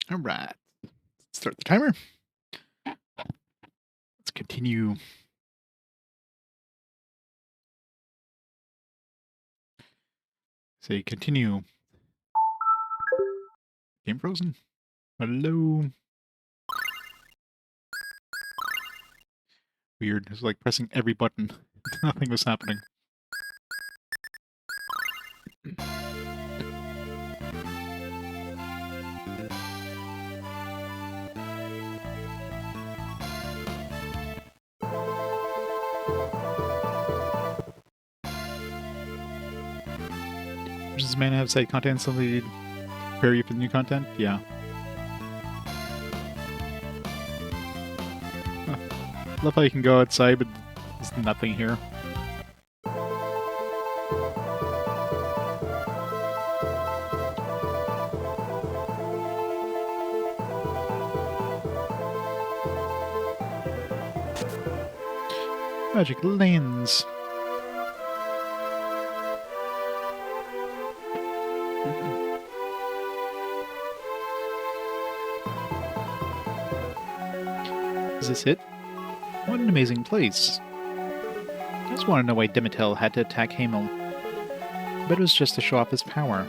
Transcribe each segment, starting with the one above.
All right. Start the timer. Let's continue. Say continue. Game frozen. Hello. Weird. It's like pressing every button. Nothing was happening. Does this man have side content suddenly prepare you for the new content? Yeah. Love how you can go outside, but there's nothing here. Magic lens. Is this it? What an amazing place. I just want to know why Dimitel had to attack Hamel. But it was just to show off his power.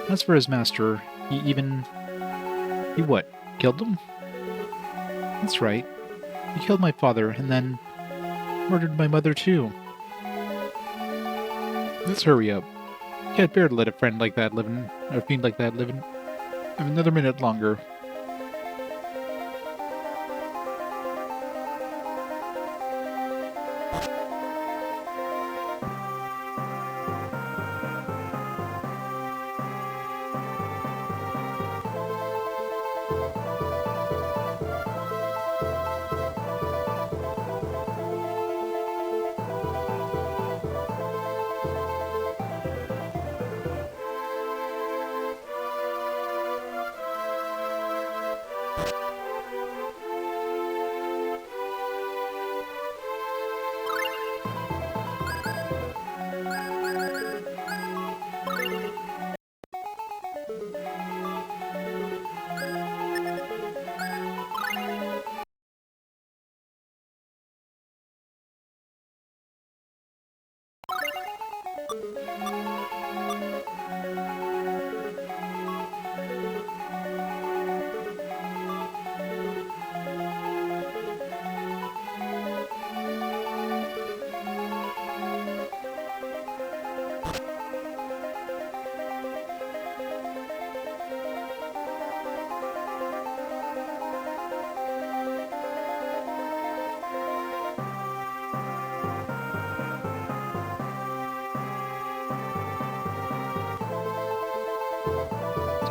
As for his master, he what? Killed him? That's right. He killed my father, and then murdered my mother too. Let's hurry up. Can't bear to let a friend like that live in, or a fiend like that live in. Have another minute longer.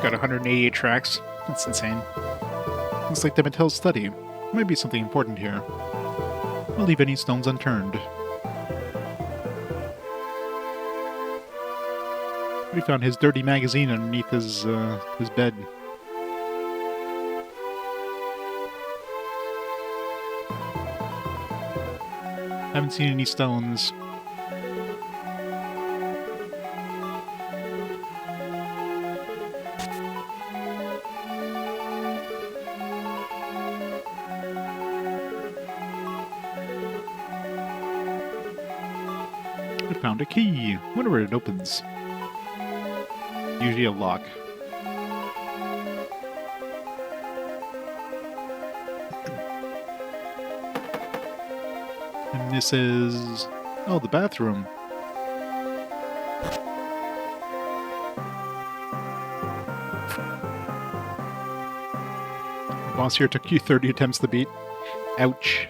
Got 188 tracks. That's insane. Looks like Demitel's study. There might be something important here. I'll leave any stones unturned. We found his dirty magazine underneath his bed. Haven't seen any stones. I found a key. Wonder where it opens. Usually a lock. And this is... oh, the bathroom. The boss here took you 30 attempts to beat. Ouch.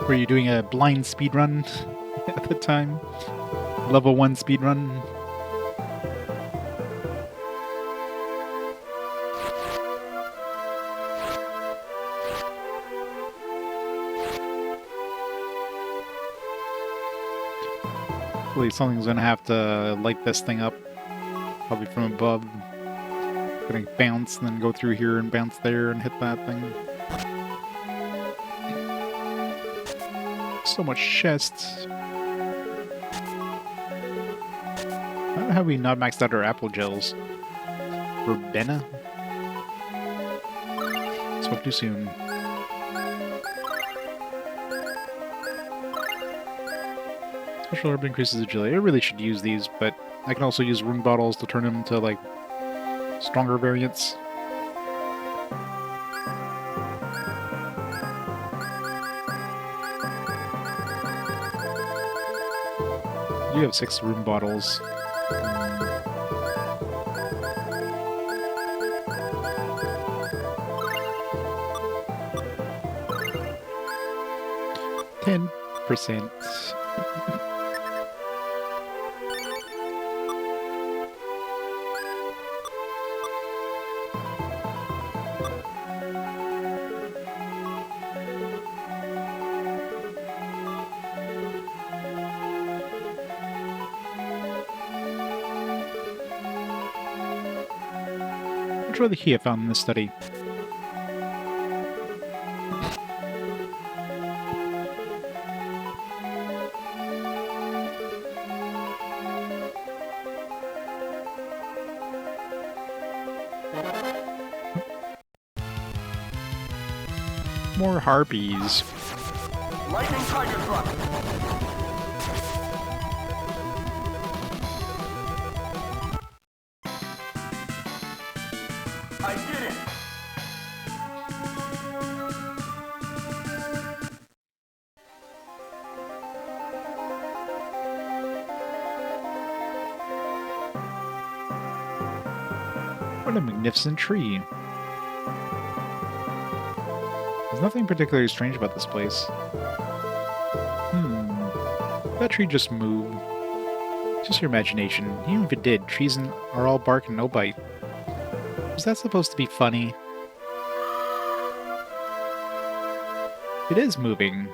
Were you doing a blind speedrun at the time? Level 1 speedrun? Hopefully something's gonna have to light this thing up. Probably from above. Gonna bounce and then go through here and bounce there and hit that thing. So much chests. How have we not maxed out our apple gels? Verbena? Spoke too soon. Special herb increases agility. I really should use these, but I can also use rune bottles to turn them into, like, stronger variants. You have 6 rune bottles. %. I'll try the key I found in this study. More harpies. Lightning tiger truck. I did it. What a magnificent tree. There's nothing particularly strange about this place. That tree just moved. Just your imagination. Even if it did, trees are all bark and no bite. Was that supposed to be funny? It is moving.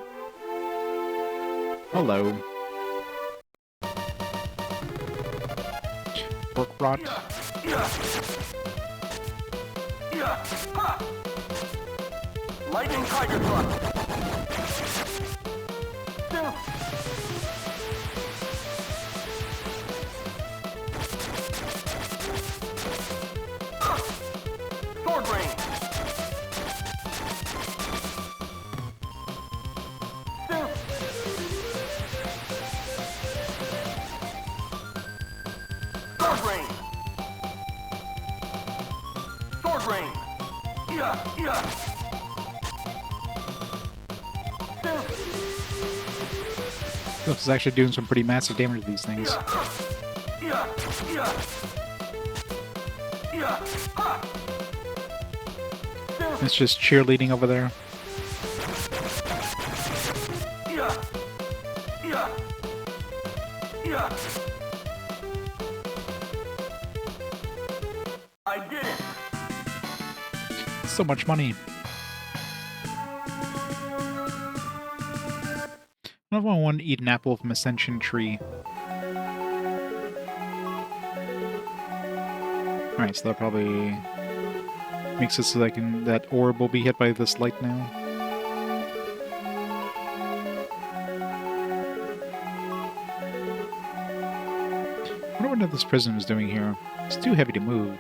Hello. Pork rot. Lightning tiger truck. Sword rain. Sword rain. Sword rain. This is actually doing some pretty massive damage to these things. It's just cheerleading over there. I did it. So much money. I don't want to eat an apple from Ascension Tree. Alright, so that probably makes it so that that orb will be hit by this light now. I wonder what this prism is doing here. It's too heavy to move.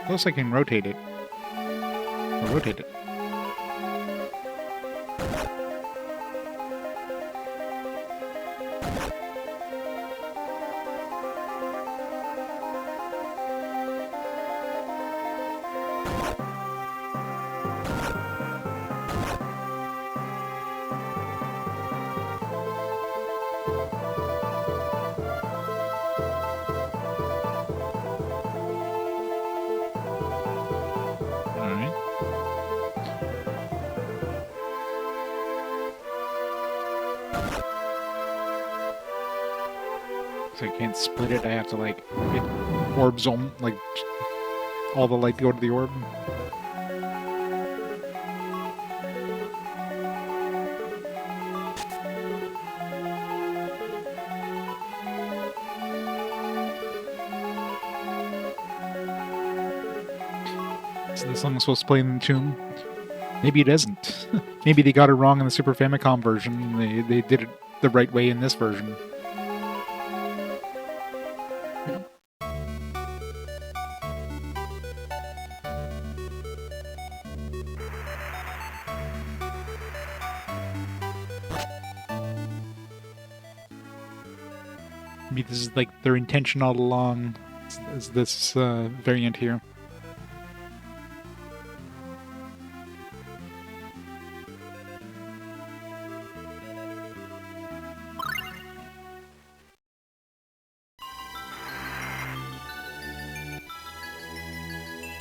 Looks like I can rotate it. Or rotate it. I can't split it. I have to, like, hit orbs on, like, all the light go to the orb. So this song is supposed to play in the tomb. Maybe it isn't. Maybe they got it wrong in the Super Famicom version. They did it the right way in this version. Maybe this is like their intention all along, is this variant here.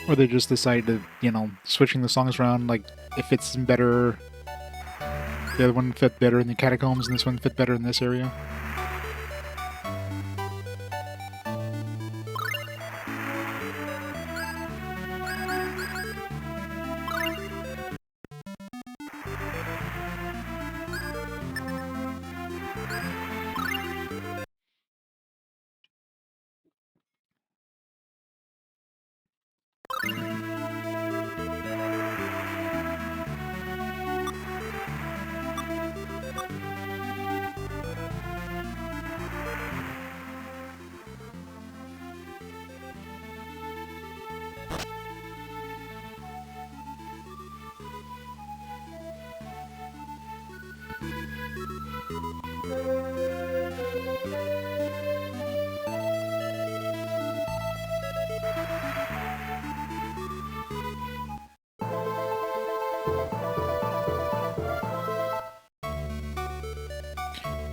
Or they just decide to, you know, switching the songs around, like, if it's better, the other one fit better in the catacombs, and this one fit better in this area.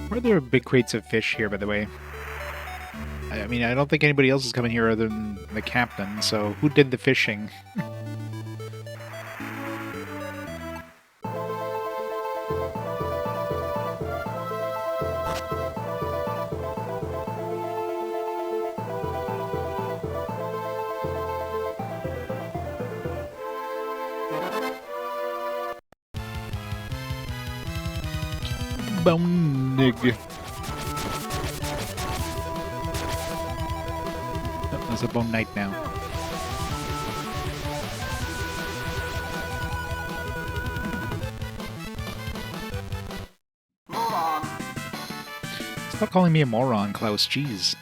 Why are there big crates of fish here, by the way? I mean, I don't think anybody else is coming here other than the captain, so who did the fishing? Bonig. Oh, there's a bone knight now. Moron. Stop calling me a moron, Klaus. Jeez.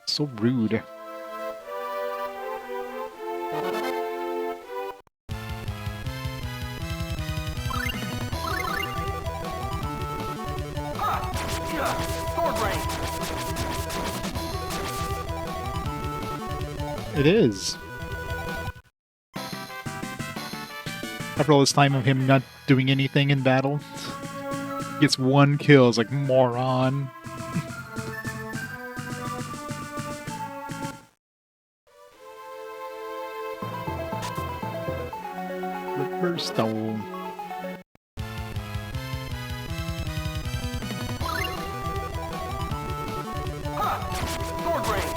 So rude. Sword range. It is. After all this time of him not doing anything in battle, gets one kill. It's like, moron. Reverse stone. Sword range.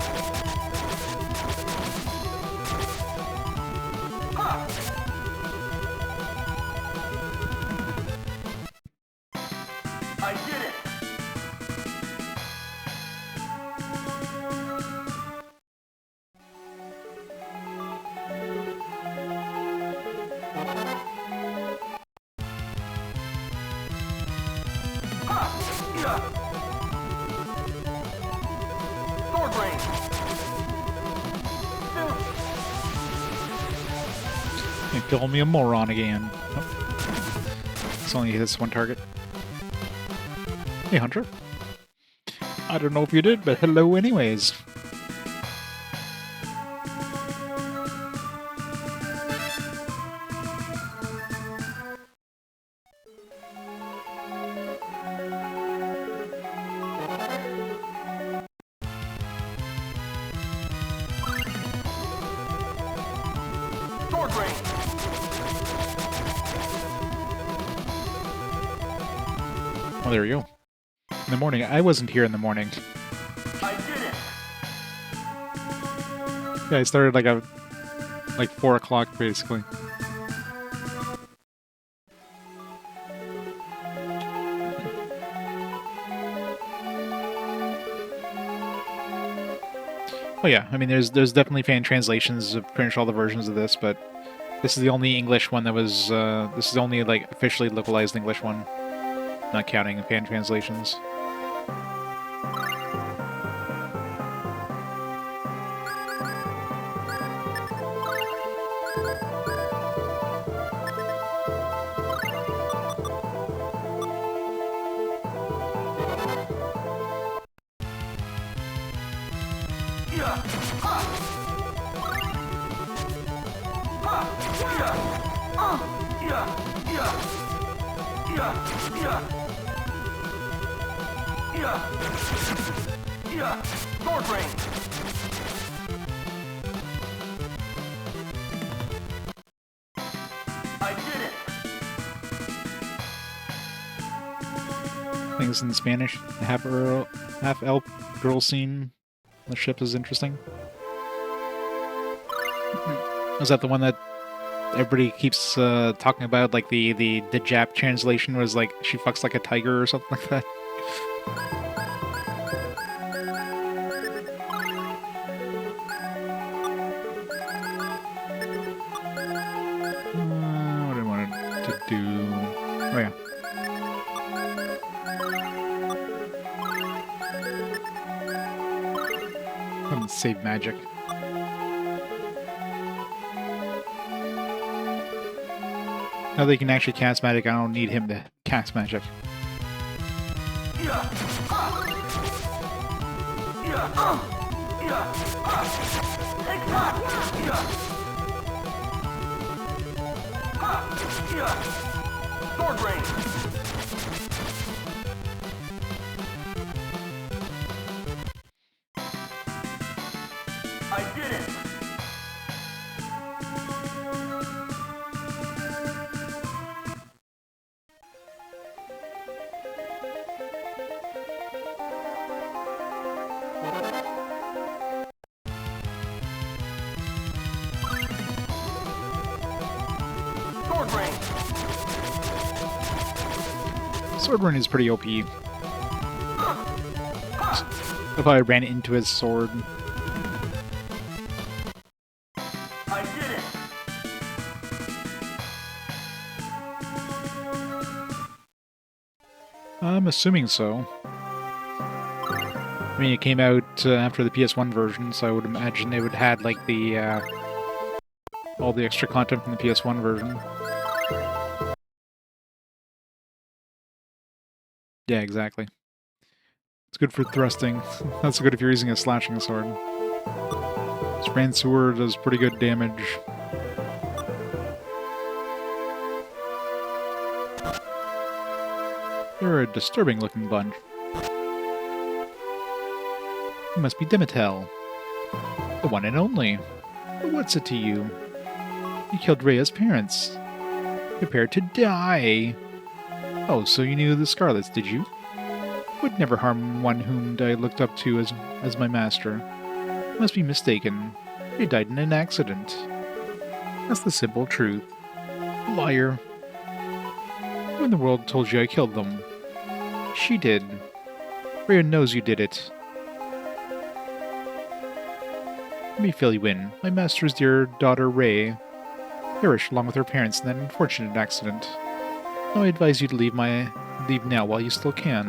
I did it. Sword range. You call me a moron again. Oh. It's only hits one target. Hey, Hunter. I don't know if you did, but hello anyways. Sword range. Oh, there we go. In the morning. I wasn't here in the morning. I did it. Yeah, I started like 4 o'clock basically. Oh yeah, I mean there's definitely fan translations of pretty much all the versions of this, but this is the only English one that was this is the only like officially localized English one, not counting fan translations. Yeah. Ha. Ha. Yeah. Yeah. Yeah. Yeah. Yeah. Yeah. Yeah. Sword range. I did it. Things in Spanish. The half elf girl scene on the ship is interesting. Was that the one that everybody keeps talking about? Like the Jap translation was like she fucks like a tiger or something like that. What do I want to do? Oh yeah. Save magic. Now they can actually cast magic, I don't need him to cast magic. Yeah. Ha. Yeah. Yeah. Ha. Take that. Yeah. Ha. Yeah. Sword range. I did it. Sword range. Swordburn is pretty OP. If I ran into his sword. I did it. I'm assuming so. I mean, it came out after the PS1 version, so I would imagine it would had like the all the extra content from the PS1 version. Yeah, exactly. It's good for thrusting. That's good if you're using a slashing sword. Spraying sword does pretty good damage. They're a disturbing-looking bunch. You must be Dimitel. The one and only. But what's it to you? You killed Rhea's parents. Prepare to die. Oh, so you knew the Scarlets, did you? Would never harm one whom I looked up to as my master. Must be mistaken. They died in an accident. That's the simple truth. Liar. Who in the world told you I killed them? She did. Rhea knows you did it. Let me fill you in. My master's dear daughter, Rhea, perished along with her parents in that unfortunate accident. Now I advise you to leave now while you still can.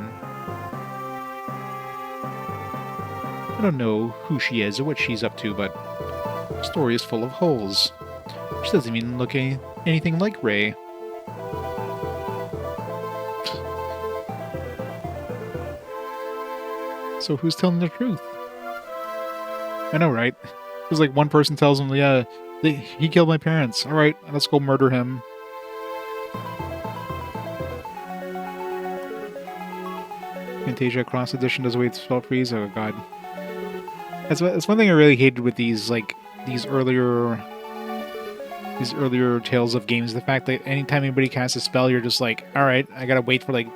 I don't know who she is or what she's up to, but her story is full of holes. She doesn't even look anything like Rhea. So who's telling the truth? I know, right? There's like one person tells him, yeah, he killed my parents. Alright, let's go murder him. Phantasia Cross Edition does away with spell freeze. Oh god. That's one thing I really hated with these earlier tales of games. The fact that anytime anybody casts a spell, you're just like, alright, I gotta wait for like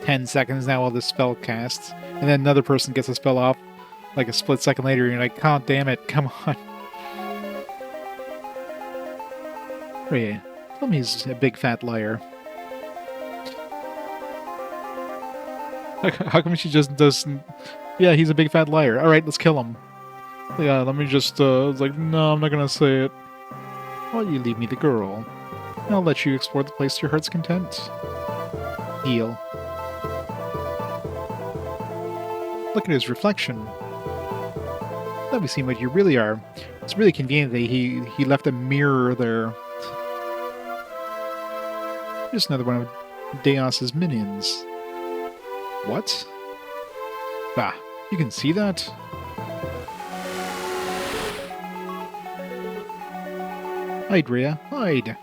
10 seconds now while this spell casts. And then another person gets a spell off like a split second later, and you're like, oh damn it, come on. Ray, tell me he's a big fat liar. How come she just doesn't... Yeah, he's a big fat liar. Alright, let's kill him. Yeah, let me just, it's like, no, I'm not gonna say it. Why don't you leave me the girl? I'll let you explore the place to your heart's content. Heal. Look at his reflection. Let me see what you really are. It's really convenient that he left a mirror there. Just another one of Deos's minions. What? Bah, you can see that? Hide, Rhea, hide!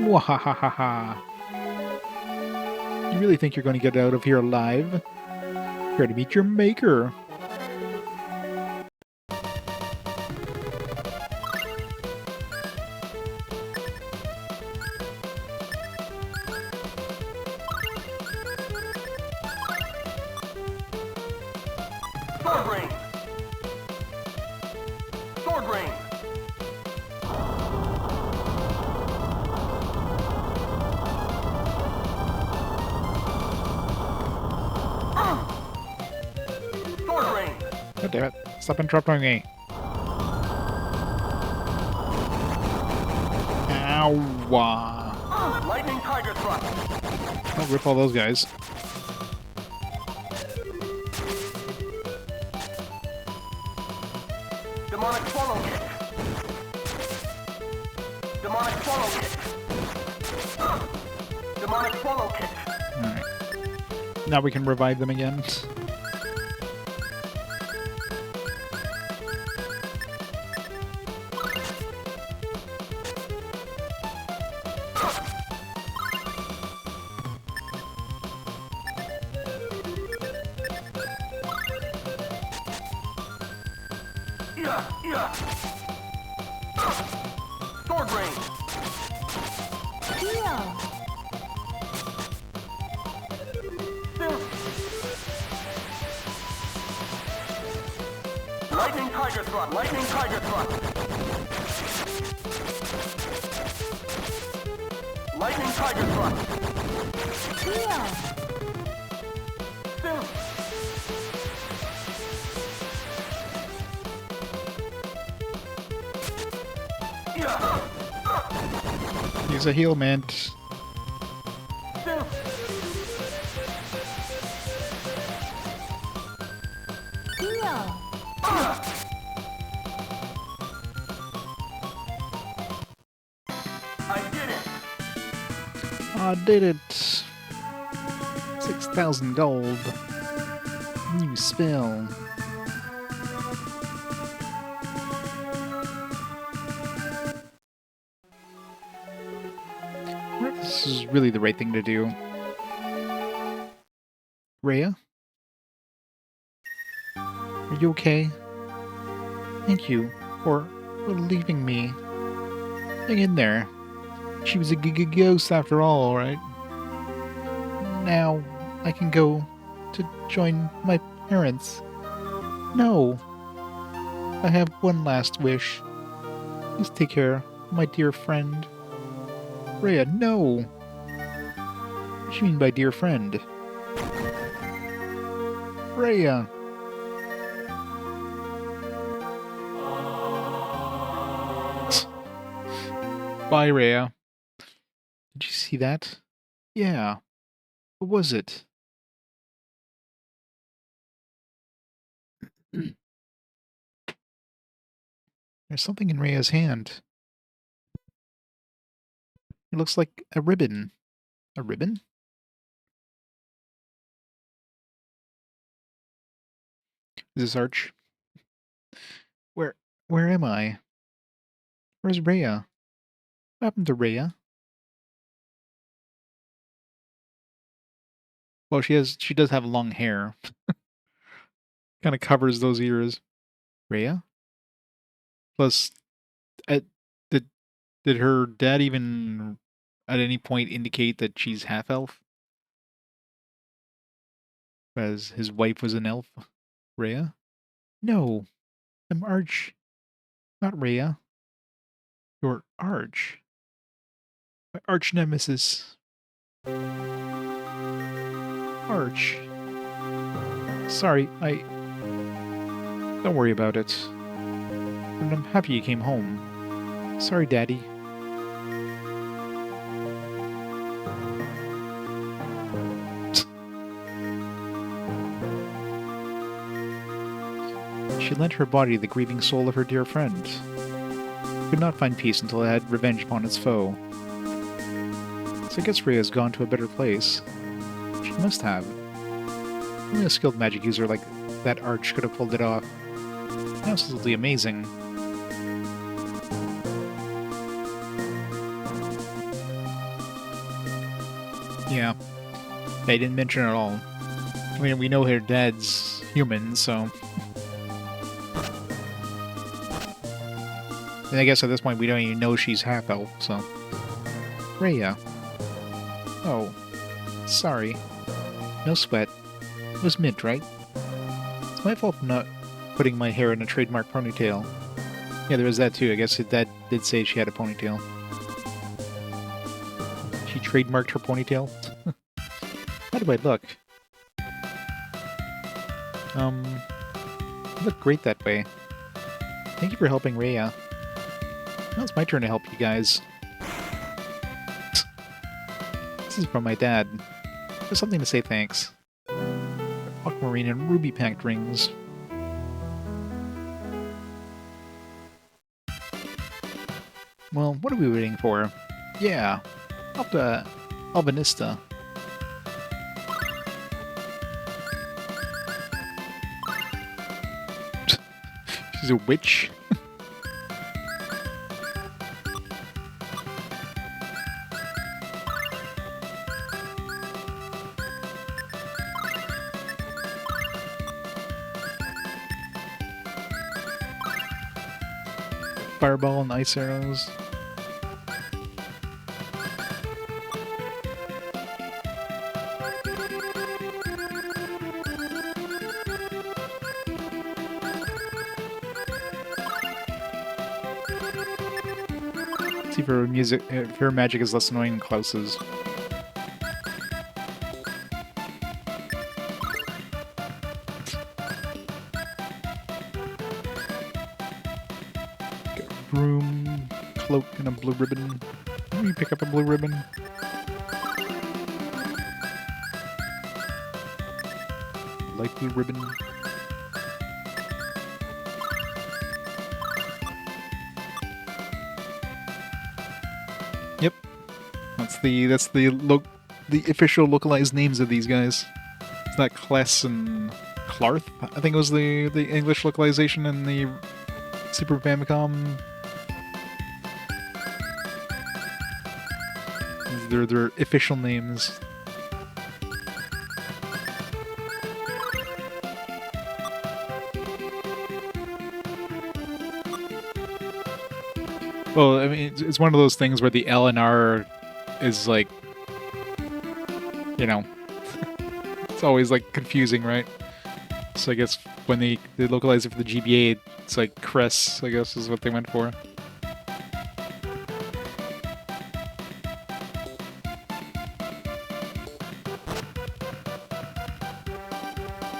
Wahahaha! You really think you're going to get out of here alive? Try to meet your maker! Sword ring. Sword ring. Sword ring. God damn it. Stop interrupting me. Ow! Lightning tiger thrust. I'll rip all those guys. Demonic swallow kick. Demonic swallow kick. Demonic swallow kick. Alright. Now we can revive them again. Yeah. Sword ring. Lightning tiger thrust. Lightning tiger thrust. Lightning tiger thrust. Use a heal mint. I did it. I did it. 6,000 gold. New spell. This is really the right thing to do. Rhea? Are you okay? Thank you for leaving me. Hang in there. She was a ghost after all, right? Now I can go to join my parents. No. I have one last wish. Please take care, my dear friend. Rhea, no! What do you mean by dear friend? Rhea! Bye, Rhea. Did you see that? Yeah. What was it? There's something in Rhea's hand. It looks like a ribbon. A ribbon? Is this Arch? Where am I? Where's Rhea? What happened to Rhea? Well, she does have long hair. Kind of covers those ears. Rhea? Plus, did her dad even at any point indicate that she's half elf? As his wife was an elf? Rhea? No, I'm Arch. Not Rhea. You're Arch. My arch nemesis. Arch. Sorry, don't worry about it. And I'm happy you came home. Sorry, Daddy. She lent her body to the grieving soul of her dear friend. Could not find peace until it had revenge upon its foe. So I guess Rhea's gone to a better place. She must have. Only a skilled magic user like that Arch could have pulled it off. Absolutely amazing. Yeah. They didn't mention it at all. I mean, we know her dad's human, so... And I guess at this point we don't even know she's half-elf, so... Rhea. Oh. Sorry. No sweat. It was mint, right? It's my fault for not putting my hair in a trademark ponytail. Yeah, there was that too. I guess Dad did say she had a ponytail. She trademarked her ponytail? How do I look? You look great that way. Thank you for helping Rhea. Now it's my turn to help you guys. This is from my dad. Just something to say thanks. Aquamarine and ruby packed rings. Well, what are we waiting for? Yeah, up to Albanista. She's a witch? Fireball and ice arrows. See if her magic is less annoying than Klaus's. Broom, cloak, and a blue ribbon. Let me pick up a blue ribbon. Light blue ribbon. Yep, that's the official localized names of these guys. It's not Cress and Clarth. I think it was the English localization in the Super Famicom. They're their official names. Well, I mean, it's one of those things where the L and R is like, you know, it's always like confusing, right? So I guess when they localize it for the GBA, it's like Cress, I guess, is what they went for.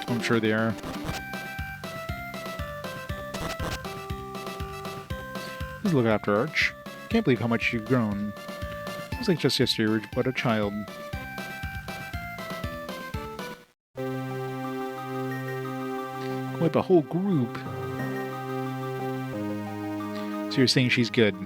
I'm sure they are. Please look after Arch. Can't believe how much you've grown. Seems like just yesterday you were but a child. Wipe a whole group. So you're saying she's good.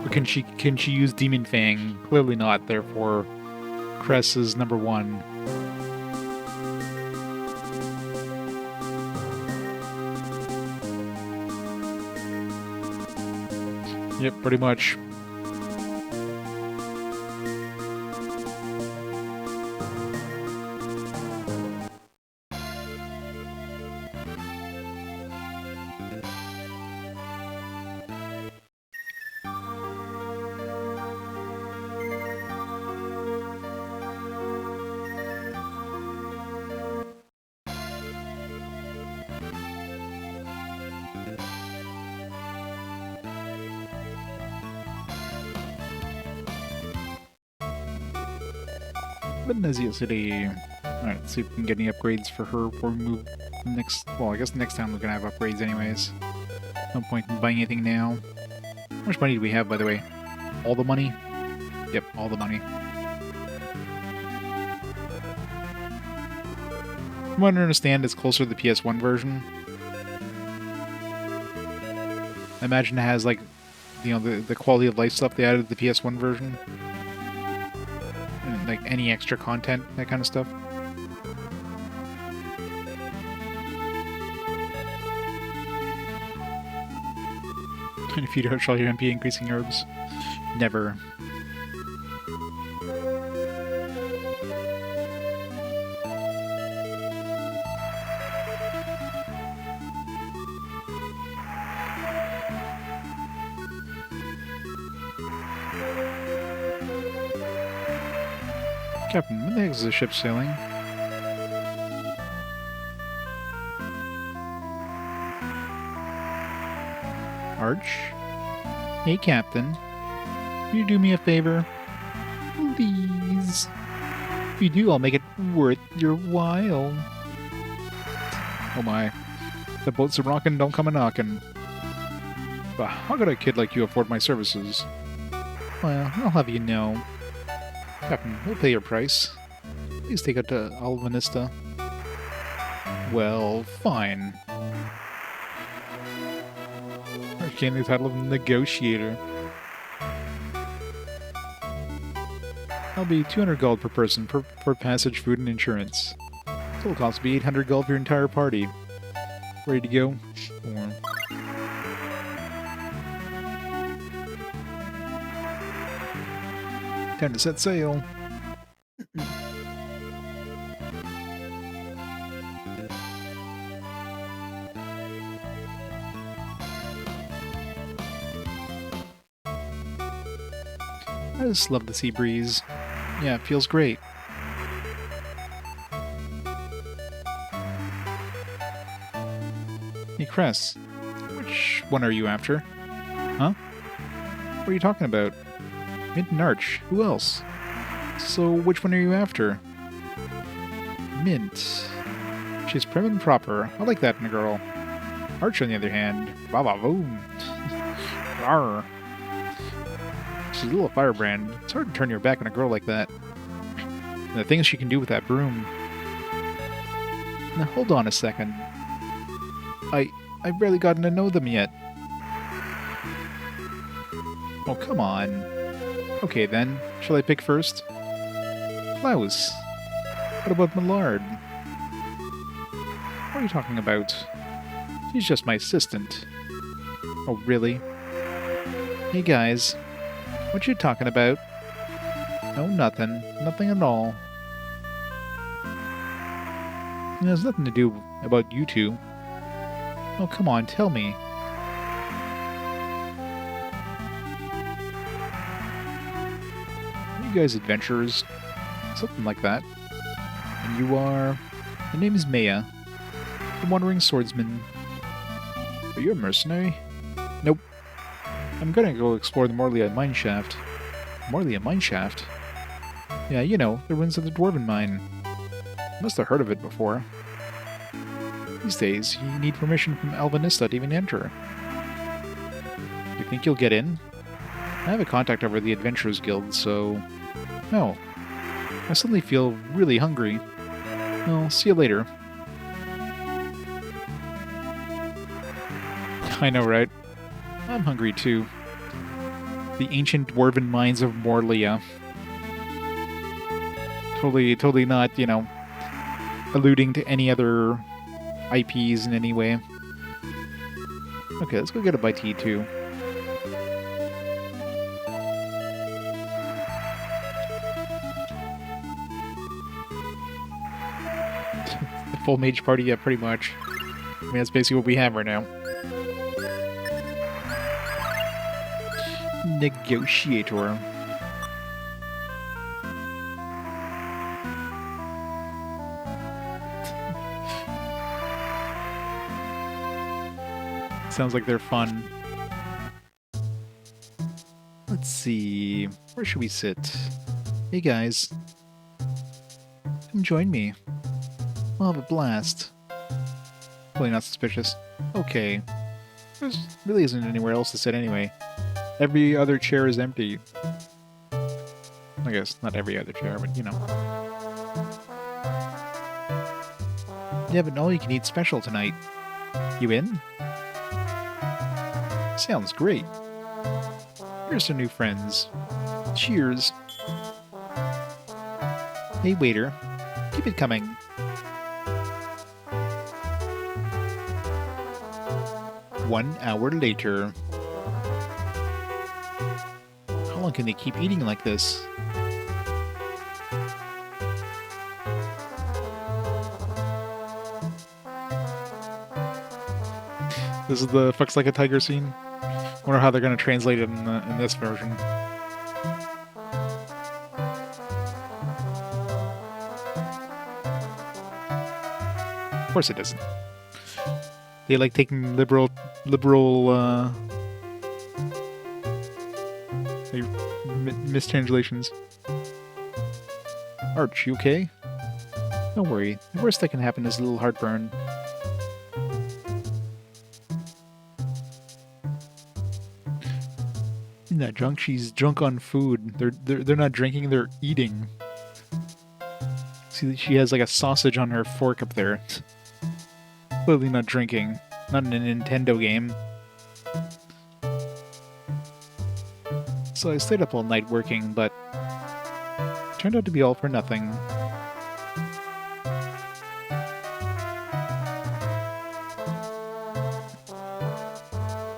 Or can she use Demon Fang? Clearly not, therefore Cress is number one. Yep, pretty much. Phantasia City. Alright, let's see if we can get any upgrades for her before we move next. Well, I guess next time we're gonna have upgrades anyways. No point in buying anything now. How much money do we have, by the way? All the money? Yep, all the money. From what I understand, it's closer to the PS1 version. I imagine it has, like, you know, the quality of life stuff they added to the PS1 version. And, like, any extra content, that kind of stuff. And if you don't show your MP increasing herbs. Never. Captain, when the heck is the ship sailing? Arch? Hey, Captain. Will you do me a favor? Please. If you do, I'll make it worth your while. Oh my. The boats are rockin', don't come a-knockin'. But how could a kid like you afford my services? Well, I'll have you know. Captain, we'll pay your price. Please take it to Alvanista. Well, fine. I gained the title of Negotiator. That'll be 200 gold per person for passage, food, and insurance. Total cost will be 800 gold for your entire party. Ready to go? Or... Time to set sail. I just love the sea breeze. Yeah, it feels great. Hey, Cress. Which one are you after? Huh? What are you talking about? Mint and Arch. Who else? So, which one are you after? Mint. She's prim and proper. I like that in a girl. Arch, on the other hand. Ba-ba-boom. Rawr. She's a little firebrand. It's hard to turn your back on a girl like that. And the things she can do with that broom. Now, hold on a second. I've barely gotten to know them yet. Oh, come on. Okay, then. Shall I pick first? Klaus. What about Millard? What are you talking about? She's just my assistant. Oh, really? Hey, guys. What you talking about? No, nothing. Nothing at all. It has nothing to do about you two. Oh, come on, tell me. Are you guys adventurers? Something like that. And you are... Your name is Maya. The Wandering Swordsman. Are you a mercenary? Nope. I'm gonna go explore the Morlia mineshaft. Morlia mineshaft? Yeah, you know, the ruins of the Dwarven mine. Must have heard of it before. These days, you need permission from Alvanista to even enter. You think you'll get in? I have a contact over the Adventurers Guild, so... No. I suddenly feel really hungry. Well, see you later. I know, right? I'm hungry too. The ancient dwarven mines of Morlia. Totally not, you know, alluding to any other IPs in any way. Okay, let's go get a bite to eat too. The full mage party, yeah, pretty much. I mean, that's basically what we have right now. Negotiator. Sounds like they're fun. Let's see. Where should we sit? Hey guys. Come join me. We'll have a blast. Probably not suspicious. Okay. There really isn't anywhere else to sit anyway. Every other chair is empty. I guess not every other chair, but you know. You have an all-you-can-eat special tonight. You in? Sounds great. Here's some new friends. Cheers. Hey, waiter. Keep it coming. One hour later. long can they keep eating like this? This is the fucks like a tiger scene. Wonder how they're gonna translate it in this version. Of course it doesn't. They like taking liberal like, mistranslations. Arch, you okay? Don't worry. The worst that can happen is a little heartburn. She's not drunk. She's drunk on food. They're not drinking. They're eating. See, she has like a sausage on her fork up there. Clearly not drinking. Not in a Nintendo game. So I stayed up all night working, but it turned out to be all for nothing.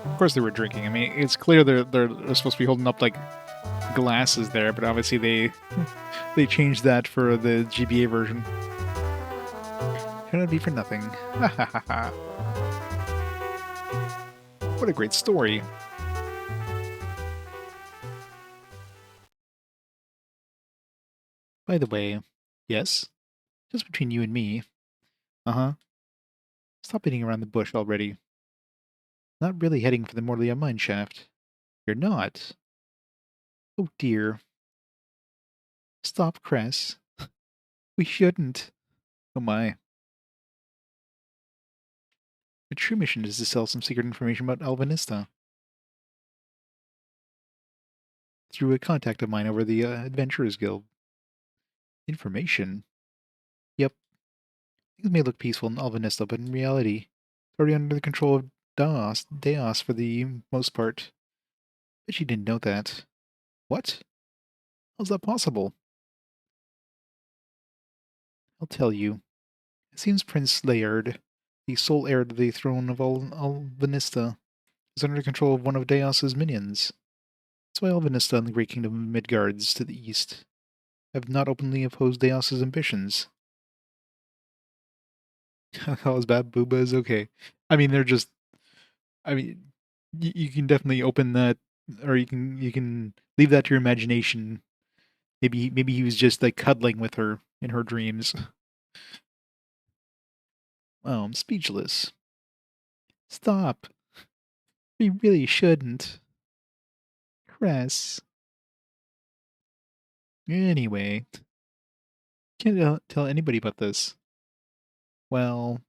Of course they were drinking. I mean, it's clear they're supposed to be holding up like glasses there, but obviously they changed that for the GBA version. Turned out to be for nothing. Ha ha ha ha. What a great story. By the way, yes? Just between you and me. Uh-huh. Stop beating around the bush already. Not really heading for the Morlia mine shaft. You're not. Oh dear. Stop, Cress. We shouldn't. Oh my. The true mission is to sell some secret information about Alvanista. Through a contact of mine over the Adventurers Guild. Information? Yep. Things may look peaceful in Alvanista, but in reality, it's already under the control of Deos for the most part. But you didn't know that. What? How's that possible? I'll tell you. It seems Prince Layard, the sole heir to the throne of Alvanista, is under the control of one of Deos's minions. That's why Alvanista and the Great Kingdom of Midgards to the east have not openly opposed Deos's ambitions. How is bad? Booba is okay. I mean, they're just... I mean, you can definitely open that, or you can leave that to your imagination. Maybe he was just like cuddling with her in her dreams. Oh, I'm speechless. Stop. We really shouldn't. Cress. Anyway, can't tell anybody about this. Well,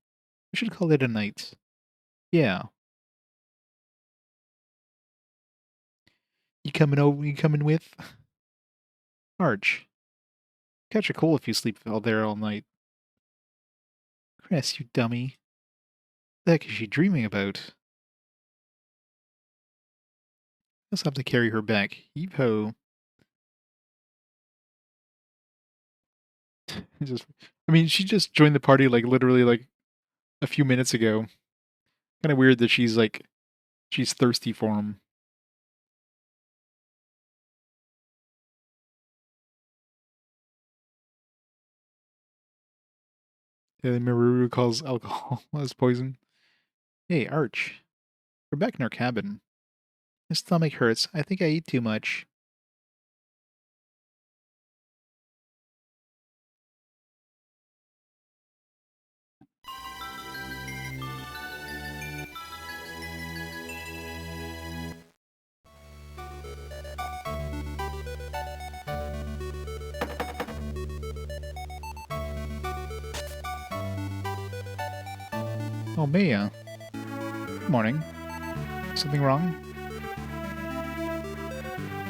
we should call it a night. Yeah. You coming over? You coming with? Arch. Catch a cold if you sleep out there all night. Cress, you dummy. What the heck is she dreaming about? Let's have to carry her back. Heave-ho. I mean, she just joined the party like literally like a few minutes ago. Kind of weird that she's thirsty for him. Yeah, the Maruru calls alcohol as poison. Hey, Arch. We're back in our cabin. My stomach hurts. I think I ate too much. Oh, Maya. Good morning. Something wrong?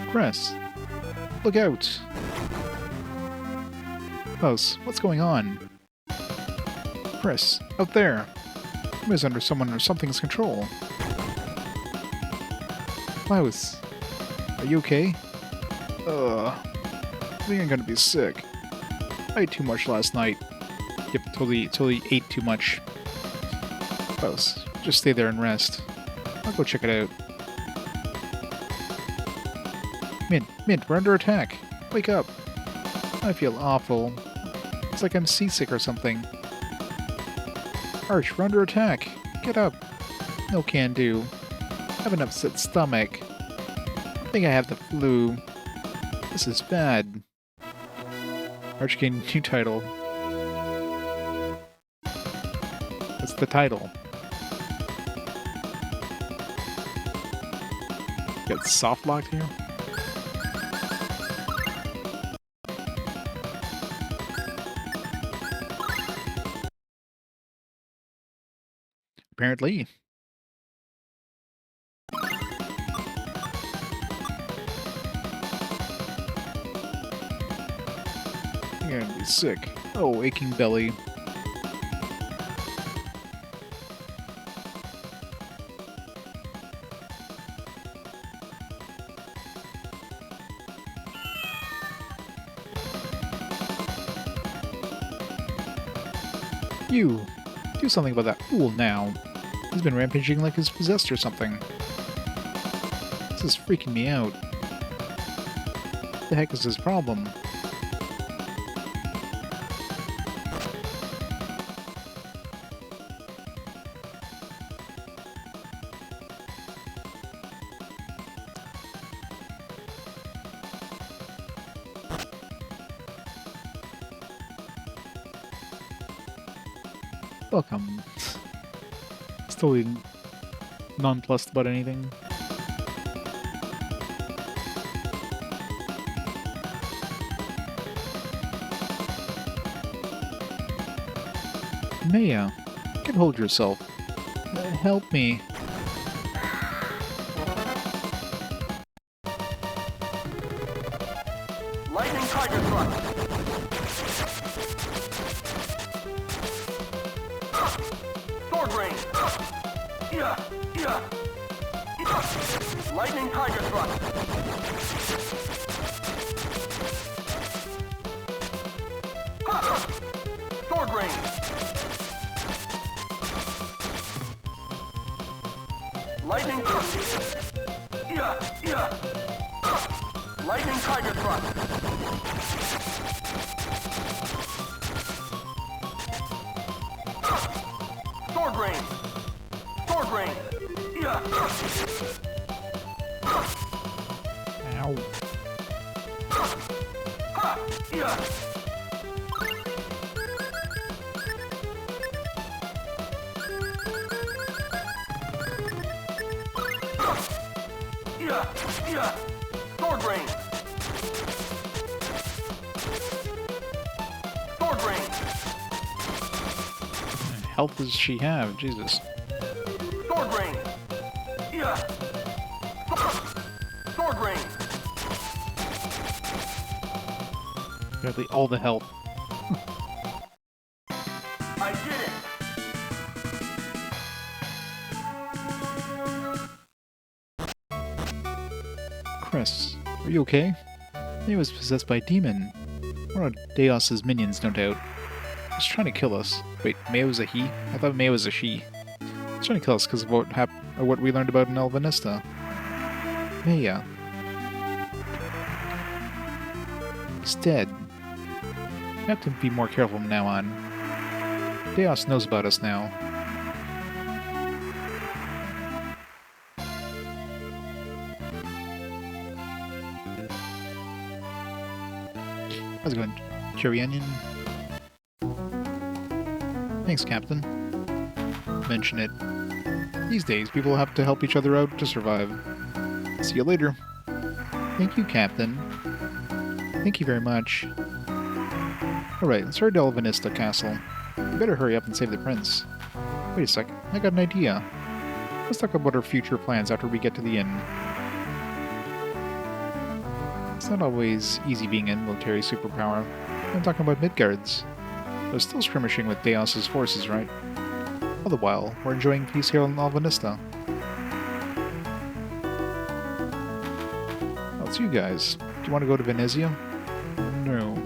Cress. Look out! Klaus, what's going on? Cress, out there! Is under someone or something's control. Klaus, are you okay? I think I'm gonna be sick. I ate too much last night. Yep, totally ate too much. Klaus, just stay there and rest. I'll go check it out. Come in. Mint, we're under attack. Wake up. I feel awful. It's like I'm seasick or something. Arch, we're under attack. Get up. No can do. I have an upset stomach. I think I have the flu. This is bad. Arch gained new title. What's the title? Got soft locked here? Apparently. You're gonna be sick. Oh, aching belly. You! Do something about that fool now. He's been rampaging like he's possessed or something. This is freaking me out. What the heck is his problem? Welcome. Still nonplussed about anything. Maya, get hold yourself. Help me. Lightning tiger thrust. Sword rain. Yeah. Lightning tiger thrust. Sword rain. Lightning thrust. Yeah. Lightning tiger thrust. Sword rain. Sword rain. Yeah. Ow. Yeah. Yeah. Sword rain. Sword rain. Health does she have? Jesus. Sword rain. Yeah. Sword rain. Apparently all the health. I did it. Cress, are you okay? He was possessed by a demon. One of Deos's minions, no doubt. He's trying to kill us. Wait, Maya was a he? I thought Maya was a she. He's trying to kill us because of what we learned about in Alvanista. Maya. He's dead. We have to be more careful from now on. Deos knows about us now. How's it going, Cherry Onion? Thanks, Captain. Mention it. These days, people have to help each other out to survive. See you later. Thank you, Captain. Thank you very much. Alright, let's hurry to Alvanista Castle. We better hurry up and save the prince. Wait a sec, I got an idea. Let's talk about our future plans after we get to the inn. It's not always easy being a military superpower. I'm talking about Midgards. They're still skirmishing with Deos's forces, right? All the while, we're enjoying peace here in Alvanista. Oh, it's you guys. Do you want to go to Venezia? No.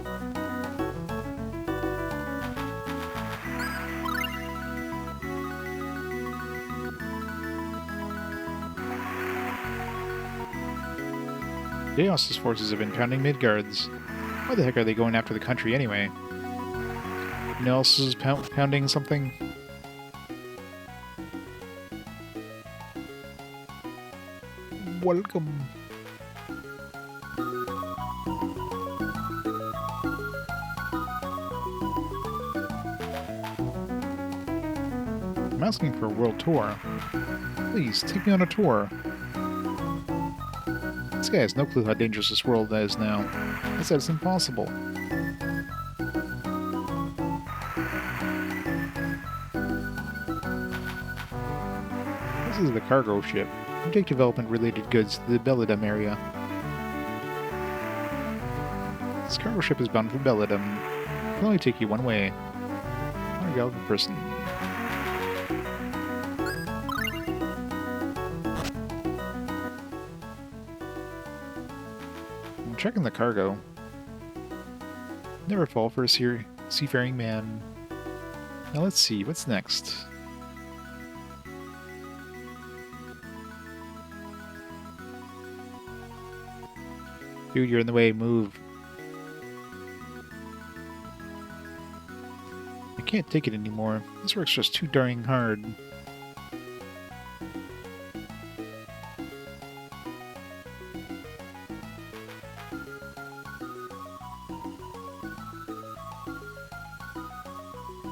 Chaos's forces have been pounding Midgards. Why the heck are they going after the country anyway? You know else is pounding something? Welcome. I'm asking for a world tour. Please, take me on a tour. This guy has no clue how dangerous this world is now. I said it's impossible. This is the cargo ship. You take development-related goods to the Belladum area. This cargo ship is bound for Belladum. It can only take you one way. One gallant person. I'm checking the cargo. Never fall for a seafaring man. Now let's see, what's next? Dude, you're in the way, move. I can't take it anymore. This work's just too darn hard.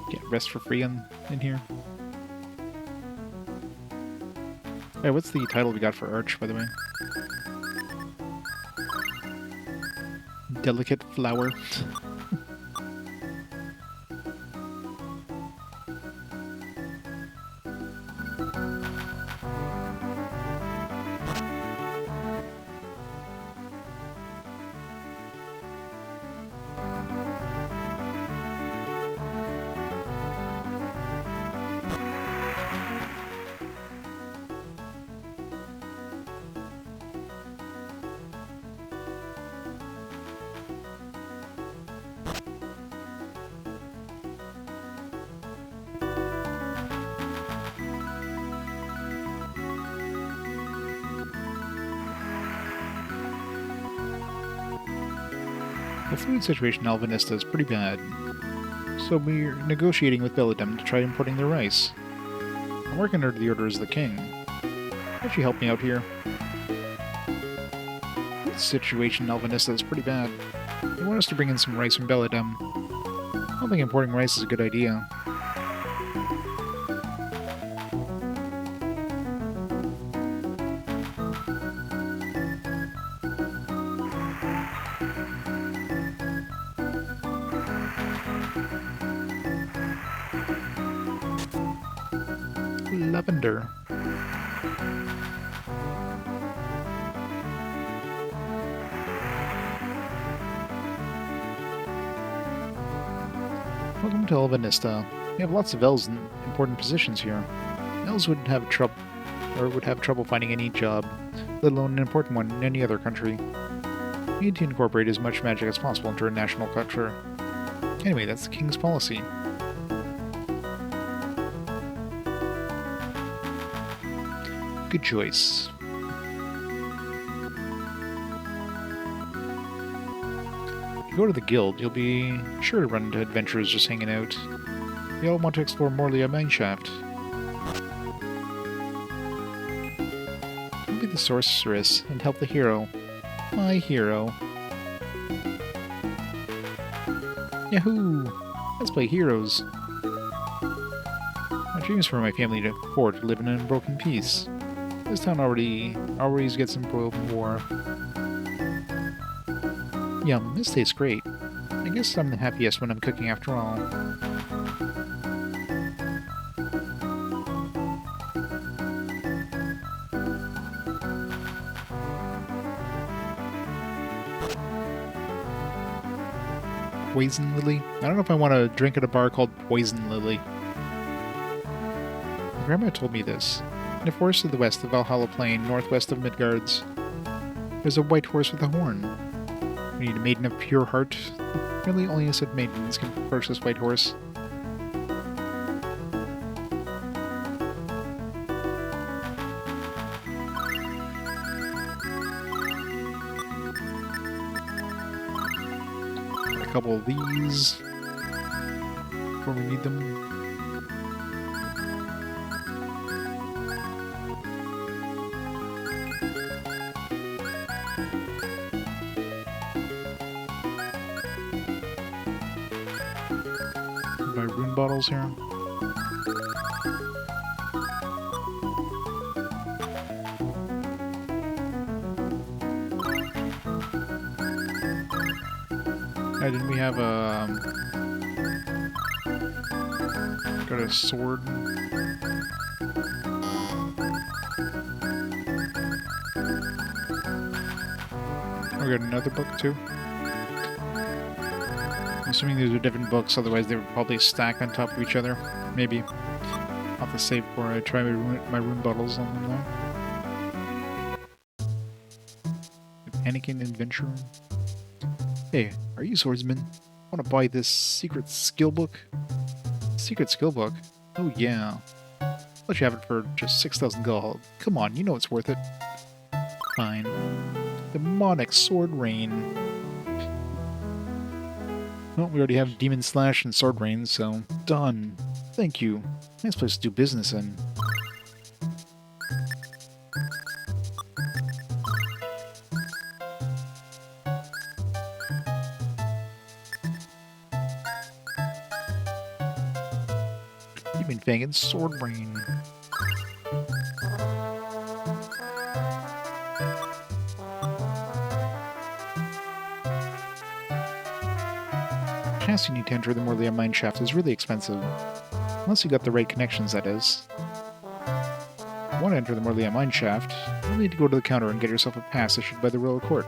Can't rest for free in here. Alright, what's the title we got for Arch, by the way? Delicate flower. The food situation in Alvanista is pretty bad, so we're negotiating with Belladum to try importing their rice. I'm working under the orders of the king. Can't you help me out here? The situation in Alvanista is pretty bad. They want us to bring in some rice from Belladum. I don't think importing rice is a good idea. Lavender. Welcome to Alvanista. We have lots of elves in important positions here. Elves would have trouble finding any job, let alone an important one in any other country. We need to incorporate as much magic as possible into our national culture. Anyway, that's the king's policy. Good choice. If you go to the guild, you'll be sure to run into adventurers just hanging out. We all want to explore Morlia Mineshaft. You'll be the sorceress and help the hero. My hero. Yahoo! Let's play heroes. My dream is for my family to afford to live in unbroken peace. This town always gets embroiled in war. Yum, this tastes great. I guess I'm the happiest when I'm cooking after all. Poison Lily? I don't know if I want to drink at a bar called Poison Lily. My grandma told me this. In a forest to the west of Valhalla Plain, northwest of Midgards, there's a white horse with a horn. We need a maiden of pure heart. Really, only innocent maidens can approach this white horse. a couple of these before we need them. Buy rune bottles here. Didn't we have a... got a sword? We got another book too? I'm assuming these are different books, otherwise they would probably stack on top of each other. Maybe. I'll have to save before I try my rune bottles on them though. Panicking adventure. Hey, are you swordsman? Want to buy this secret skill book? Secret skill book? Oh yeah. Let you have it for just 6,000 gold. Come on, you know it's worth it. Fine. Demonic sword rain. Well, we already have demon slash and sword rain, so done. Thank you. Nice place to do business in. Demon Fang and Sword Rain. The pass you need to enter the Morlia mine shaft is really expensive. Unless you got the right connections, that is. If you want to enter the Morlia mine shaft, you'll need to go to the counter and get yourself a pass issued by the royal court.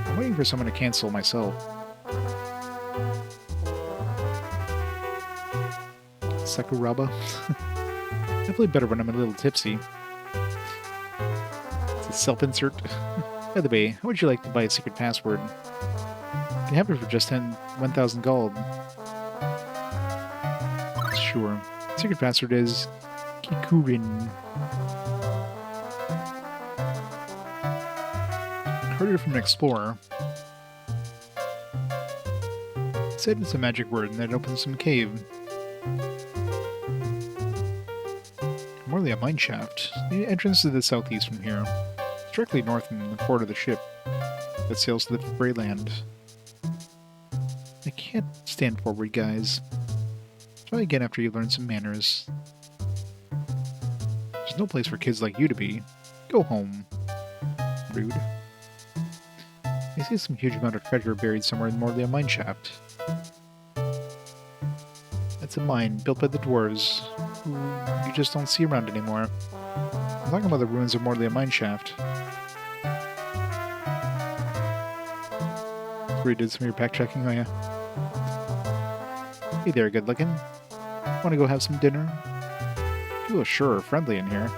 I'm waiting for someone to cancel myself. Sakuraba. I play better when I'm a little tipsy. It's a self-insert. By the way, how would you like to buy a secret password? You can have it for just 1,000 gold. Sure. Secret password is Kikurin. Heard it from an explorer. It said it's a magic word and that it opens some cave. Morlia mine shaft. The entrance to the southeast from here. It's directly north from the port of the ship that sails to the Freyland. I can't stand forward, guys. Try again after you learn some manners. There's no place for kids like you to be. Go home. Rude. I see some huge amount of treasure buried somewhere in Morlia mine shaft. It's a mine built by the dwarves, who you just don't see around anymore. I'm talking about the ruins of Morlia mine shaft. Where you did some of your pack checking, oh yeah. Hey there, good looking. Want to go have some dinner? You sure are friendly in here.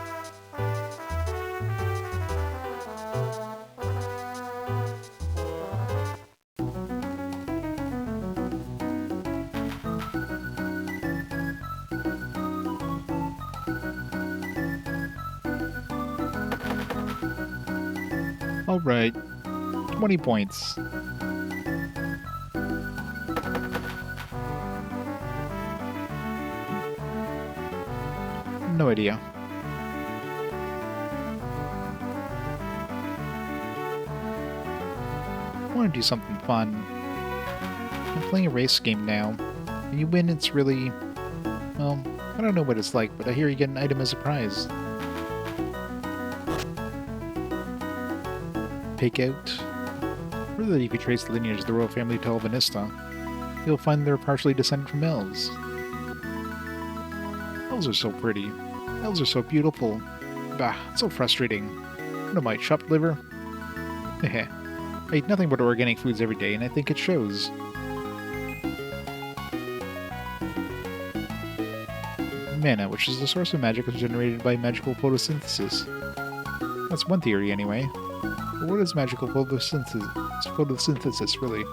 Alright, 20 points. No idea. I want to do something fun. I'm playing a race game now. When you win, it's really... well, I don't know what it's like, but I hear you get an item as a prize. Takeout. Further, if you trace the lineage of the royal family to Elvanista, you'll find they're partially descended from elves. Elves are so pretty. Elves are so beautiful. Bah, it's so frustrating. What am I, shop liver? Heh. I eat nothing but organic foods every day, and I think it shows. Mana, which is the source of magic, is generated by magical photosynthesis. That's one theory, anyway. But what is magical photosynthesis, really?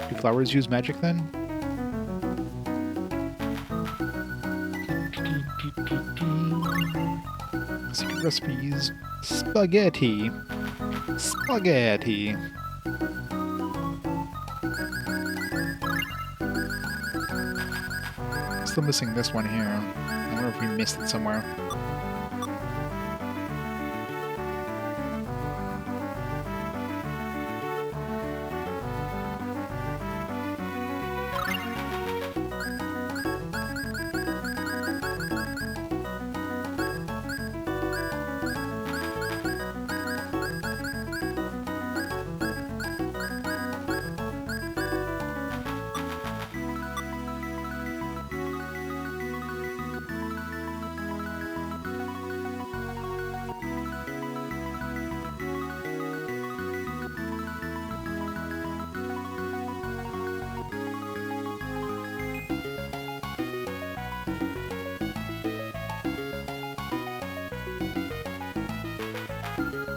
Do flowers use magic, then? Secret recipes. Spaghetti. Spaghetti. still missing this one here. I wonder if we missed it somewhere.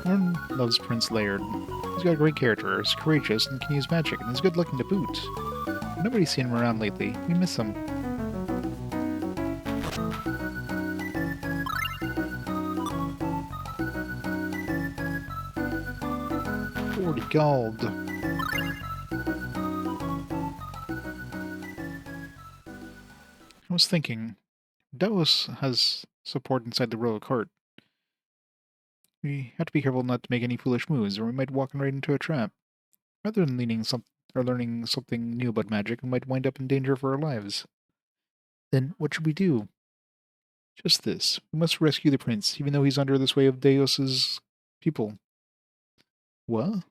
Lauren loves Prince Laird. He's got a great character, is courageous, and can use magic, and is good looking to boot. Nobody's seen him around lately. We miss him. Gold. I was thinking, Davos has support inside the royal court. We have to be careful not to make any foolish moves, or we might walk right into a trap. Rather than learning something new about magic, we might wind up in danger for our lives. Then what should we do? Just this. We must rescue the prince, even though he's under the sway of Davos's people. What?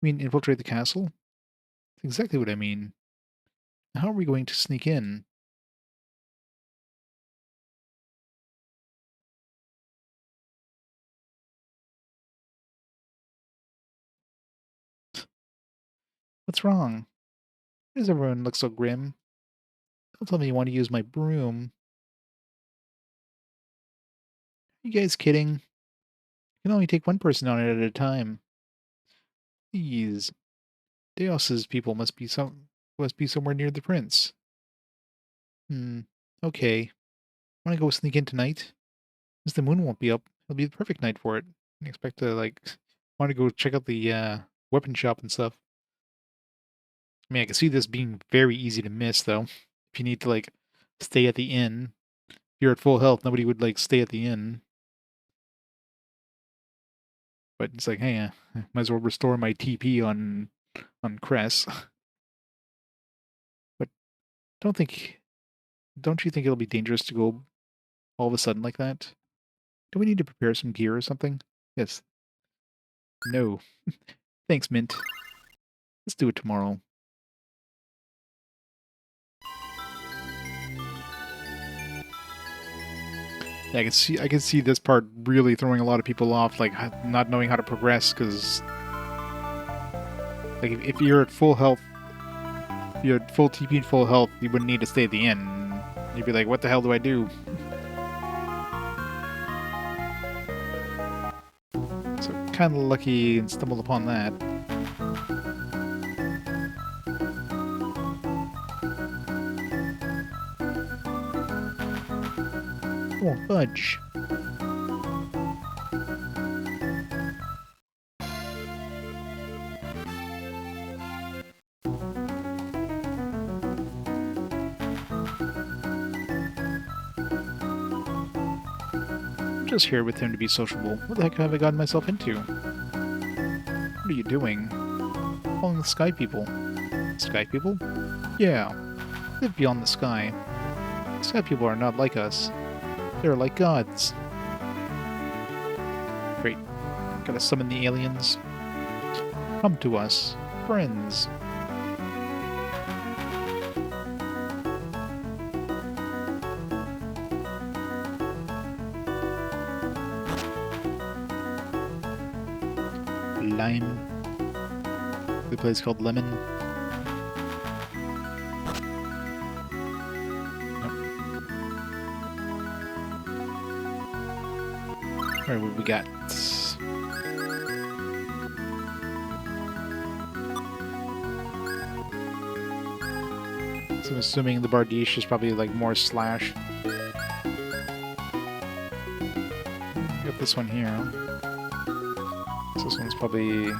You mean infiltrate the castle? That's exactly what I mean. How are we going to sneak in? What's wrong? Why does everyone look so grim? Don't tell me you want to use my broom. Are you guys kidding? You can only take one person on it at a time. Please. Deos's people must be somewhere near the prince. Okay. Wanna go sneak in tonight? Since the moon won't be up, it'll be the perfect night for it. I expect to wanna go check out the weapon shop and stuff. I mean, I can see this being very easy to miss though. If you need to stay at the inn. If you're at full health, nobody would stay at the inn. But it's like, hey, might as well restore my TP on Cress. But don't you think it'll be dangerous to go all of a sudden like that? Do we need to prepare some gear or something? Yes. No. Thanks, Mint. Let's do it tomorrow. Yeah, I can see this part really throwing a lot of people off, not knowing how to progress, because if you're at full health, if you're at full TP and full health, you wouldn't need to stay at the inn. You'd be like, what the hell do I do? So kind of lucky and stumbled upon that. Won't budge. I'm just here with him to be sociable. What the heck have I gotten myself into? What are you doing? Following the sky people. Sky people? Yeah. They live beyond the sky. Sky people are not like us. They're like gods. Great. Gotta summon the aliens. Come to us, friends. Lime. The place called Lemon. Alright, what we got? So I'm assuming the Bardiche is probably more slash. Got this one here. So this one's probably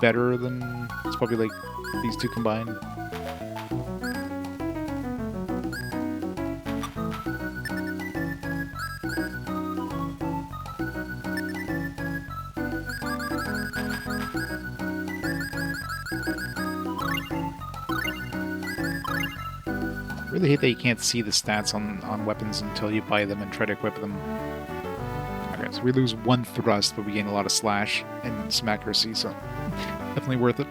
better than... It's probably these two combined. really hate that you can't see the stats on weapons until you buy them and try to equip them. Okay, so we lose 1 thrust, but we gain a lot of slash and some accuracy, so definitely worth it.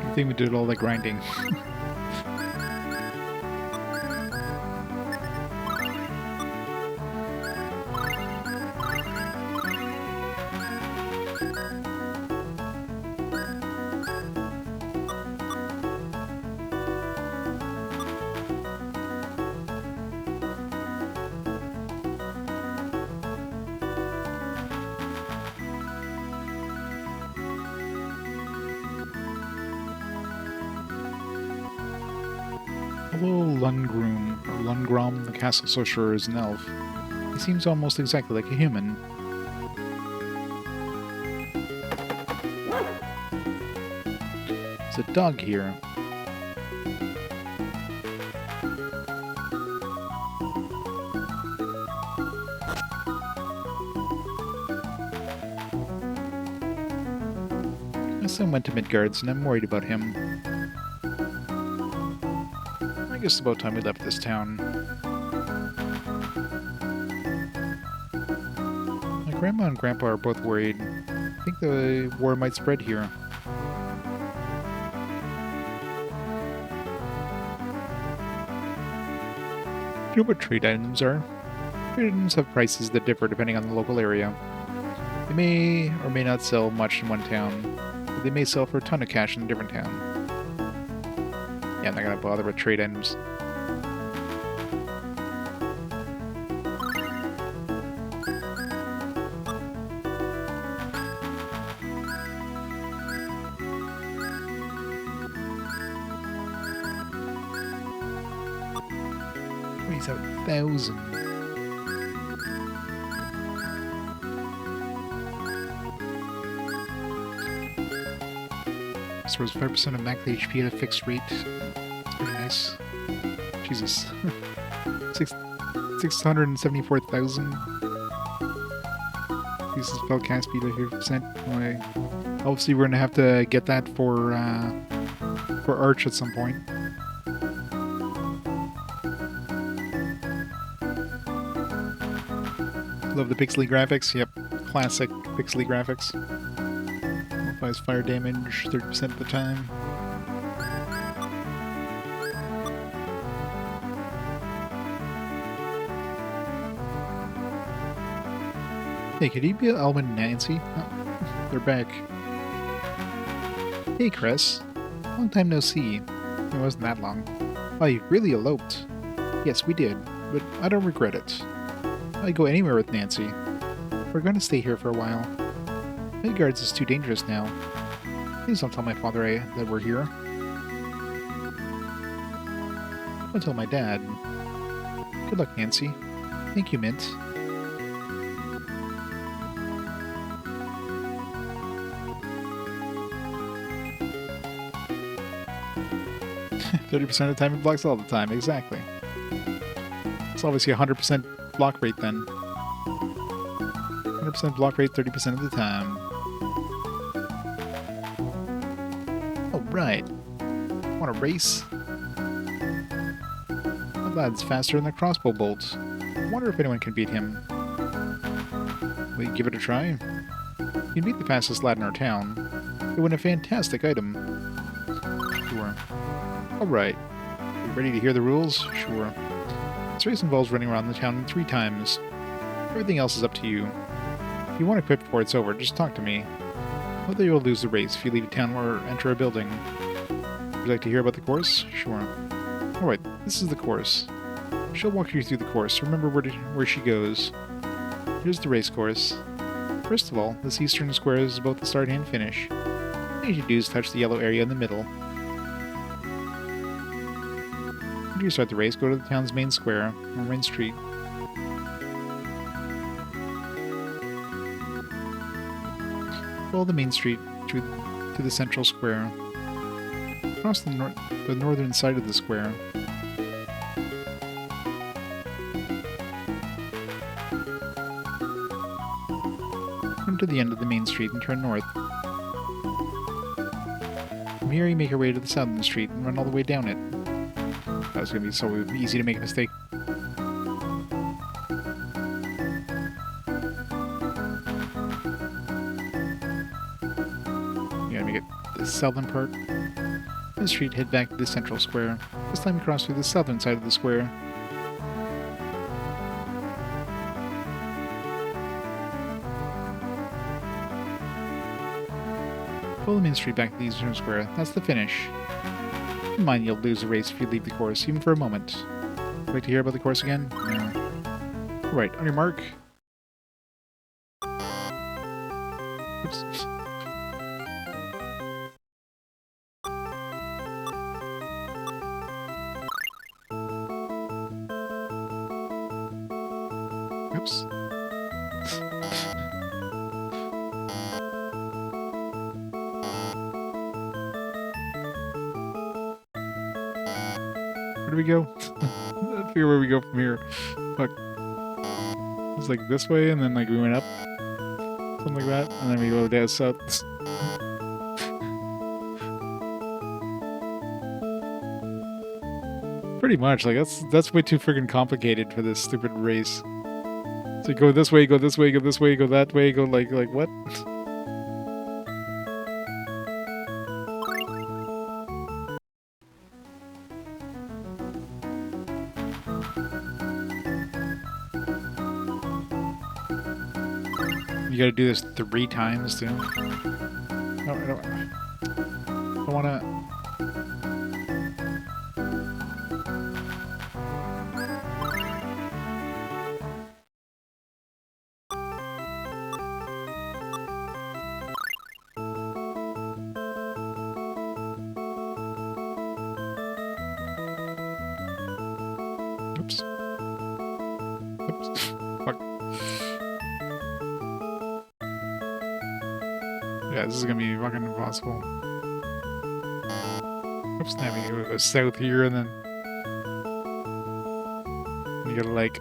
I think we did all the grinding. Hello, Lundgrum, or Lundgrom, the castle sorcerer, is an elf. He seems almost exactly like a human. There's a dog here. My son went to Midgards, and I'm worried about him. I guess it's about time we left this town. My grandma and grandpa are both worried. I think the war might spread here. You know what trade items are? Trade items have prices that differ depending on the local area. They may or may not sell much in one town, but they may sell for a ton of cash in a different town. Yeah, I'm not gonna bother with trade items. $27,000. Stores 5% of max HP at a fixed rate. That's pretty nice. Jesus. 674,000. Uses spell cast speed at 50%. Okay. Obviously, we're gonna have to get that for Arch at some point. Love the pixely graphics. Yep, classic pixely graphics. Applies fire damage 30% of the time. Hey, could you be Elwyn and Nancy? Oh, they're back. Hey, Cress. Long time no see. It wasn't that long. Oh, you really eloped. Yes, we did, but I don't regret it. I'd go anywhere with Nancy. We're going to stay here for a while. Midgards is too dangerous now. Please don't tell my father that we're here. I'll tell my dad. Good luck, Nancy. Thank you, Mint. "30% of the time it blocks all the time." Exactly. It's obviously 100% block rate then. 100% block rate 30% of the time. Oh, right. Want a race? That lad's faster than the crossbow bolt. I wonder if anyone can beat him. Will you give it a try? You beat the fastest lad in our town. You win a fantastic item. Sure. Alright. You ready to hear the rules? Sure. This race involves running around the town 3 times. Everything else is up to you. If you want to quit before it's over, just talk to me. Whether you'll lose the race if you leave town or enter a building. Would you like to hear about the course? Sure. Alright, this is the course. She'll walk you through the course. Remember where she goes. Here's the race course. First of all, this eastern square is both the start and finish. All you need to do is touch the yellow area in the middle. After you start the race, go to the town's main square, or main street. Follow the main street to the central square. Cross the northern side of the square. Come to the end of the main street and turn north. From here you make your way to the southern street and run all the way down it. That was going to be so easy to make a mistake. You gotta make it the southern part. The street, head back to the central square. This time you cross through the southern side of the square. Follow the main street back to the eastern square. That's the finish. Keep in mind you'll lose the race if you leave the course, even for a moment. Would you like to hear about the course again? No. Alright, on your mark. Oops. Oops. Where do we go? I figure where we go from here. Fuck. It's like this way, and then like we went up. Something like that. And then we go down south. Pretty much, like that's way too friggin' complicated for this stupid race. So go this way, go this way, go this way, go that way, go like what? You gotta do this 3 times too. No, I don't wanna. Oops. Oops. Fuck. Yeah, this is gonna be fucking impossible. Oops, now we go south here and then you gotta like...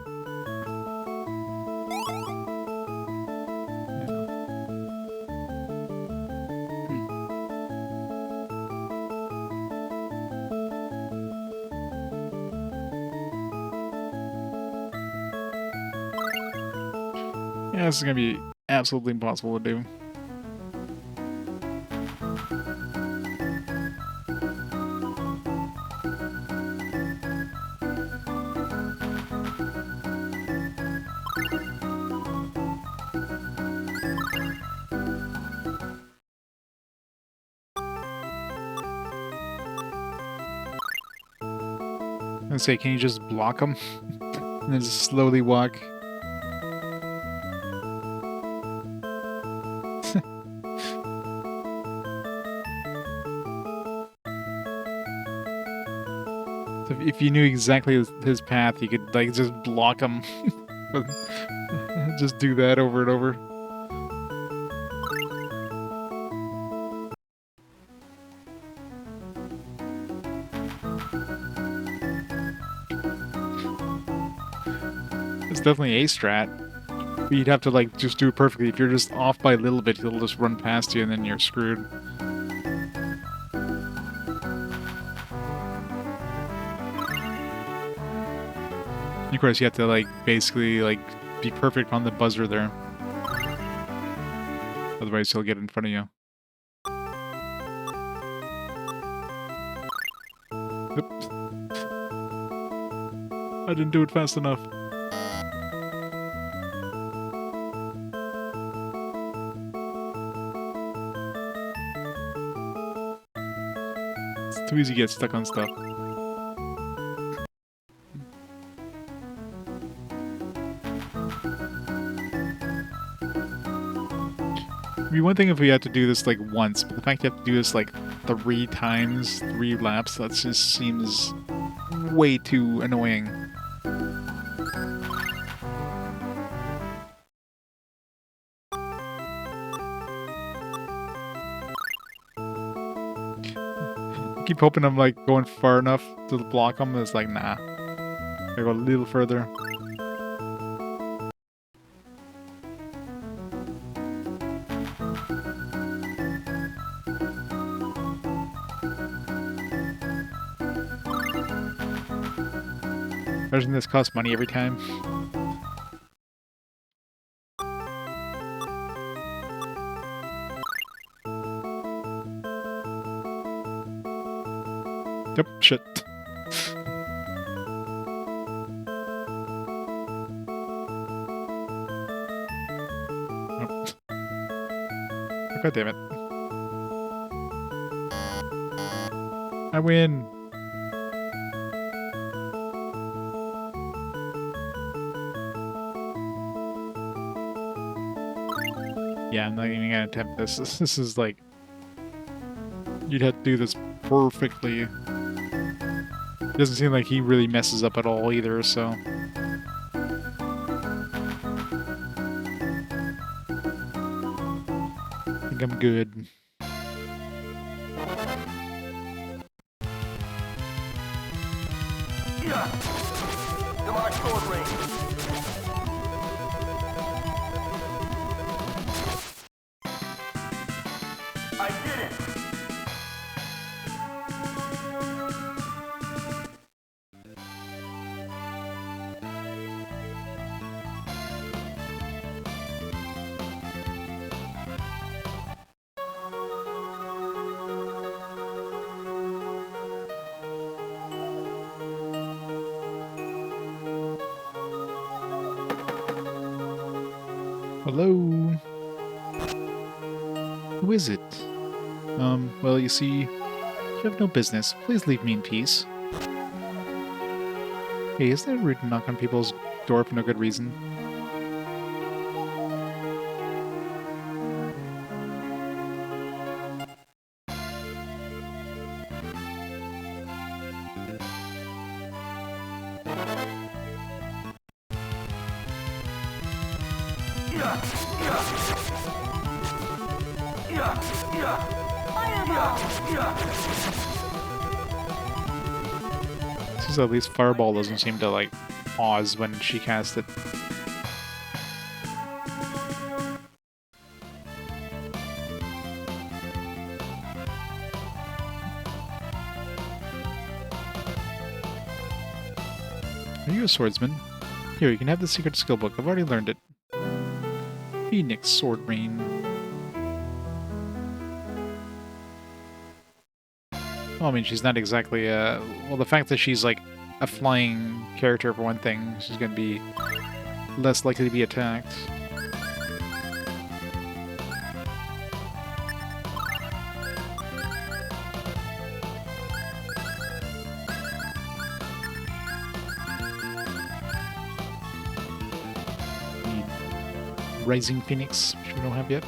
Yeah, this is gonna be absolutely impossible to do. I say, can you just block them and then just slowly walk? So if you knew exactly his path, you could like just block him. Just do that over and over. It's definitely a strat. But you'd have to like just do it perfectly. If you're just off by a little bit, he'll just run past you and then you're screwed. And of course, you have to like basically like be perfect on the buzzer there. Otherwise, he'll get in front of you. Oops. I didn't do it fast enough. It's too easy to get stuck on stuff. It'd be one thing if we had to do this like once, but the fact you have to do this like 3 times, 3 laps, that just seems way too annoying. I keep hoping I'm like going far enough to block them. It's like, nah. I go a little further. Doesn't this cost money every time? Yep, shit. Nope. God damn it. I win! Yeah, I'm not even gonna attempt this. This is like... You'd have to do this perfectly. It doesn't seem like he really messes up at all either, so... I think I'm good. Yeah. Demonic sword range. I did it. Hello? Who is it? Well, you see, you have no business. Please leave me in peace. Hey, is that rude to knock on people's door for no good reason? Since at least Fireball doesn't seem to, like, pause when she casts it. Are you a swordsman? Here, you can have the secret skill book. I've already learned it. Phoenix Sword Rain. Well, I mean, she's not exactly well, the fact that she's like a flying character for one thing, she's gonna be less likely to be attacked. Rising Phoenix, which we don't have yet.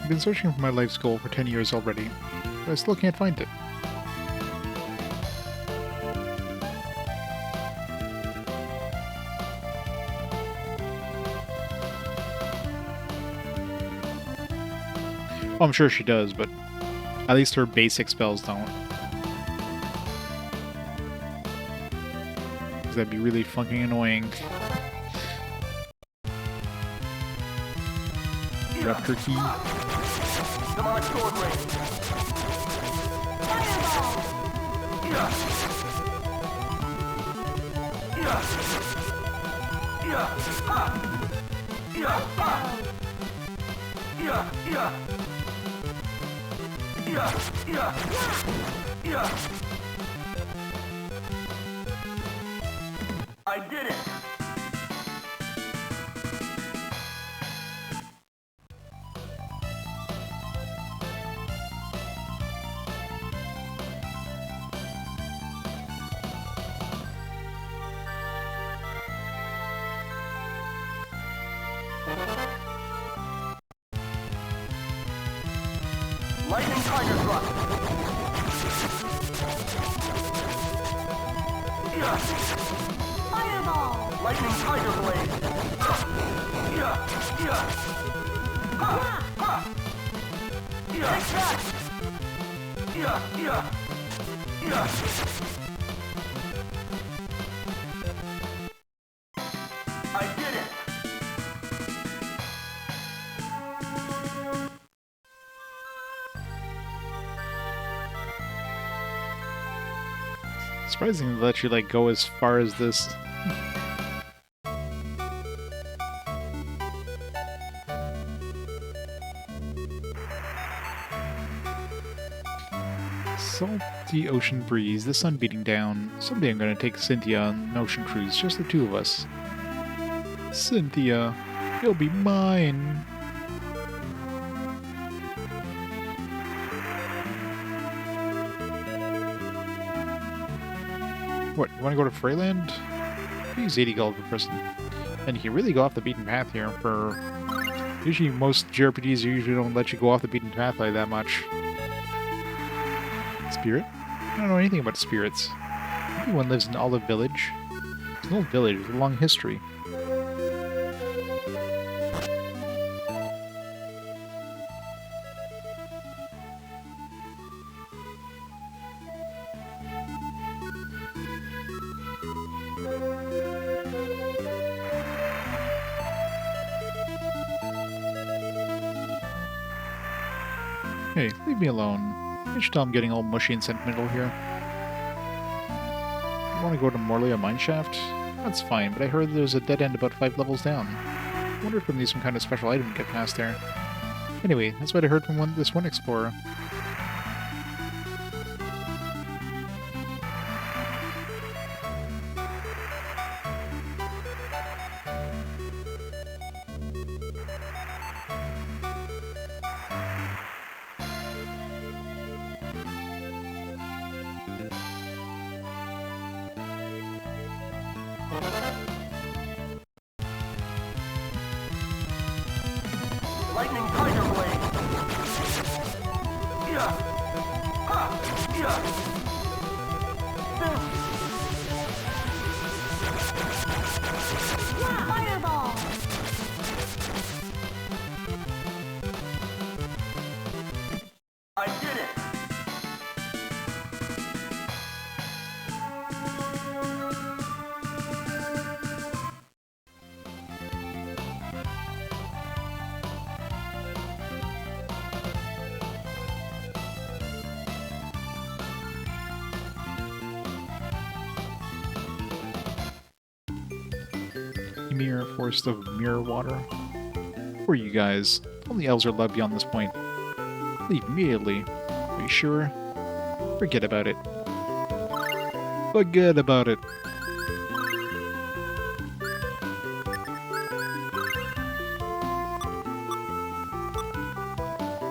I've been searching for my life's goal for 10 years already, but I still can't find it. Well, I'm sure she does, but at least her basic spells don't. That'd be really fucking annoying. Raptor key. Demonic sword range. Fireball. I did it! Lightning Tiger Thrust! Fireball! Lightning Tiger Blade! Take that! I did it! Surprising to let you like go as far as this. Salty ocean breeze, the sun beating down. Someday I'm gonna take Cynthia on an ocean cruise, just the two of us. Cynthia, you'll be mine. What, you want to go to Freyland? Use 80 gold per person. And you can really go off the beaten path here for... Usually most JRPGs usually don't let you go off the beaten path by that much. Spirit? I don't know anything about spirits. Everyone lives in Olive Village. It's an old village with a long history. Hey, leave me alone. I should tell I'm getting all mushy and sentimental here. You want to go to Morlea Mineshaft? That's fine, but I heard there's a dead end about 5 levels down. I wonder if we'll need some kind of special item to get past there. Anyway, that's what I heard from this one explorer. Lightning Tiger Blade! Fireball! I did it! Ymir, Forest of Mirror Water. For you guys. Only elves are allowed beyond this point. Leave immediately. Are you sure? Forget about it. Forget about it.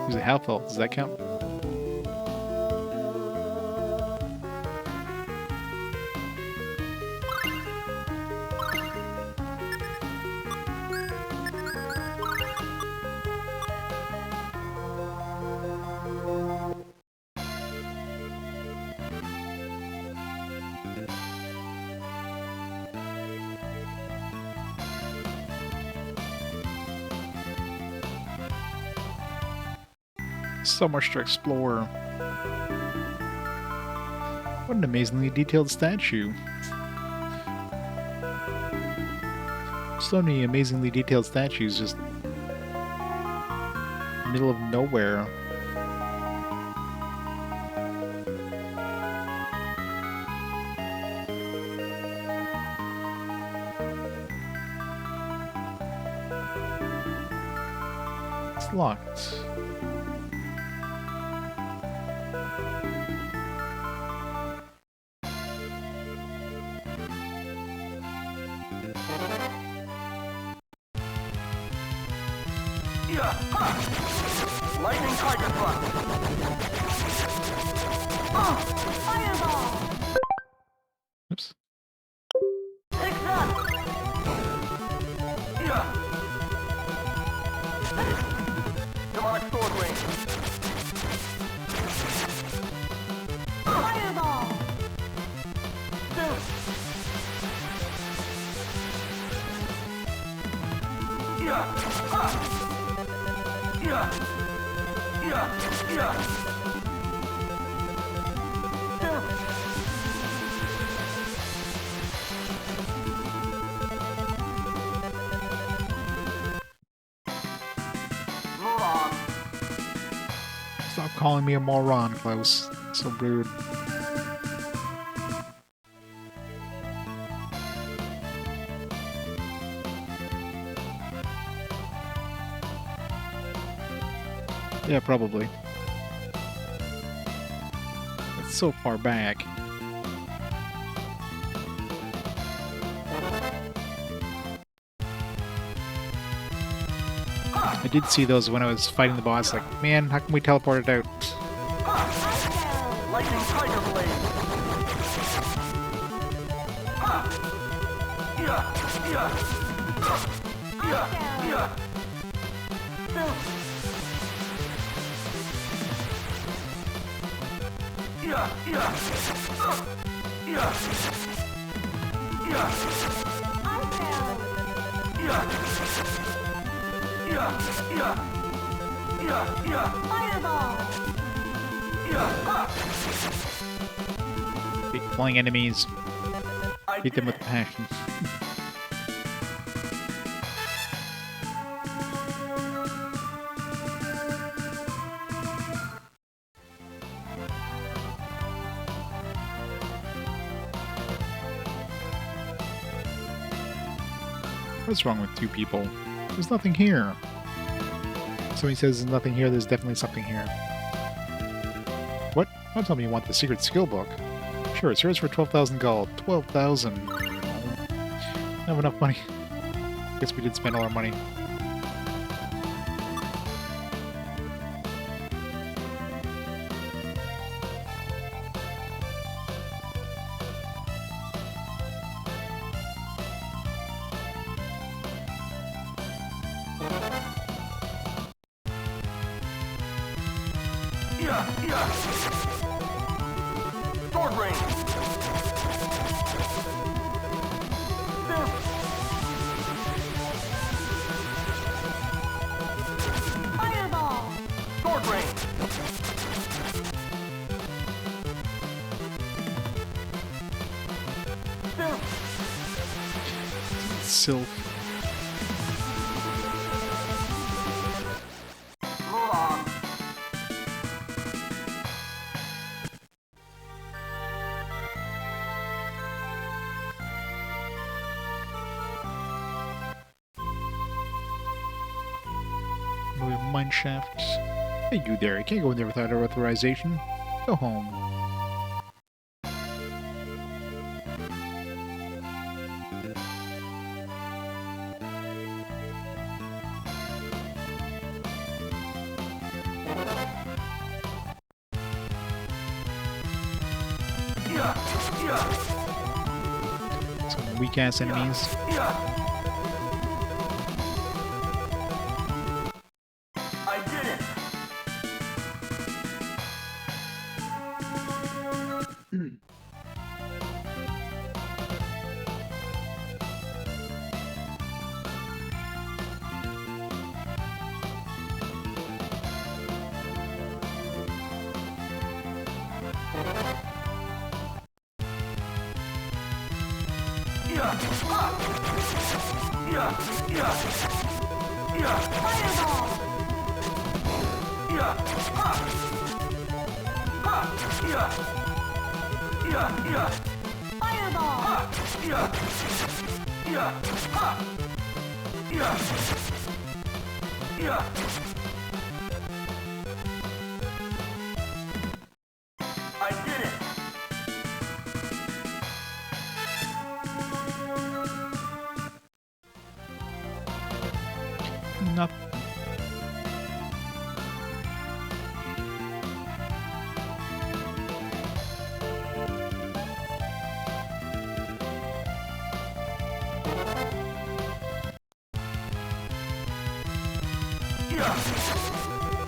Who's a half elf? Does that count? So much to explore. What an amazingly detailed statue. So many amazingly detailed statues just in the middle of nowhere. It's locked. Yeah. Ha. Lightning tiger thrust. Fireball. Oops. Take that. Yeah. Demonic sword ring. Fireball. Yeah. Ha. Yeah. Yeah. Yeah. Moron. Stop calling me a moron, Klaus. So rude. Yeah, probably. It's so far back. I did see those when I was fighting the boss, like, man, how can we teleport it out? Lightning tiger blade. Yeah. Yeah. Yeah. Yeah. Yeah, yeah. Yeah. Yeah. Yeah. Yeah, yeah. Yeah, yeah. Fireball. Yeah. Ha. Big flying enemies. I Beat them did with it. passion. What's wrong with two people? There's nothing here. Somebody says there's nothing here, there's definitely something here. What? Don't tell me you want the secret skill book. Sure, it's yours for 12,000 gold. 12,000. Don't have enough money. Guess we did spend all our money. Yeah, yeah. Sword ring. Fireball. Sword ring. Sylph. Moron. Mine shaft. Hey, you there. You can't go in there without our authorization. Go home. Yeah, yeah. Some weak-ass enemies. Yeah. I did it. Yeah. Ha. Yeah, yeah. Yeah. Fireball. Yeah. Ha. Ha. Yeah. Yeah, yeah. Fireball. Ha. Yeah. Yeah. Ha. Yeah. Yeah. Not. Yeah.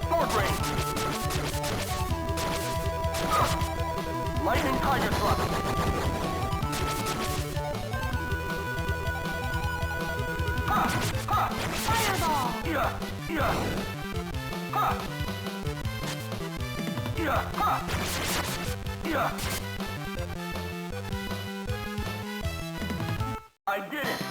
Sword range. Lightning tiger thrust. Fireball! Yeah. Yeah. Ha. Yeah. Ha. Yeah. I did it.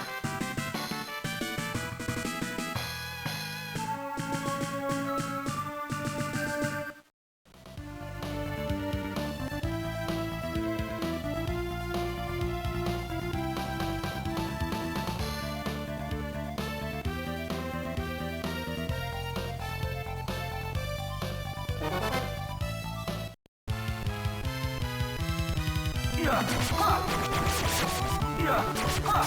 Yeah. Ha. Yeah. Ha.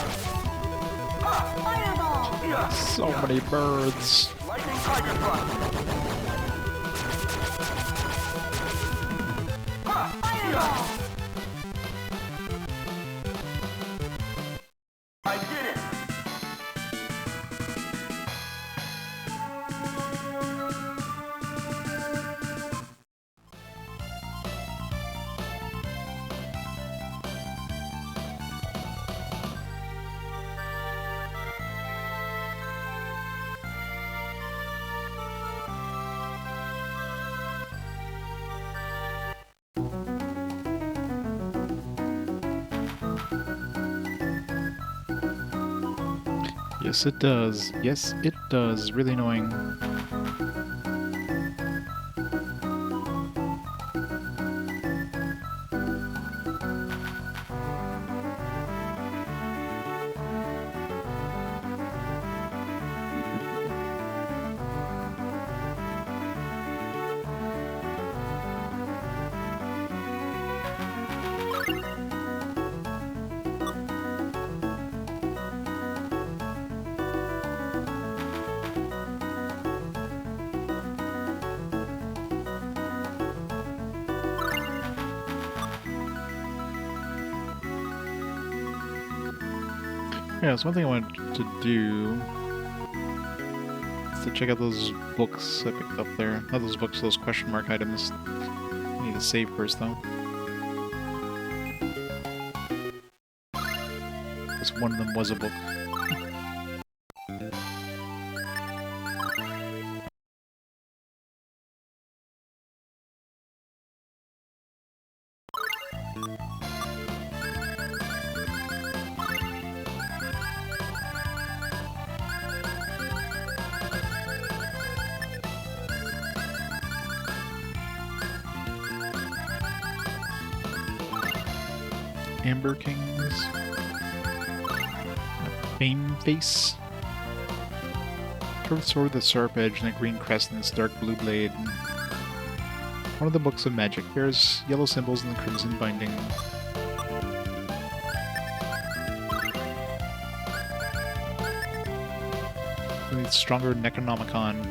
Ha. Fireball! Yeah. So many birds. Lightning tiger thrust. Ha. Fireball! I did it. Yes, it does. Yes, it does. Really annoying. Yeah, it's one thing I wanted to do is to check out those books I picked up there. Not those books, those question mark items. I need to save first, though. Because one of them was a book. Amber Kings. Fame Face. Curved sword with a sharp edge and a green crest and its dark blue blade. One of the books of magic bears yellow symbols in the crimson binding. We need stronger Necronomicon.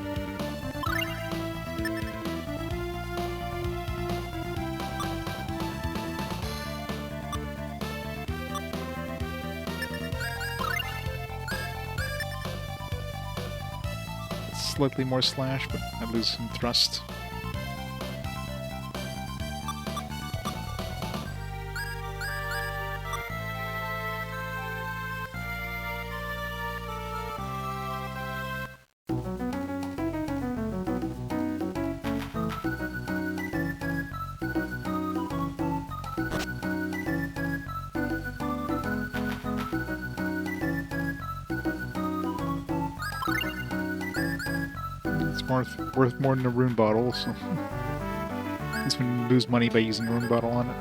Slightly more slash, but I lose some thrust. Worth more than a rune bottle, so at least we lose money by using a rune bottle on it.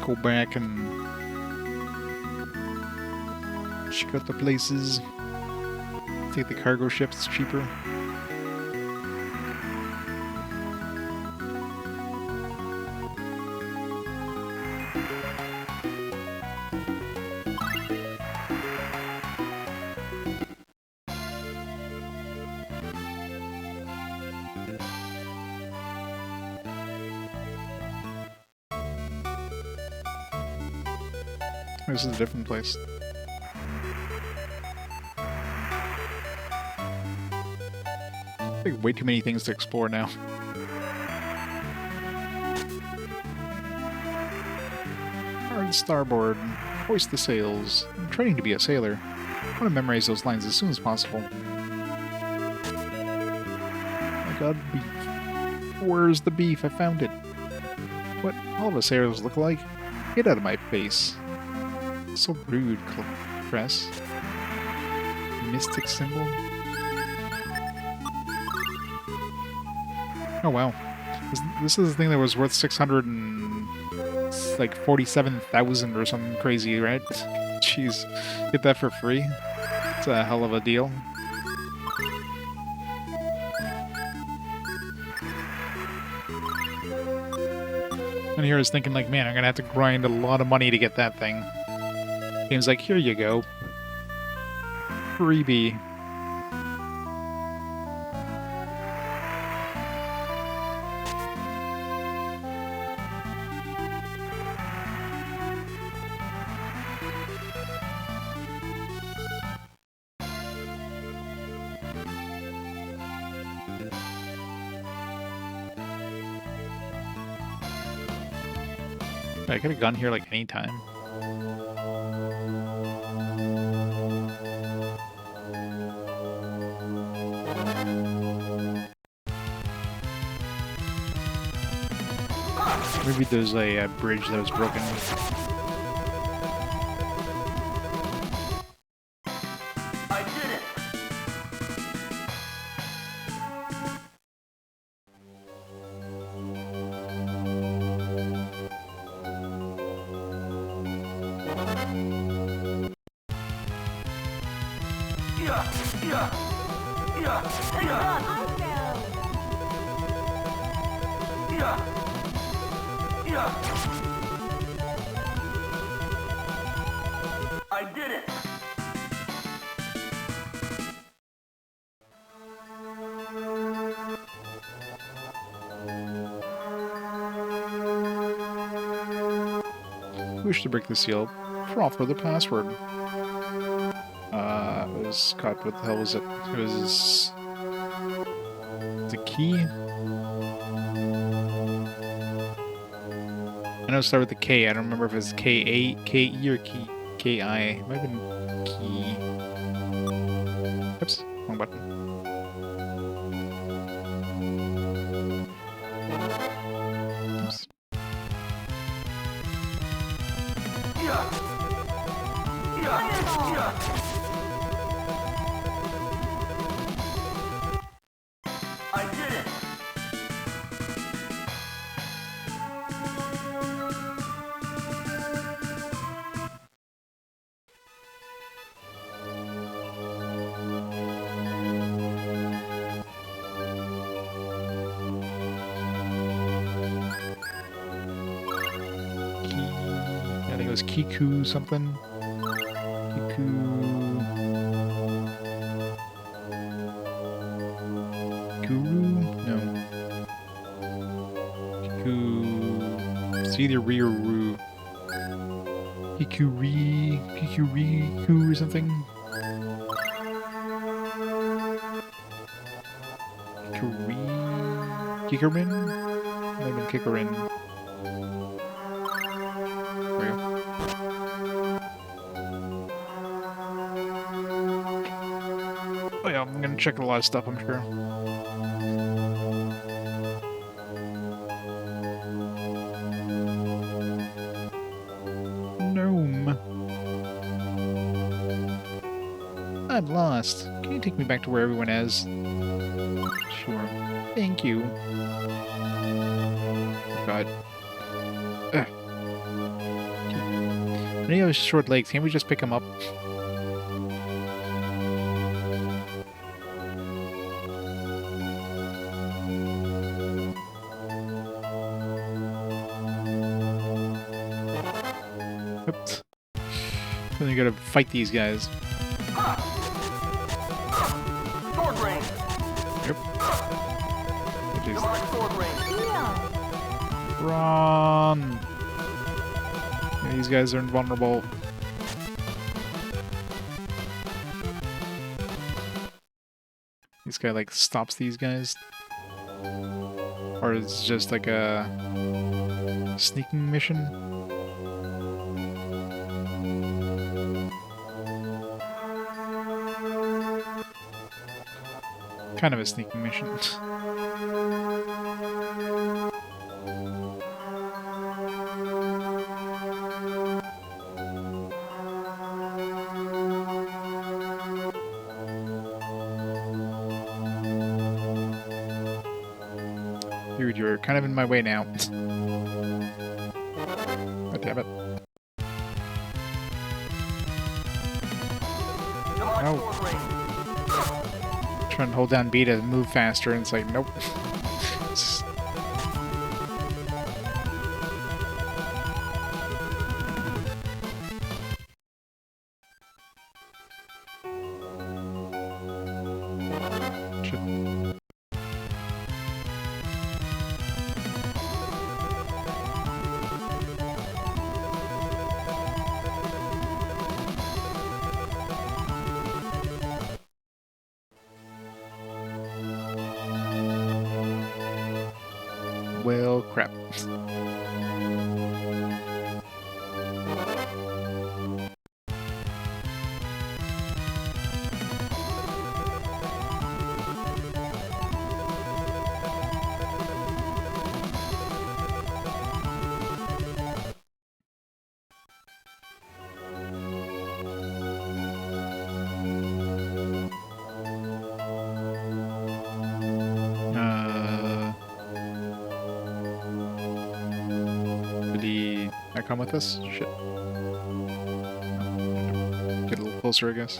go back and check out the places. Take the cargo ship, it's cheaper. This is a different place. Like way too many things to explore now. Hard starboard. Hoist the sails. I'm training to be a sailor. I want to memorize those lines as soon as possible. Oh my god, beef. Where's the beef? I found it. What all the sailors look like? Get out of my face. So rude, Cress. Mystic symbol. Oh wow. This is the thing that was worth 647,000 or something crazy, right? Jeez. Get that for free? It's a hell of a deal. And here I was thinking like, man, I'm gonna have to grind a lot of money to get that thing. Game's like, here you go. Freebie. I could have gone here like any time. Maybe there's a bridge that was broken. I did it. I did it. Wish to break the seal. Offer the password. It was caught. What the hell was it? It was the key. I know it started with the K. I don't remember if it's K-A, K-E, or K-I. It might have been key. Oops, wrong button. Oops. I did it. I think it was Kiku something. Kiku. Kuru? No. Kiku. It's either Ri or Ru. Kikuriku or something. Kikarin? Might have been Kikarin. There we go. Oh yeah, I'm gonna check a lot of stuff, I'm sure. Gnome. I'm lost. Can you take me back to where everyone is? Sure. Thank you. Oh, God. Ugh. And he has short legs. Can't we just pick him up? Oops. Then you gotta fight these guys. Sword range. Yep. Which is Divine sword range. Leo. run. Yeah, these guys are invulnerable. This guy like stops these guys, or is it just like a sneaking mission? Kind of a sneaking mission. Dude, you're kind of in my way now. God damn it. Divine No. sword range. Trying to hold down B to move faster, and it's like, nope. Shit. Well, crap. Did he not come with us? Shit. Get a little closer, I guess.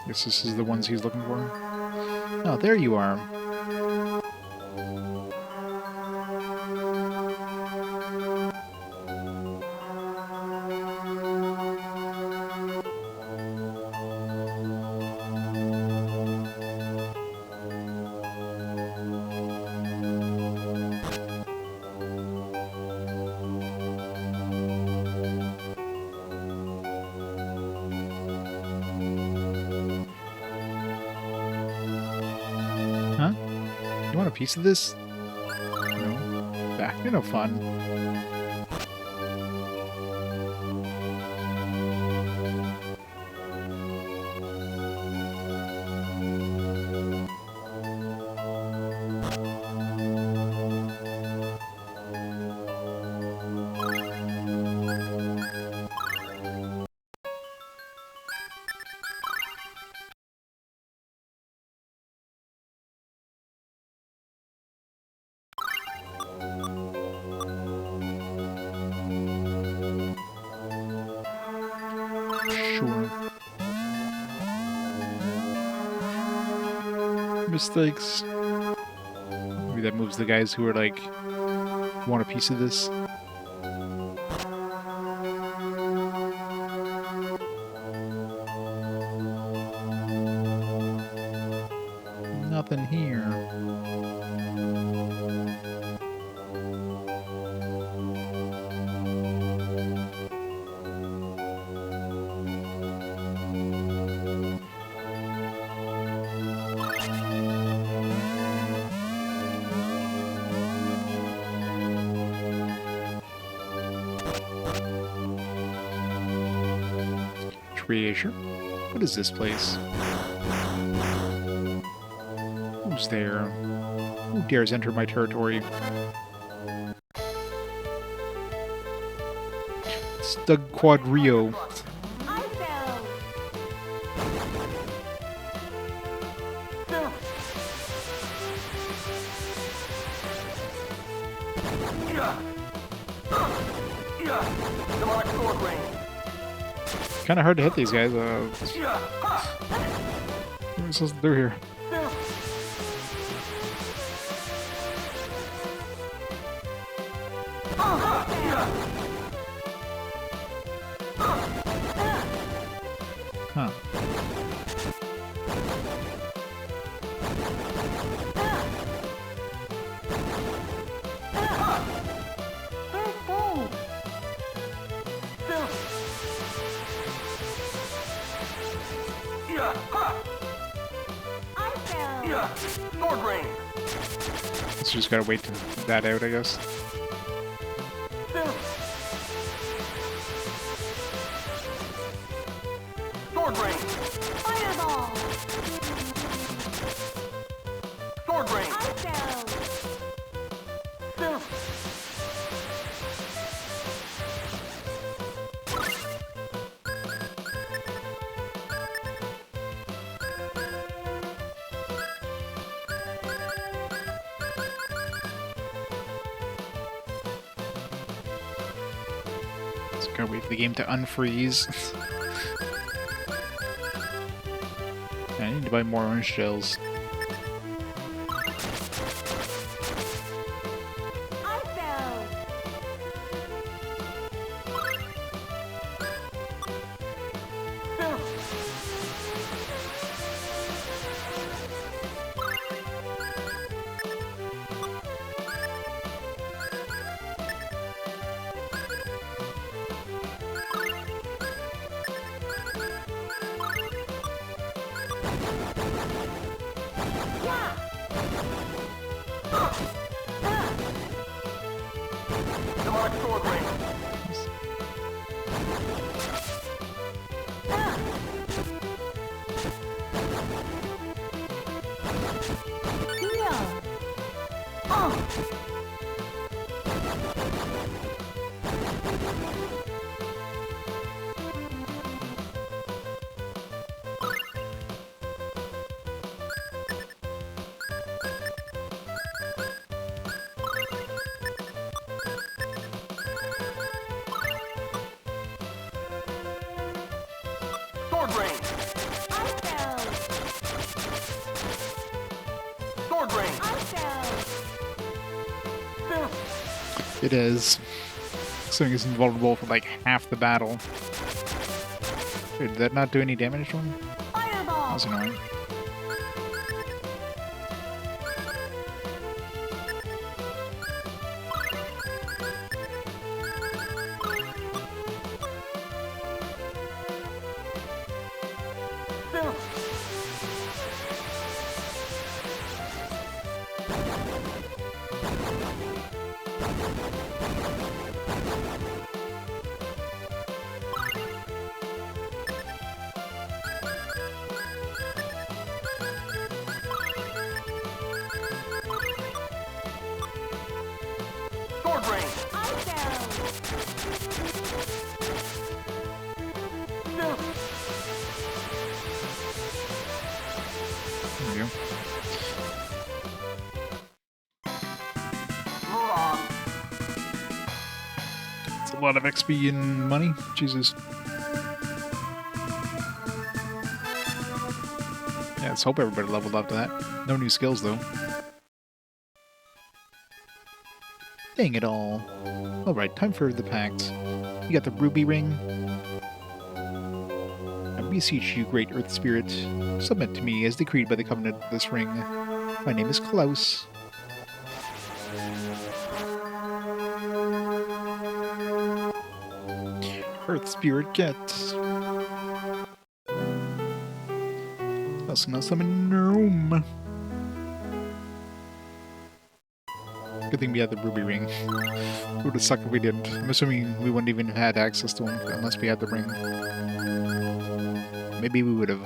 Guess this is the ones he's looking for. Oh, there you are. Huh? You want a piece of this? No. Back. You're no fun. Sure. Mistakes. Maybe that moves the guys who are like, want a piece of this. Nothing here. Creation. What is this place? Who's there? Who dares enter my territory? Stug Quadrio. I fell. Demonic sword ring. Kind of hard to hit these guys. What am I supposed to do here? Huh. I fell. Sword ring. Let's just gotta wait to that out, I guess. Sword ring. Fireball. Sword ring. I fell. Just gotta wait for the game to unfreeze. I need to buy more orange shells. I fell. Demonic sword ring. Heal. Sword ring. I fell. Sword ring. I fell. It is. Something is invulnerable for like half the battle. Wait, did that not do any damage to him? That Fireball. was annoying. Sword ring. I fell. There we go. Wrong. It's a lot of XP and money. Jesus. Yeah, let's hope everybody leveled up to that. No new skills, though. Dang it all. Alright, time for the pact. You got the ruby ring. I beseech you, great earth spirit, submit to me as decreed by the covenant of this ring. My name is Klaus. Earth spirit get. That's not summon in the room. Good thing we had the ruby ring. It would have sucked if we didn't. I'm assuming we wouldn't even have had access to him unless we had the ring. Maybe we would have.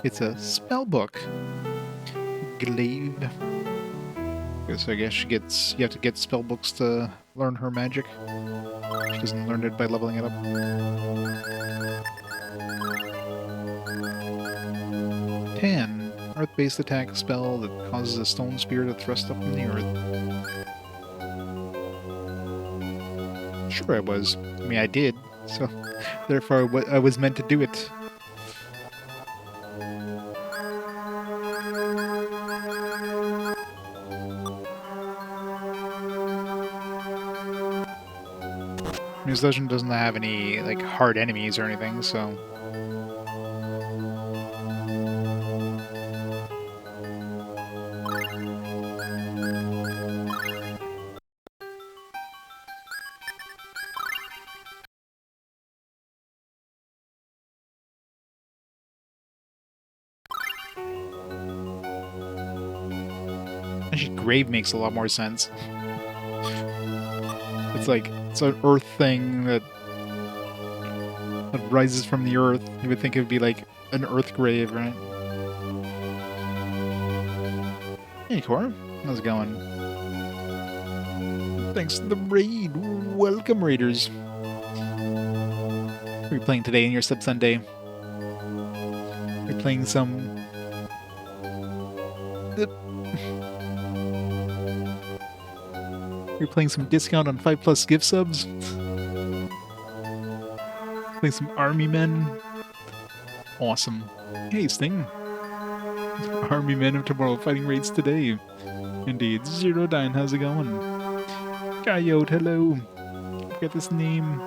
It's a spell book. Glaive. So I guess you have to get spell books to learn her magic. She doesn't learn it by leveling it up. 10. Earth-based attack spell that causes a stone spear to thrust up from the earth. Sure I was. I mean, I did. So, therefore, I was meant to do it. This dungeon doesn't have any, like, hard enemies or anything, so... Actually, grave makes a lot more sense. It's like, it's an earth thing that rises from the earth. You would think it would be like an earth grave, right? Hey, Cora. How's it going? Thanks to the raid. Welcome, raiders. What are you playing today in your Sub Sunday? You're playing some... You're playing some discount on 5+ gift subs? Playing some army men? Awesome. Hey, Sting. Army men of tomorrow fighting raids today. Indeed. Zero Dine, how's it going? Coyote, hello. Forget this name.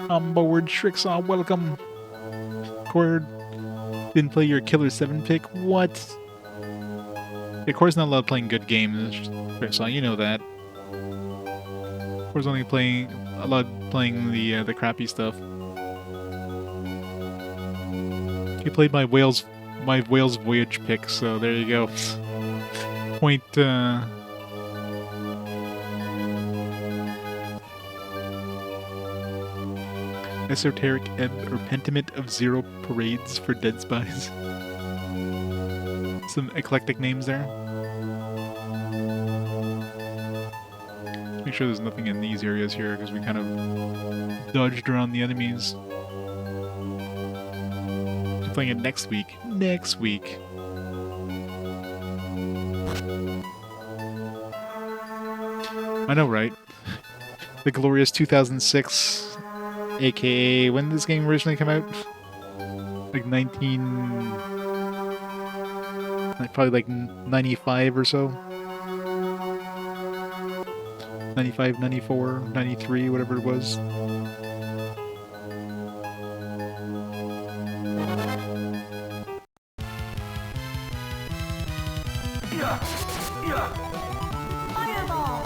I'm bored. Shrixaw, welcome. Cord, didn't play your Killer 7 pick? What? Yeah, Cord's not allowed playing good games. Shrixaw, you know that. Cord's only allowed playing the crappy stuff. He played my Wales Voyage pick, so there you go. Point, Esoteric Ebb or Pentiment of Zero Parades for Dead Spies. Some eclectic names there. Make sure there's nothing in these areas here, because we kind of dodged around the enemies. I'm playing it next week. Next week. I know, right? The glorious 2006, aka when did this game originally come out? Like probably like 95 or so. 95, 94, 93, whatever it was. Fireball!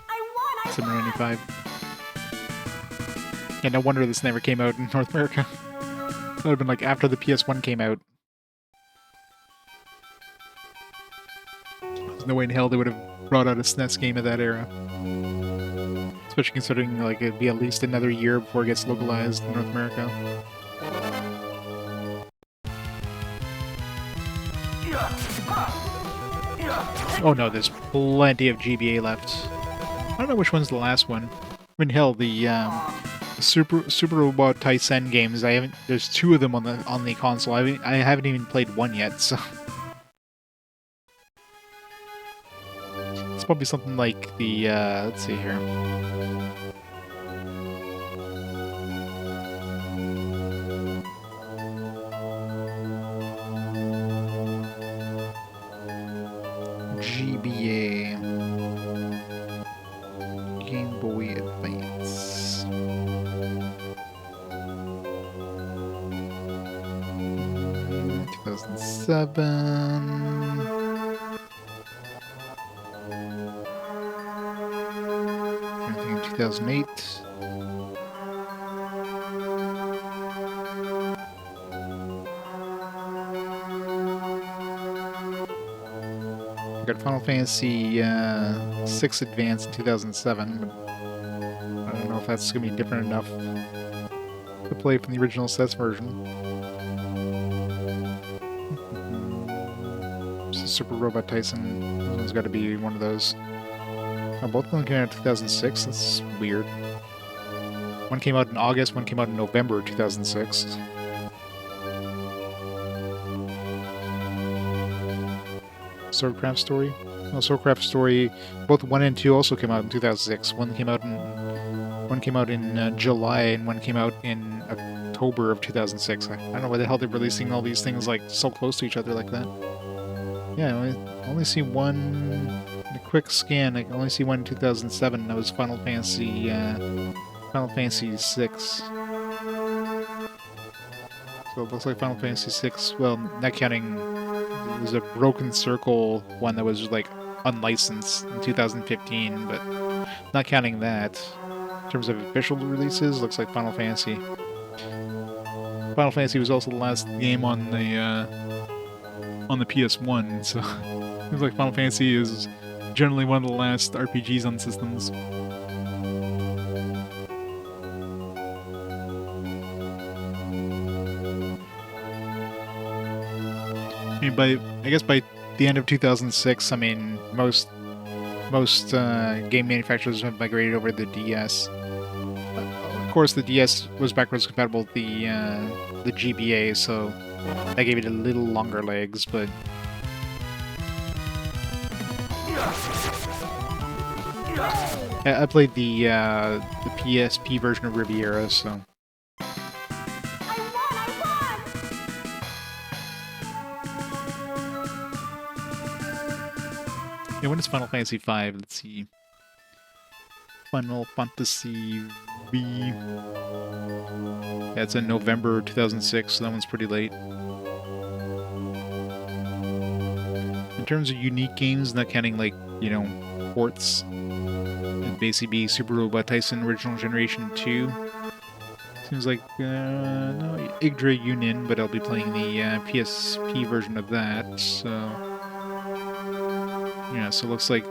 I won! Summer 95. Yeah, no wonder this never came out in North America. That would have been like after the PS1 came out. There's no way in hell they would have brought out a SNES game of that era. Especially considering like it'd be at least another year before it gets localized in North America. Oh no, there's plenty of GBA left. I don't know which one's the last one. I mean, hell, the Super Robot Tyson games. I haven't. There's 2 of them on the console. I haven't even played one yet. So it's probably something like the. Let's see here. GBA. Game Boy Advance. Mm, 2007. 2008. I got Final Fantasy 6 Advance in 2007, but I don't know if that's going to be different enough to play from the original SNES version. So Super Robot Tyson, this one's got to be one of those. Oh, both of them came out in 2006, that's weird. One came out in August, one came out in November 2006. Swordcraft Story? No, Swordcraft Story, both 1 and 2 also came out in 2006. One came out in July, and one came out in October of 2006. I don't know why the hell they're releasing all these things like so close to each other like that. Yeah, I only see one. In a quick scan, I can only see one in 2007. That was Final Fantasy 6. So it looks like Final Fantasy 6. Well, not counting. There's a Broken Circle one that was like unlicensed in 2015, but not counting that. In terms of official releases, looks like Final Fantasy. Final Fantasy was also the last game on the PS1, so it looks like Final Fantasy is generally one of the last RPGs on systems. I mean, I guess by the end of 2006, I mean most game manufacturers have migrated over to the DS. Of course, the DS was backwards compatible with the GBA, so that gave it a little longer legs. But I played the PSP version of Riviera, so. Yeah, when is Final Fantasy V? Let's see. Final Fantasy V. Yeah, it's in November 2006, so that one's pretty late. In terms of unique games, not counting, like, you know, ports, it'd basically be Super Robot Tyson Original Generation 2. Seems like, no, Yggdra Union, but I'll be playing the PSP version of that, so. Yeah, so it looks like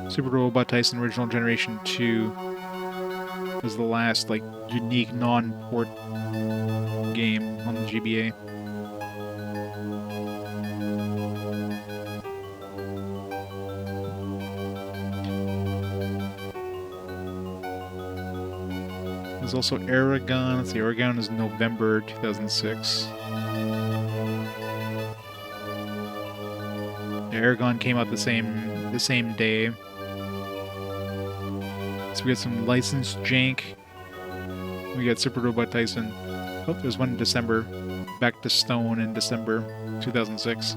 Super Robot Tyson Original Generation 2 was the last, like, unique non-port game on the GBA. There's also Aragon. Let's see, Aragon is November 2006. Aragon came out the same day. So we got some licensed jank. We got Super Robot Tyson. Oh, there's one in December. Back to Stone in December 2006.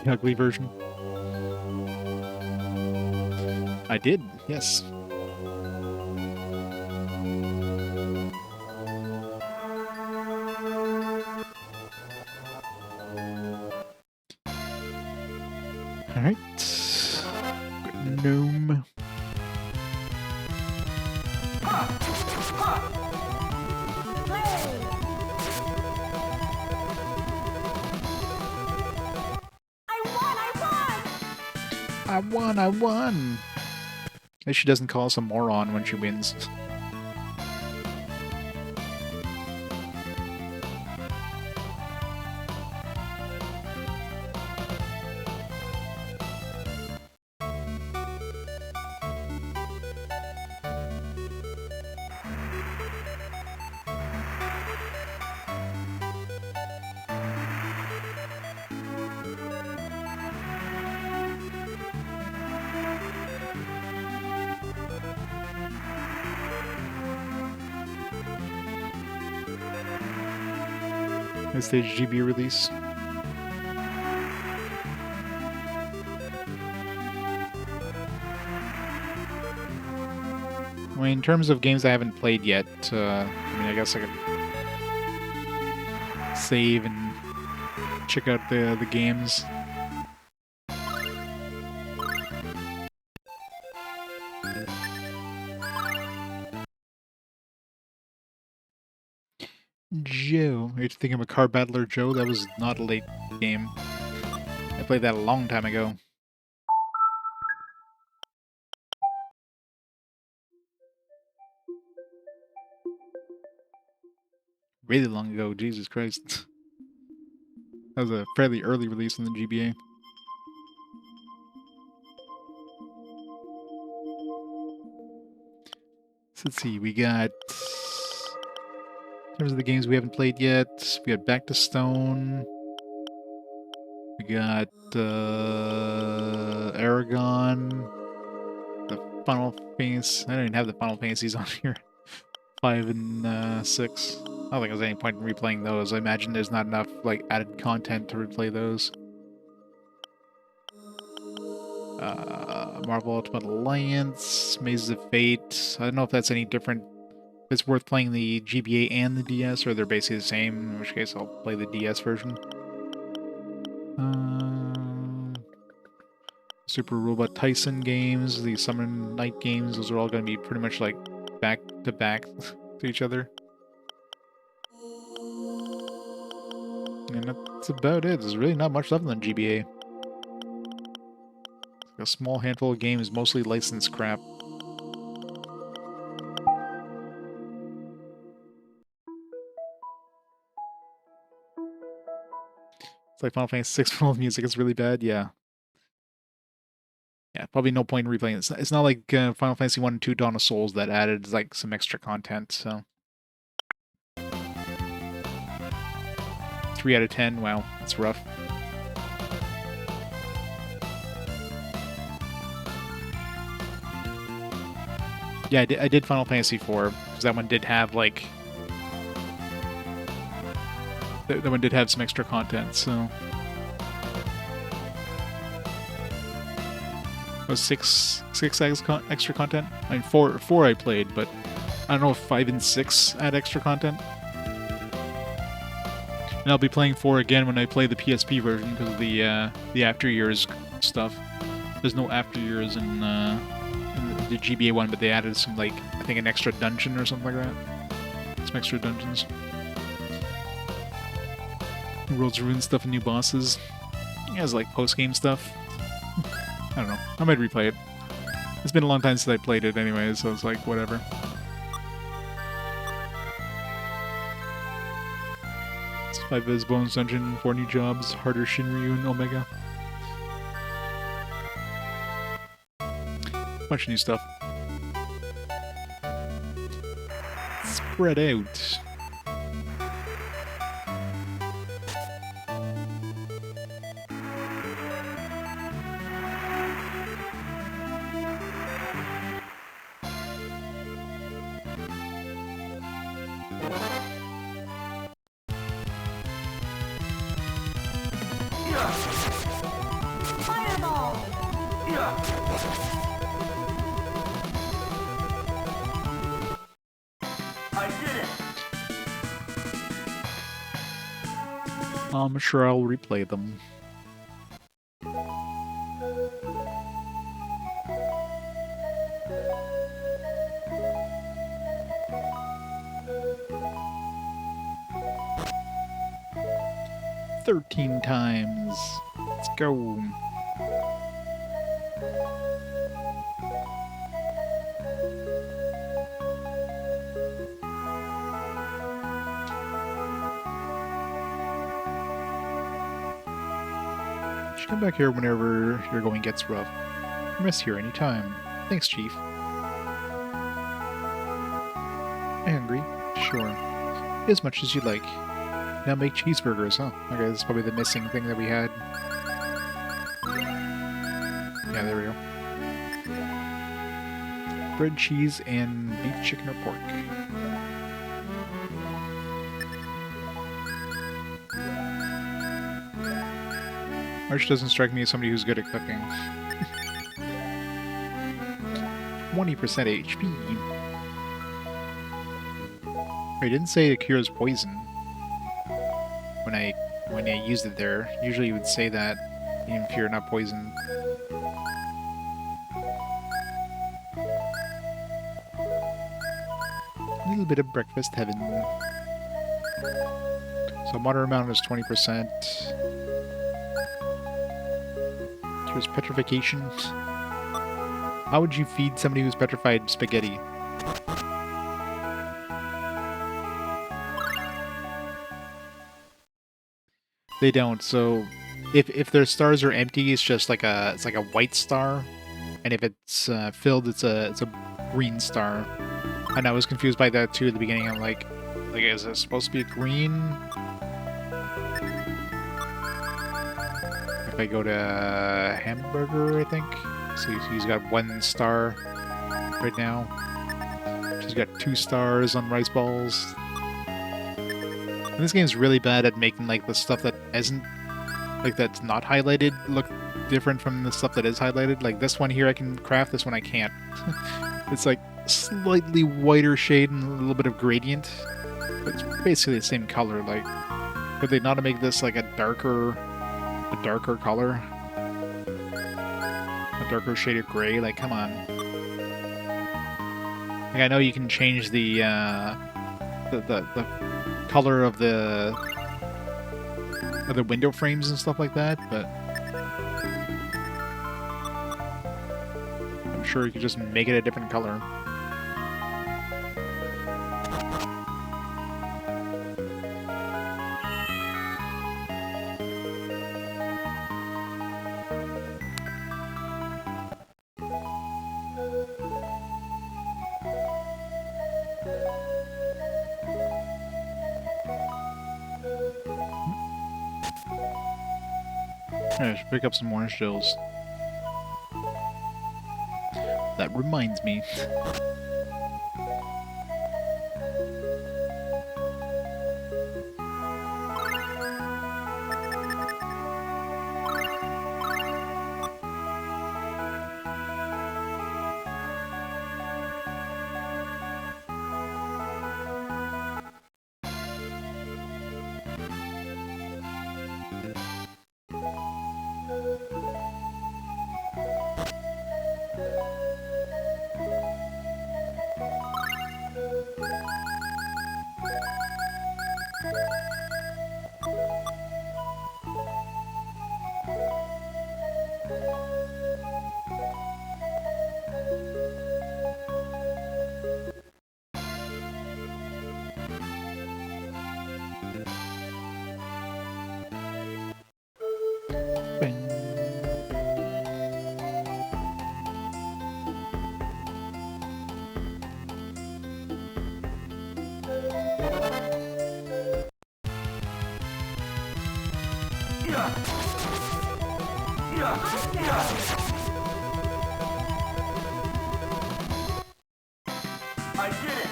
The ugly version. I did, yes. Alright. Gnome. I won! At least she doesn't call us a moron when she wins. This stage GB release. I mean, in terms of games I haven't played yet, I mean, I guess I could save and check out the games. Joe. Are you thinking of a Car Battler Joe? That was not a late game. I played that a long time ago. Really long ago, Jesus Christ. That was a fairly early release on the GBA. let's see, we got... In terms of the games we haven't played yet, we got Back to Stone. We got Aragon. The Final Fantasy... I don't even have the Final Fantasies on here. 5 and 6. I don't think there's any point in replaying those. I imagine there's not enough like added content to replay those. Marvel Ultimate Alliance, Mazes of Fate. I don't know if that's any different. If it's worth playing the GBA and the DS, or they're basically the same, in which case I'll play the DS version. Super Robot Tyson games, the Summon Night games, those are all going to be pretty much like back to back to each other. And that's about it. There's really not much left on GBA. A small handful of games, mostly licensed crap. It's like Final Fantasy 6 full of music is really bad, yeah. Yeah, probably no point in replaying it. It's not like Final Fantasy 1 and 2 Dawn of Souls that added like some extra content, so... 3 out of 10, wow, that's rough. Yeah, I did Final Fantasy 4, because that one did have, like... That one did have some extra content, so... Was six extra content? I mean, four I played, but I don't know if 5 and 6 add extra content. And I'll be playing 4 again when I play the PSP version, because of the After Years stuff. There's no After Years in the GBA one, but they added some, like, I think an extra dungeon or something like that. Some extra dungeons. World's Ruin stuff and new bosses. It has, like, post-game stuff. I don't know. I might replay it. It's been a long time since I played it anyway, so it's like, whatever. It's 5 Viz bonus dungeon, 4 new jobs, harder Shinryu and Omega. Bunch of new stuff. Spread out. Fireball! I did it! I'm sure I'll replay them. "13 times. Let's go. Just come back here whenever your going gets rough. Rest here anytime. Thanks, Chief. Hungry? Sure. As much as you like. Now make cheeseburgers, huh? Okay, this is probably the missing thing that we had. Yeah, there we go. Bread, cheese, and beef, chicken, or pork. Arch doesn't strike me as somebody who's good at cooking. 20% HP. I didn't say it cures poison. When I used it there, usually you would say that even if you're not poisoned. A little bit of breakfast heaven. So moderate amount is 20%. Here's petrification. How would you feed somebody who's petrified spaghetti? They don't. So if their stars are empty, it's just like a white star, and if it's filled, it's a green star. And I was confused by that too at the beginning. I'm like, is it supposed to be green? If I go to hamburger, I think. See, he's got 1 star right now. She's got 2 stars on rice balls. And this game's really bad at making like the stuff that isn't, like that's not highlighted, look different from the stuff that is highlighted. Like this one here I can craft, this one I can't. It's like slightly whiter shade and a little bit of gradient, but it's basically the same color. Like, could they not make this like a darker color? A darker shade of gray? Like, come on. Like, I know you can change the color of the window frames and stuff like that, but I'm sure you could just make it a different color. I should pick up some orange shells. That reminds me. I did it!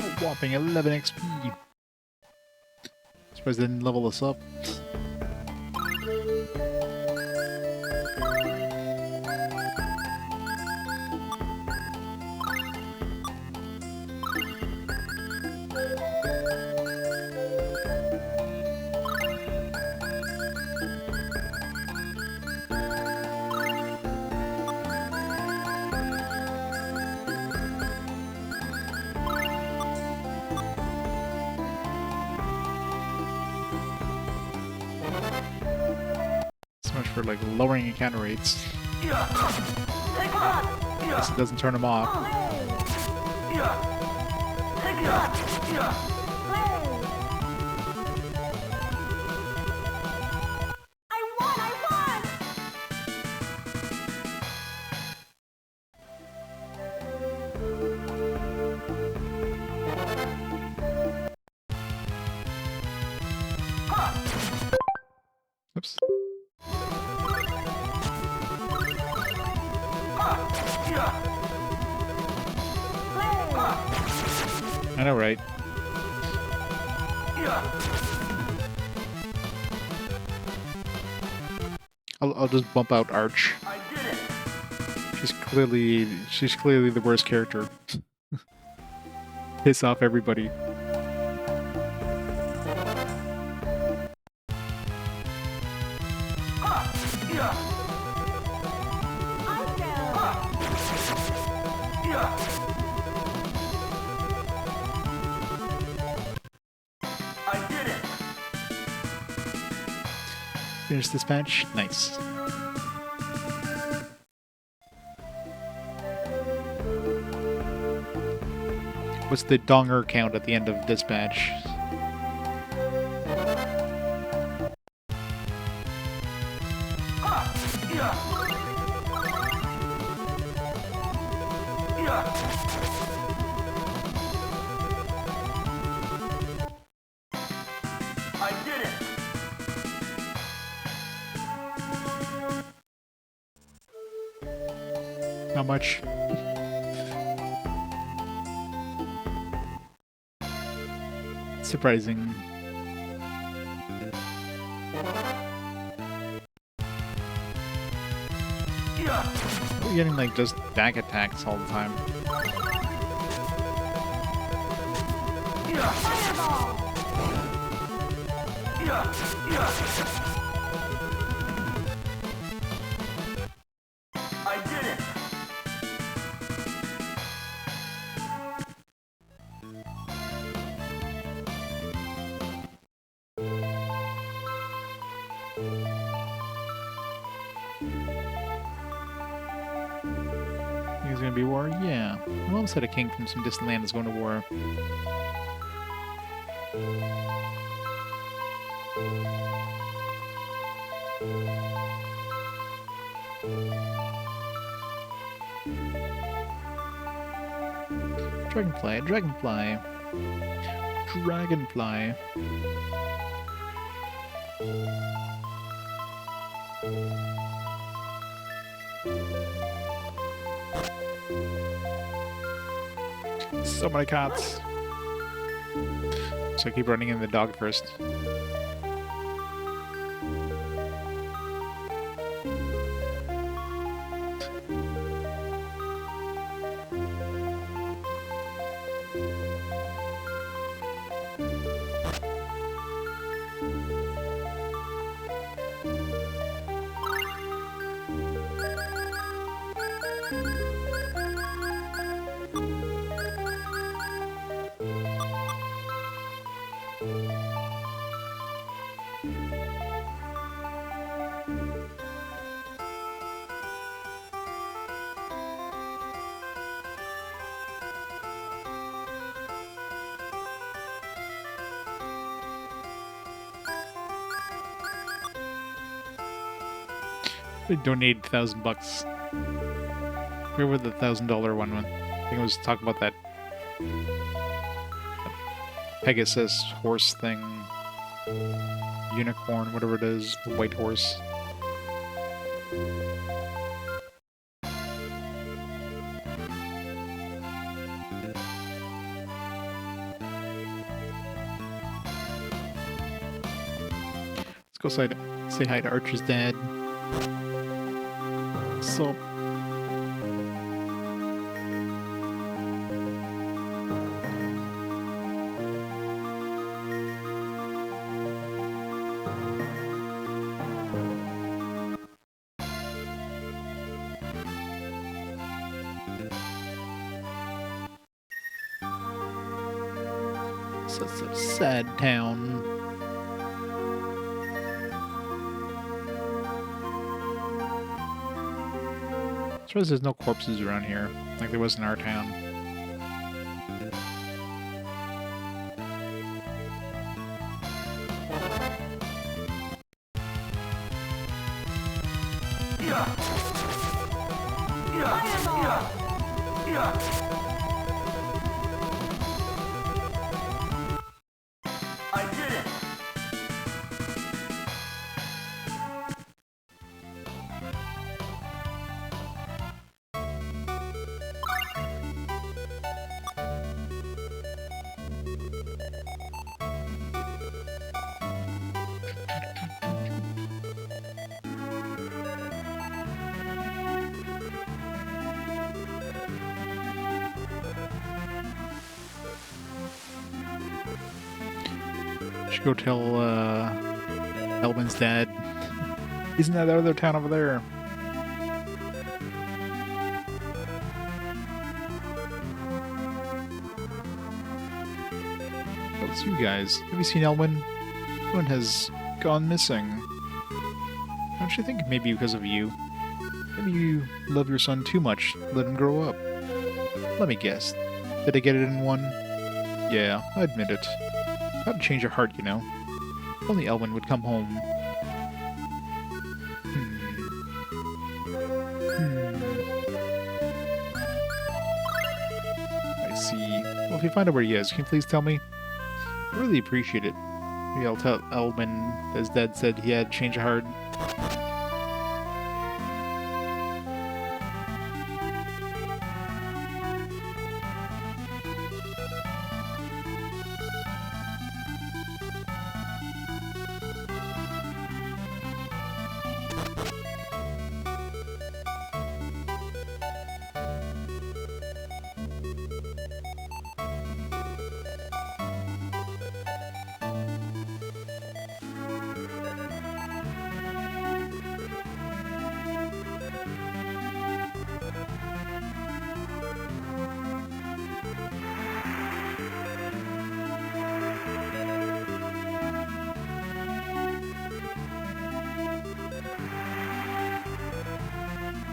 A whopping 11 XP. Surprised they didn't level us up. For like lowering encounter rates. Guess it doesn't turn them off. I won! Oops. I know, right? I'll just bump out Arch. I did it! She's clearly the worst character. Piss off everybody. I did it! Finish this patch. Nice. What's the donger count at the end of this patch? I did it! Not much. Surprising. We're getting like just back attacks all the time. Fireball! I did it! Think it's gonna be war? Yeah. My mom said a king from some distant land is going to war. Dragonfly, dragonfly. Dragonfly. So many cats. So I keep running in the dog first. They donate $1,000. Where was the $1,000 one? I think it was talk about that Pegasus horse thing, unicorn, whatever it is, the white horse. Let's go say hi to Archer's dad. So. Such a sad town. Surprised there's no corpses around here, like there was in our town. I did it! Should go tell Elvin's dad. He's in that other town over there. Oh, it's you guys. Have you seen Elwin? Elwin has gone missing. Don't you think maybe because of you? Maybe you love your son too much. Let him grow up. Let me guess. Did I get it in one? Yeah, I admit it. Got to change your heart, you know. If only Elwin would come home. Well, if you find out where he is, can you please tell me? I really appreciate it. Maybe I'll tell Elwin that his dad said he had change of heart.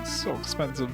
So expensive.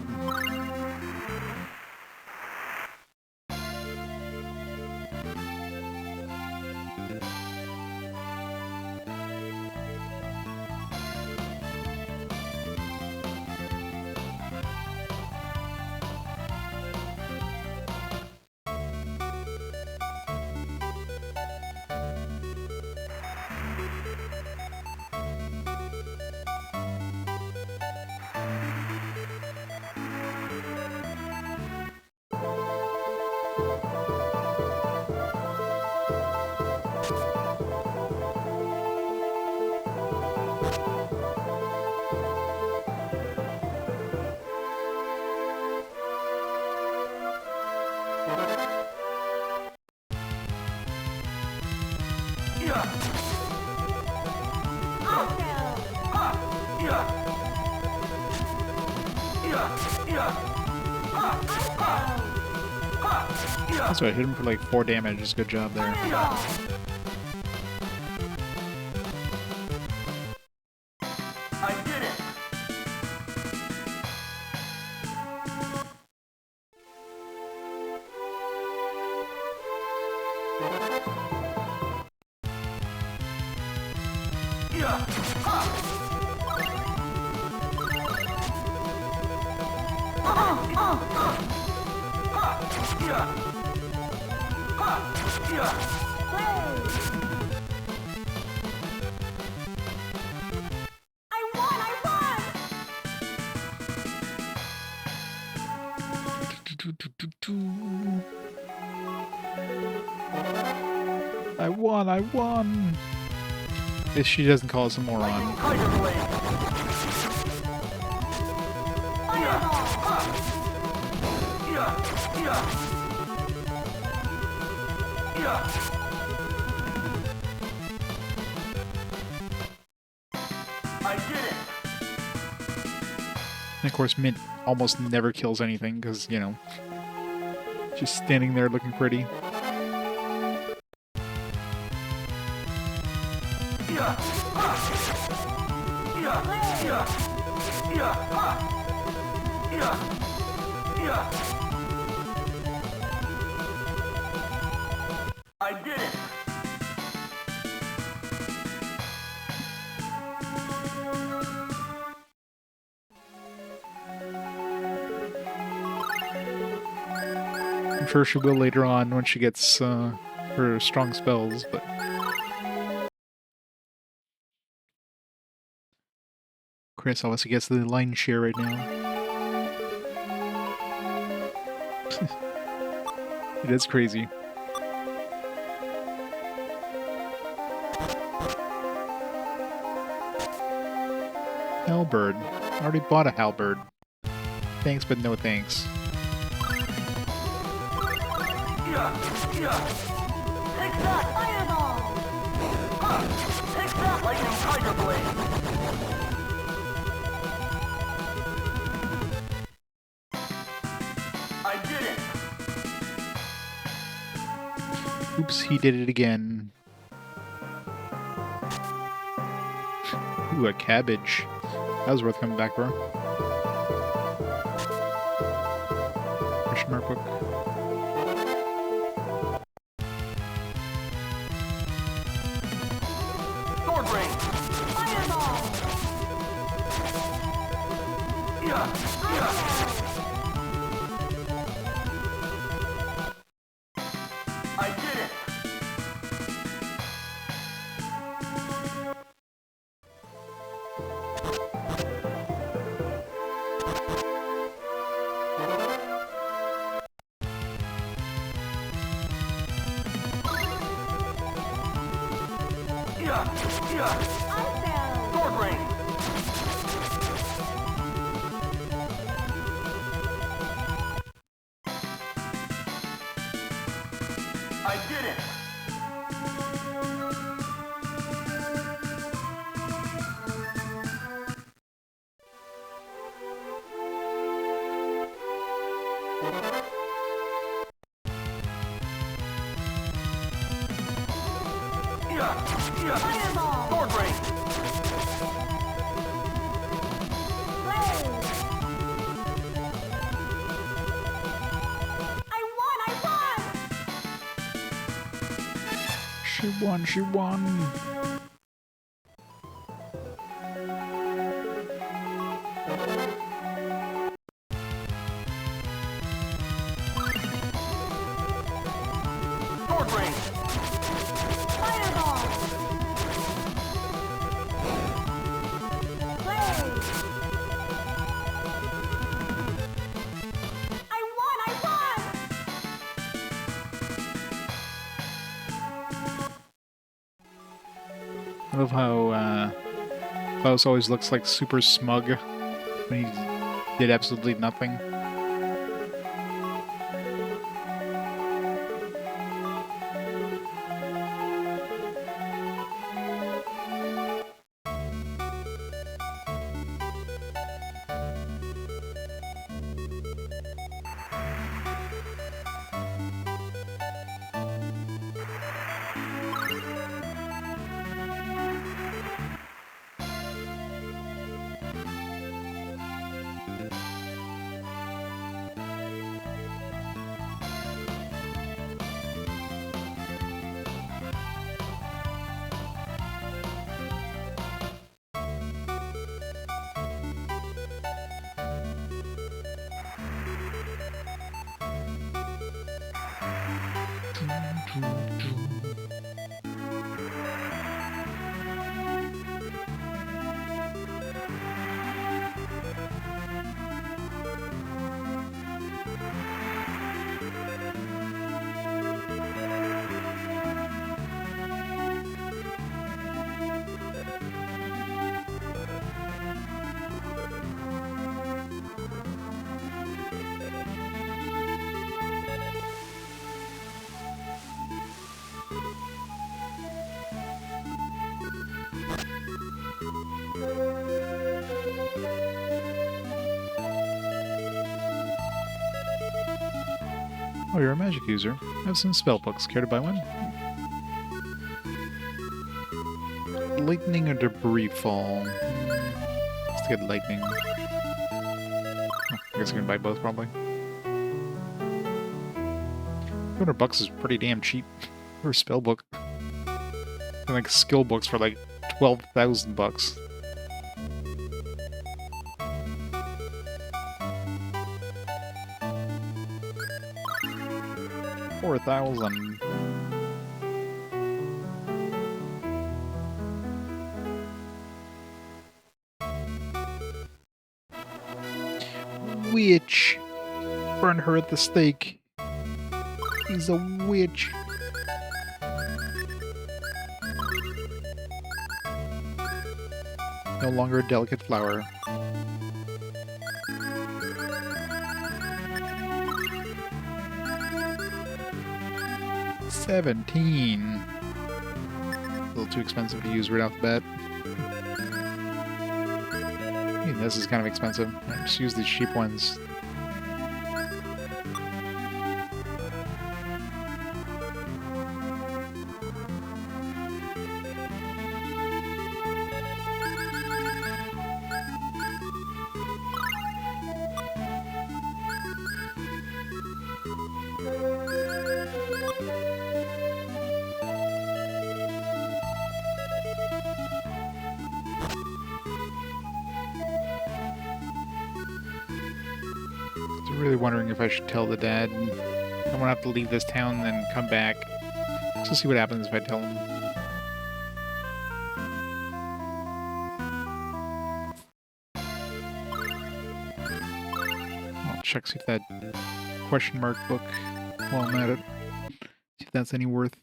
That's right, hit him for like 4 damage. Good job there. I did it! I won! If she doesn't call us a moron. I did it! And of course, Mint almost never kills anything because, you know, just standing there looking pretty. I did it! I'm sure she will later on when she gets her strong spells, but... Cress obviously gets the lion's share right now. It is crazy. Halberd. I already bought a halberd. Thanks, but no thanks. Take that! Fireball! Take that, lightning tiger blade! I did it! Oops, he did it again. Ooh, a cabbage. That was worth coming back for. Question mark book. Sword ring! Fireball! Awesome! Sword ring! I did it! Fireball! Sword ring! Blaze! I won! She won, she won! Sword ring! Fireball! Blaze! I won! I love how Klaus always looks like super smug when he did absolutely nothing. Oh, you're a magic user. I have some spell books. Care to buy one? Lightning or debris fall? Let's get lightning. Oh, I guess I can buy both, probably. $200 is pretty damn cheap for a spell book. And like skill books for like $12,000. 4,000. Witch! Burn her at the stake. He's a witch. No longer a delicate flower. $17. A little too expensive to use right off the bat. Even this is kind of expensive. I just use these cheap ones. I'm really wondering if I should tell the dad. I'm gonna have to leave this town and then come back. Just to see what happens if I tell him. I'll check, see if that question mark book while I'm at it. See if that's any worth.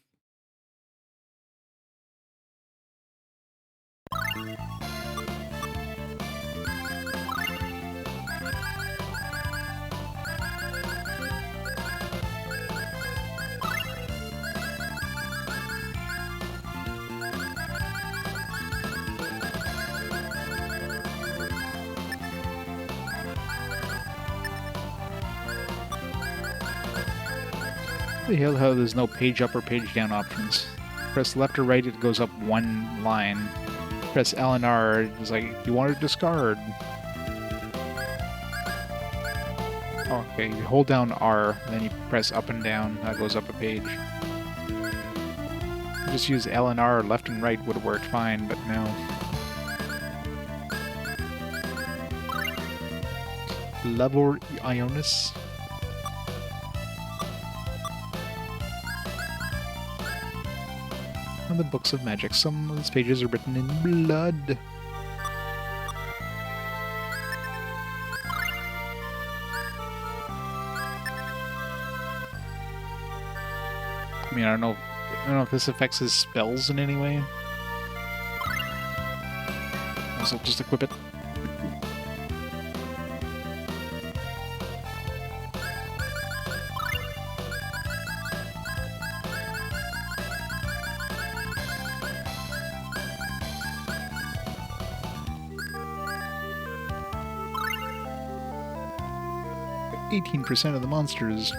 The hell how there's no page up or page down options. Press left or right, it goes up one line. Press L and R, it's like, you want to discard. Oh, okay, you hold down R, then you press up and down, that goes up a page. Just use L and R, left and right would have worked fine, but no. Level Ionis. On the books of magic, some of these pages are written in blood. I mean, I don't know if this affects his spells in any way. So just equip it. But 18% of the monsters.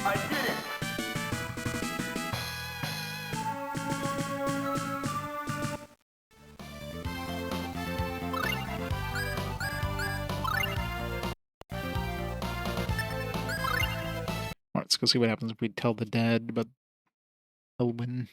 I did it! Alright, let's go see what happens if we tell the dad about Elwyn.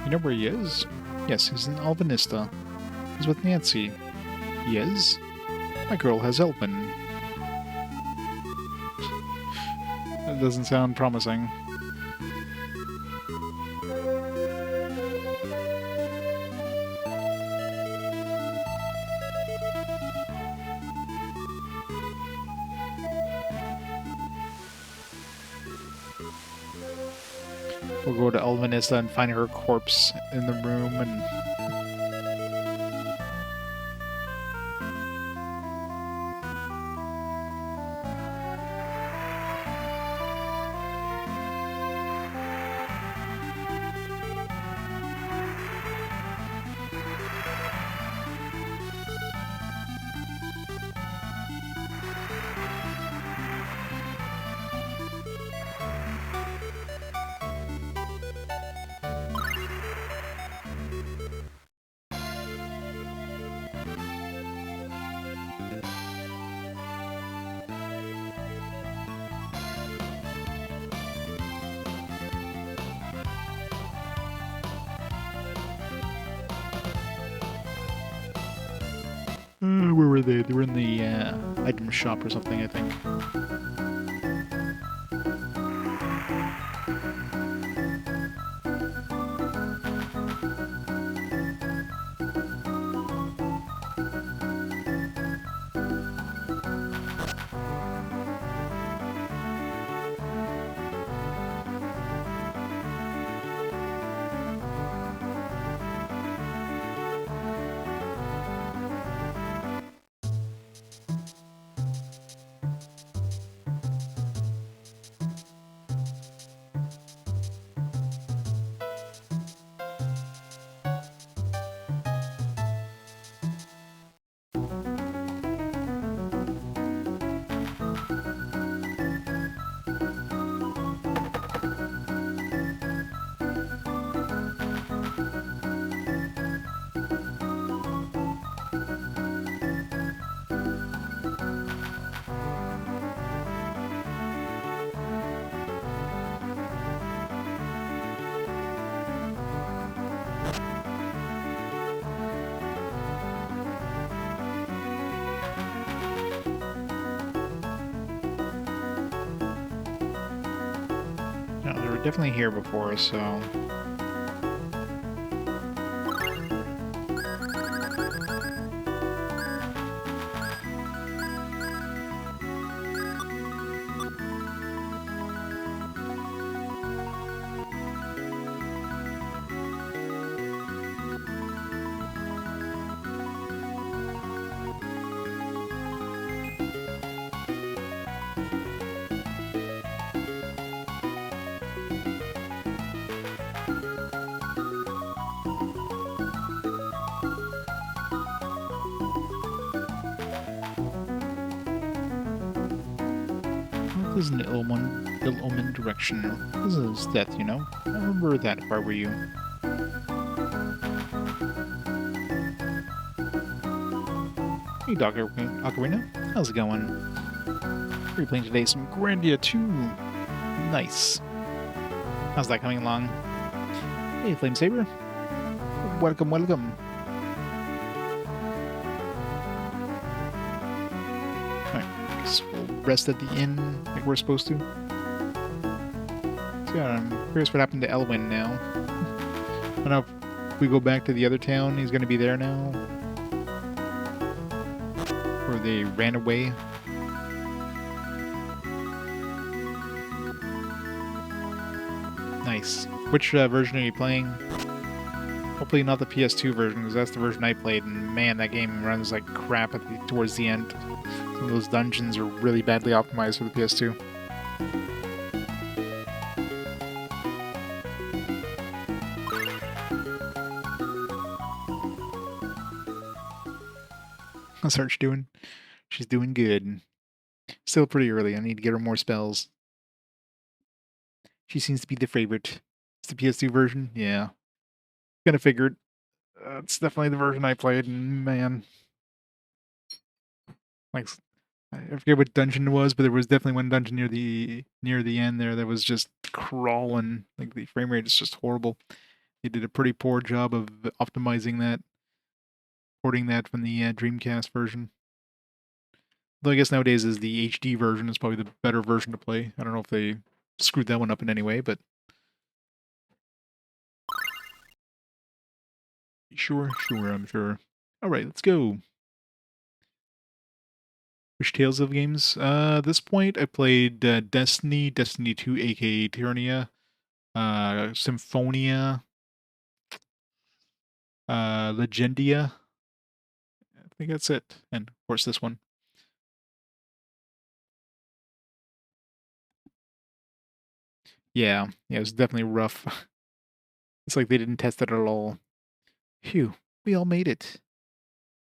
You know where he is? Yes, he's in Albanista. He's with Nancy. He is? My girl has Elwyn. That doesn't sound promising. We'll go to Elvanista and find her corpse in the room and... where were they? They were in the item shop or something, I think. definitely here before, so... This is an ill-omened direction. This is death, you know? I remember that if I were you. Hey, Dr. Ocarina. How's it going? We're playing today some Grandia 2. Nice. How's that coming along? Hey, Flame Saber. Welcome, welcome. Alright, guess we'll rest at the inn like we're supposed to. So yeah, I'm curious what happened to Elwyn now. I don't know if we go back to the other town, he's gonna be there now. Or they ran away. Nice. Which version are you playing? Hopefully not the PS2 version, because that's the version I played, and man, that game runs like crap towards the end. Some of those dungeons are really badly optimized for the PS2. How's Arch doing? She's doing good. Still pretty early. I need to get her more spells. She seems to be the favorite. It's the PS2 version? Yeah. Kinda figured. It's definitely the version I played, and man. Like, I forget what dungeon it was, but there was definitely one dungeon near the end there that was just crawling. Like, the frame rate is just horrible. They did a pretty poor job of optimizing that, porting that from the Dreamcast version. Though I guess nowadays is the HD version is probably the better version to play. I don't know if they screwed that one up in any way, but... Sure, I'm sure. Alright, let's go. Which Tales of games? At this point, I played Destiny, Destiny 2, aka Eternia, Symphonia, Legendia. I think that's it. And, of course, this one. Yeah, it was definitely rough. It's like they didn't test it at all. Phew, we all made it.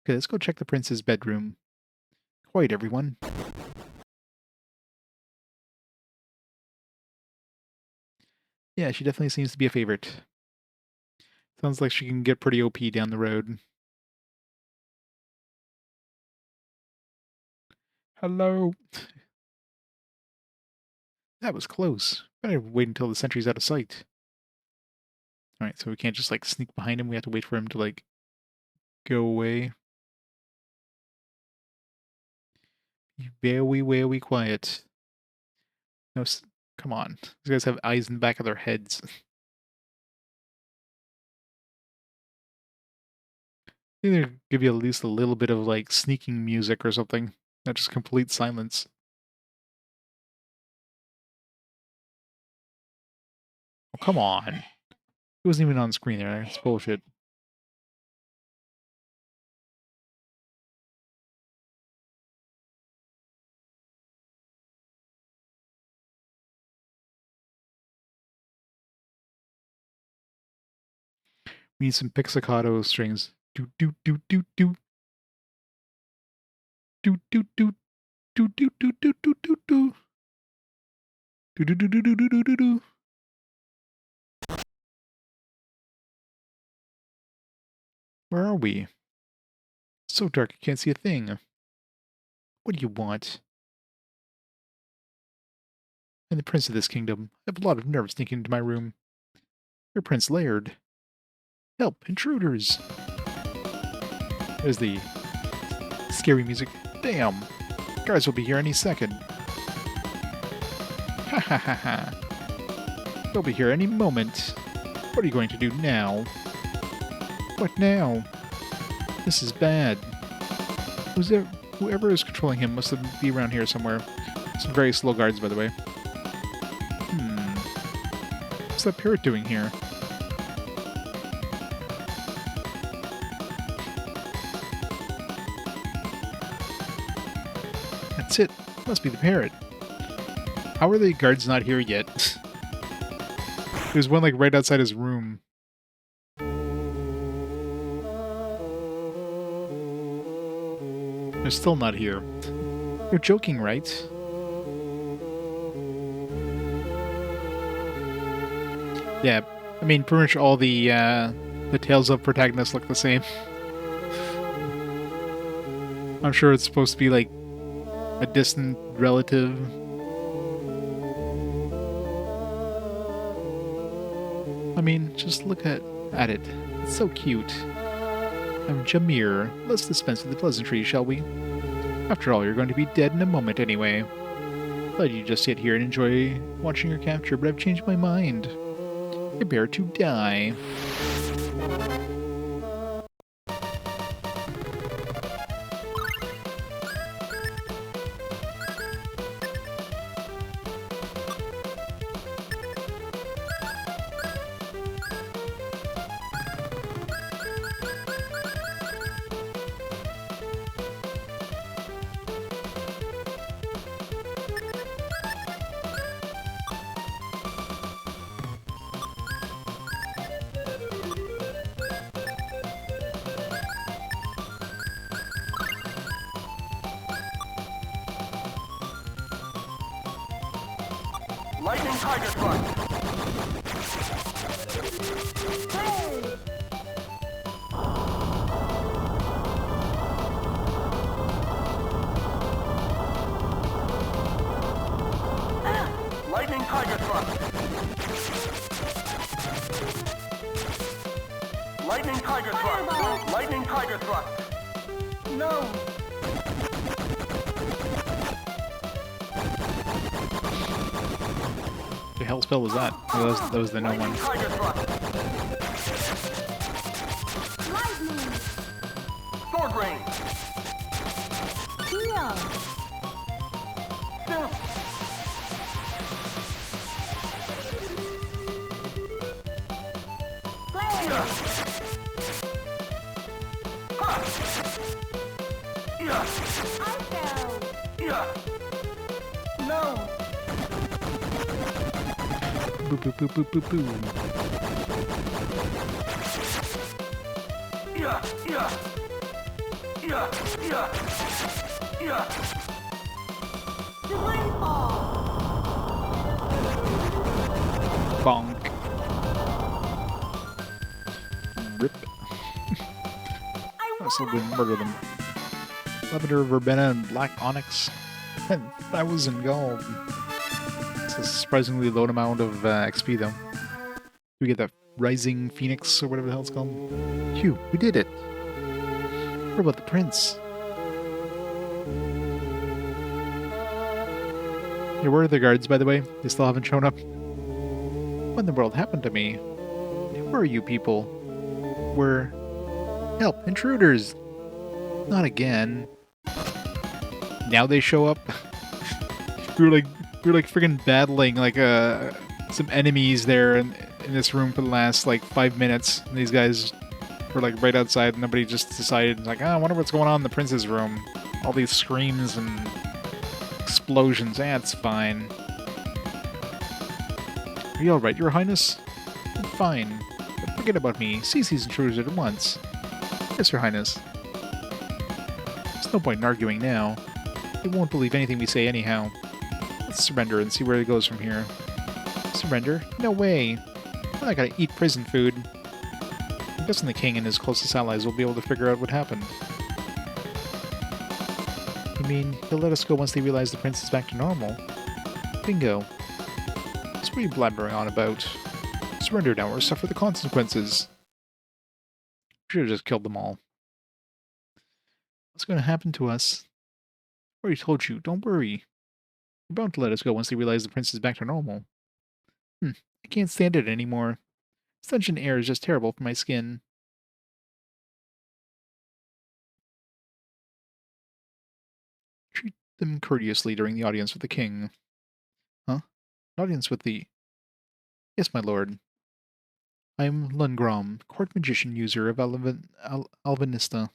Okay, let's go check the prince's bedroom. Quiet, everyone. Yeah, she definitely seems to be a favorite. Sounds like she can get pretty OP down the road. Hello. That was close. Better wait until the sentry's out of sight. Alright, so we can't just, like, sneak behind him. We have to wait for him to, like, go away. Be very, very quiet. No, come on. These guys have eyes in the back of their heads. Either give you at least a little bit of, like, sneaking music or something. Not just complete silence. Oh, come on. He wasn't even on screen there. That's bullshit. We need some pizzicato strings. Do do do do do. Do do do do do do do do do do. Do do do do do do do do do. Where are we? So dark I can't see a thing. What do you want? I'm the prince of this kingdom. I have a lot of nerves sneaking into my room. You're Prince Laird. Help, intruders! There's the scary music. Damn! Guards will be here any second. Ha ha ha ha! They'll be here any moment. What are you going to do now? What now? This is bad. Whoever is controlling him must be around here somewhere. Some very slow guards, by the way. What's that parrot doing here? That's it. Must be the parrot. How are the guards not here yet? There's one, like, right outside his room. They're still not here. You're joking, right? Yeah, I mean, pretty much all the tales of protagonists look the same. I'm sure it's supposed to be, like, a distant relative. I mean, just look at it. It's so cute. I'm Jameer. Let's dispense with the pleasantries, shall we? After all, you're going to be dead in a moment anyway. Let you just sit here and enjoy watching your capture, but I've changed my mind. Prepare to die. Lightning tiger thrust. Hey! Lightning tiger thrust. Lightning tiger Fireball. thrust. Lightning tiger thrust. No. The hell spell was that? Oh, that was the no Lightning one. tiger thrust. Lightning! Sword rain. Heal! Still. Flame! Ha. Yeah. Echo! Yeah. No. Boo boo boo boo boo boo. Yeah. Yeah. Yeah. Yeah. Yeah. Divine Fall! Bonk. Rip. I I still won! didn't murder them. Lavender, verbena, and black onyx. 10,000 gold. It's a surprisingly low amount of XP, though. We get that Rising Phoenix, or whatever the hell it's called. Phew, we did it! What about the prince? Yeah, where are the guards, by the way? They still haven't shown up. What in the world happened to me? Who are you people? We're... Help! Intruders! Not again. Now they show up? we were like freaking battling like some enemies there in this room for the last like 5 minutes. And these guys were like right outside and nobody just decided like, I wonder what's going on in the prince's room. All these screams and explosions. It's fine. Are you alright, your highness? I'm fine. But forget about me. Seize these intruders at once. Yes, your highness. There's no point in arguing now. They won't believe anything we say anyhow. Let's surrender and see where it goes from here. Surrender? No way. I'm not gonna eat prison food. I'm guessing the king and his closest allies will be able to figure out what happened. You mean he'll let us go once they realize the prince is back to normal? Bingo. That's what are you blabbering on about? Surrender now or suffer the consequences. Should have just killed them all. What's going to happen to us? I already told you, don't worry. They're bound to let us go once they realize the prince is back to normal. I can't stand it anymore. Such an air is just terrible for my skin. Treat them courteously during the audience with the king. Huh? An audience with the... Yes, my lord. I am Lungrom, court magician user of Alvanista.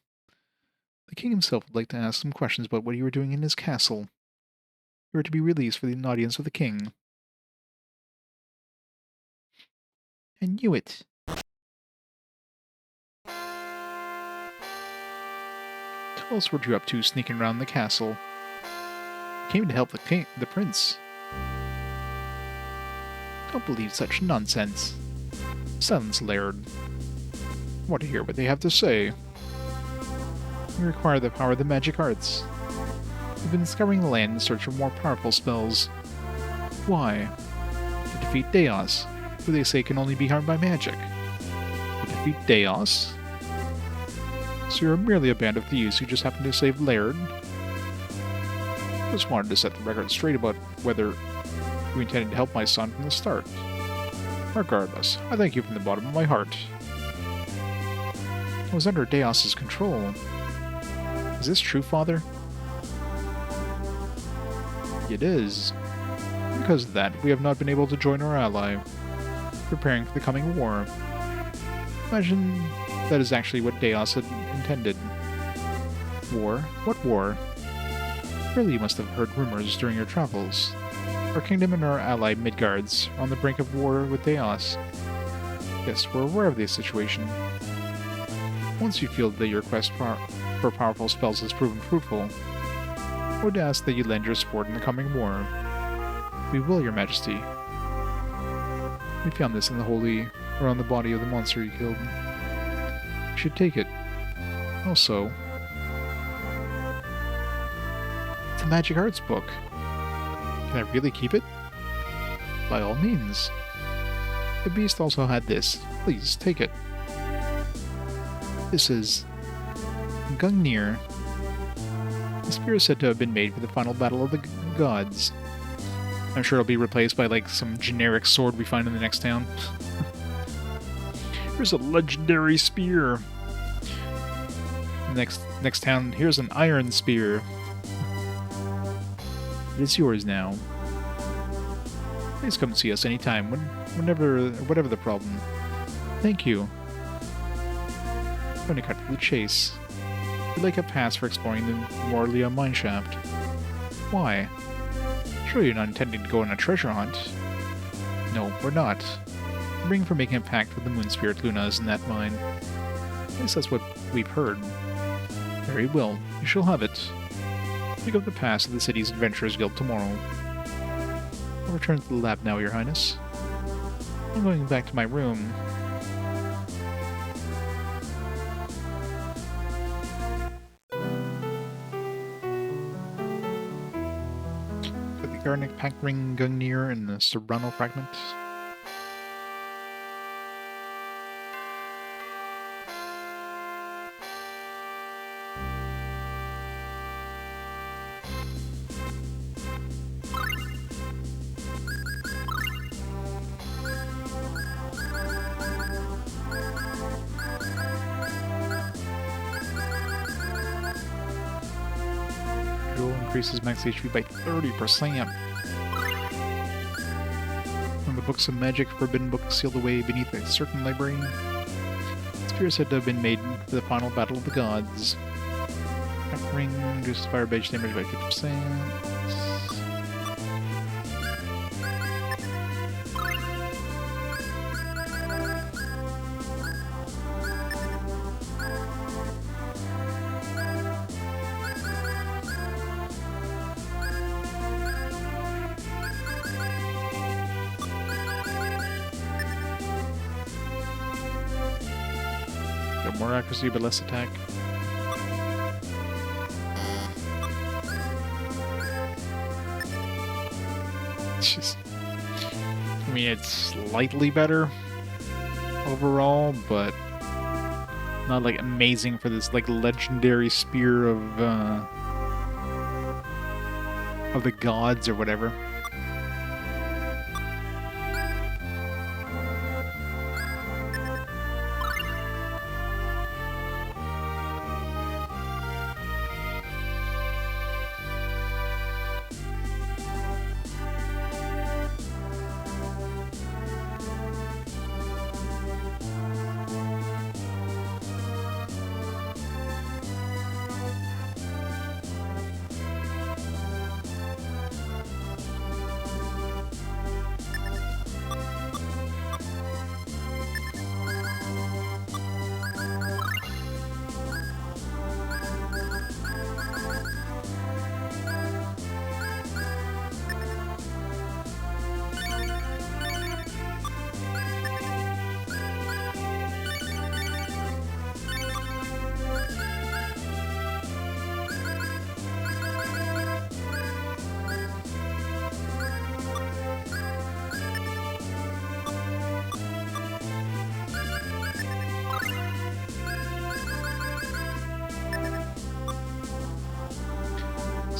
The king himself would like to ask some questions about what you were doing in his castle. You are to be released for an audience with the king. I knew it. Tell us what you're up to sneaking around the castle. You came to help the prince. Don't believe such nonsense. Silence, Laird. I want to hear what they have to say. We require the power of the magic arts. We've been scouring the land in search of more powerful spells. Why? To defeat Deos, who they say can only be harmed by magic. To defeat Deos? So you're merely a band of thieves who just happened to save Laird? Just wanted to set the record straight about whether you intended to help my son from the start. Regardless, I thank you from the bottom of my heart. I was under Deos' control. Is this true, Father? It is. Because of that, we have not been able to join our ally, preparing for the coming war. Imagine that is actually what Deos had intended. War? What war? Surely you must have heard rumors during your travels. Our kingdom and our ally Midgards are on the brink of war with Deos. Yes, we're aware of the situation. Once you feel that your quest for powerful spells has proven fruitful, I would ask that you lend your support in the coming war. We will, your majesty. We found this in the on the body of the monster you killed. You should take it. Also, it's a magic arts book. Can I really keep it? By all means. The beast also had this. Please, take it. This is Gungnir. The spear is said to have been made for the final battle of the gods. I'm sure it'll be replaced by, like, some generic sword we find in the next town. Here's a legendary spear. Next town, here's an iron spear. It's yours now. Please come see us anytime, whatever the problem. Thank you. I'm going to cut to the chase. We'd like a pass for exploring the Morlia mineshaft. Why? Surely you're not intending to go on a treasure hunt. No, we're not. We're bringing for making a pact with the moon spirit Lunas in that mine. At least that's what we've heard. Very well, you shall have it. Pick up the pass of the city's Adventurers Guild tomorrow. I'll return to the lab now, Your Highness. I'm going back to my room. Got the Garnic Pack Ring Gungnir and the Serrano Fragment. Increases max HP by 30%. From the books of magic, forbidden books sealed away beneath a certain library. Spear is said to have been made for the final battle of the gods. That ring reduces fire badge damage by 50%. More accuracy, but less attack. Just, I mean, it's slightly better overall, but not like amazing for this like legendary spear of the gods or whatever.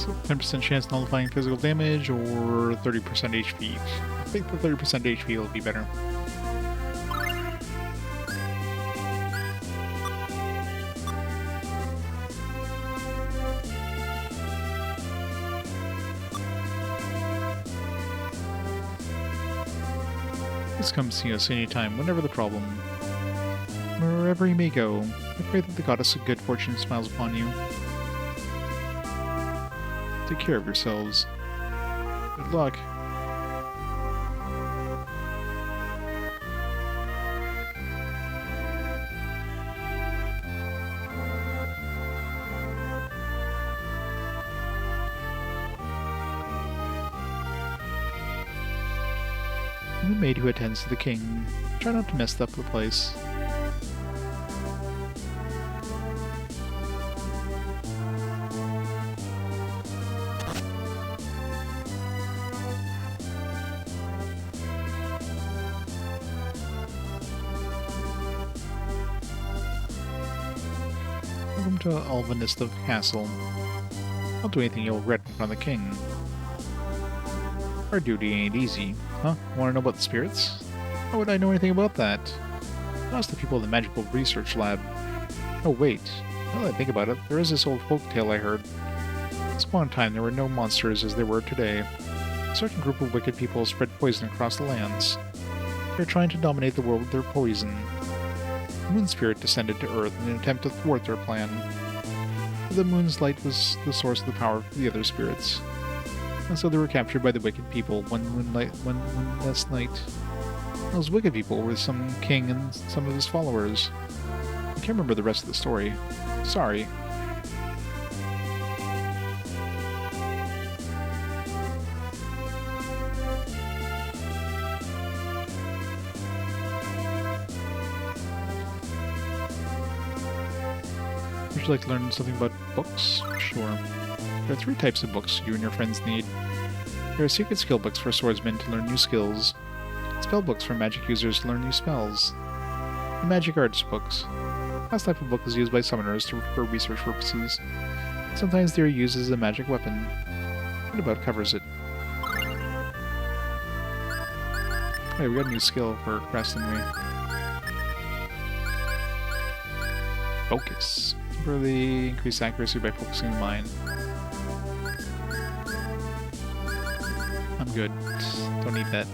So 10% chance nullifying physical damage or 30% HP. I think the 30% HP will be better. Please come see us anytime, whenever the problem. Wherever you may go, I pray that the goddess of good fortune smiles upon you. Take care of yourselves. Good luck. And the maid who attends to the king. Try not to mess up the place. Welcome to Alvanista Castle. I'll do anything you'll regret in front of the king. Our duty ain't easy. Huh? Want to know about the spirits? How would I know anything about that? Ask the people in the magical research lab. Oh wait, now that I think about it, there is this old folk tale I heard. Once upon a time there were no monsters as there were today. A certain group of wicked people spread poison across the lands. They're trying to dominate the world with their poison. The moon spirit descended to Earth in an attempt to thwart their plan. The moon's light was the source of the power of the other spirits. And so they were captured by the wicked people one moonless night. Those wicked people were some king and some of his followers. I can't remember the rest of the story. Sorry. Would you like to learn something about books? Sure. There are 3 types of books you and your friends need. There are secret skill books for swordsmen to learn new skills, spell books for magic users to learn new spells, and magic arts books. Last type of book is used by summoners for research purposes. Sometimes they are used as a magic weapon. That about covers it. Hey, we got a new skill for Cress, didn't we? Focus. Temporarily increase accuracy by focusing the mind. I'm good. Don't need that.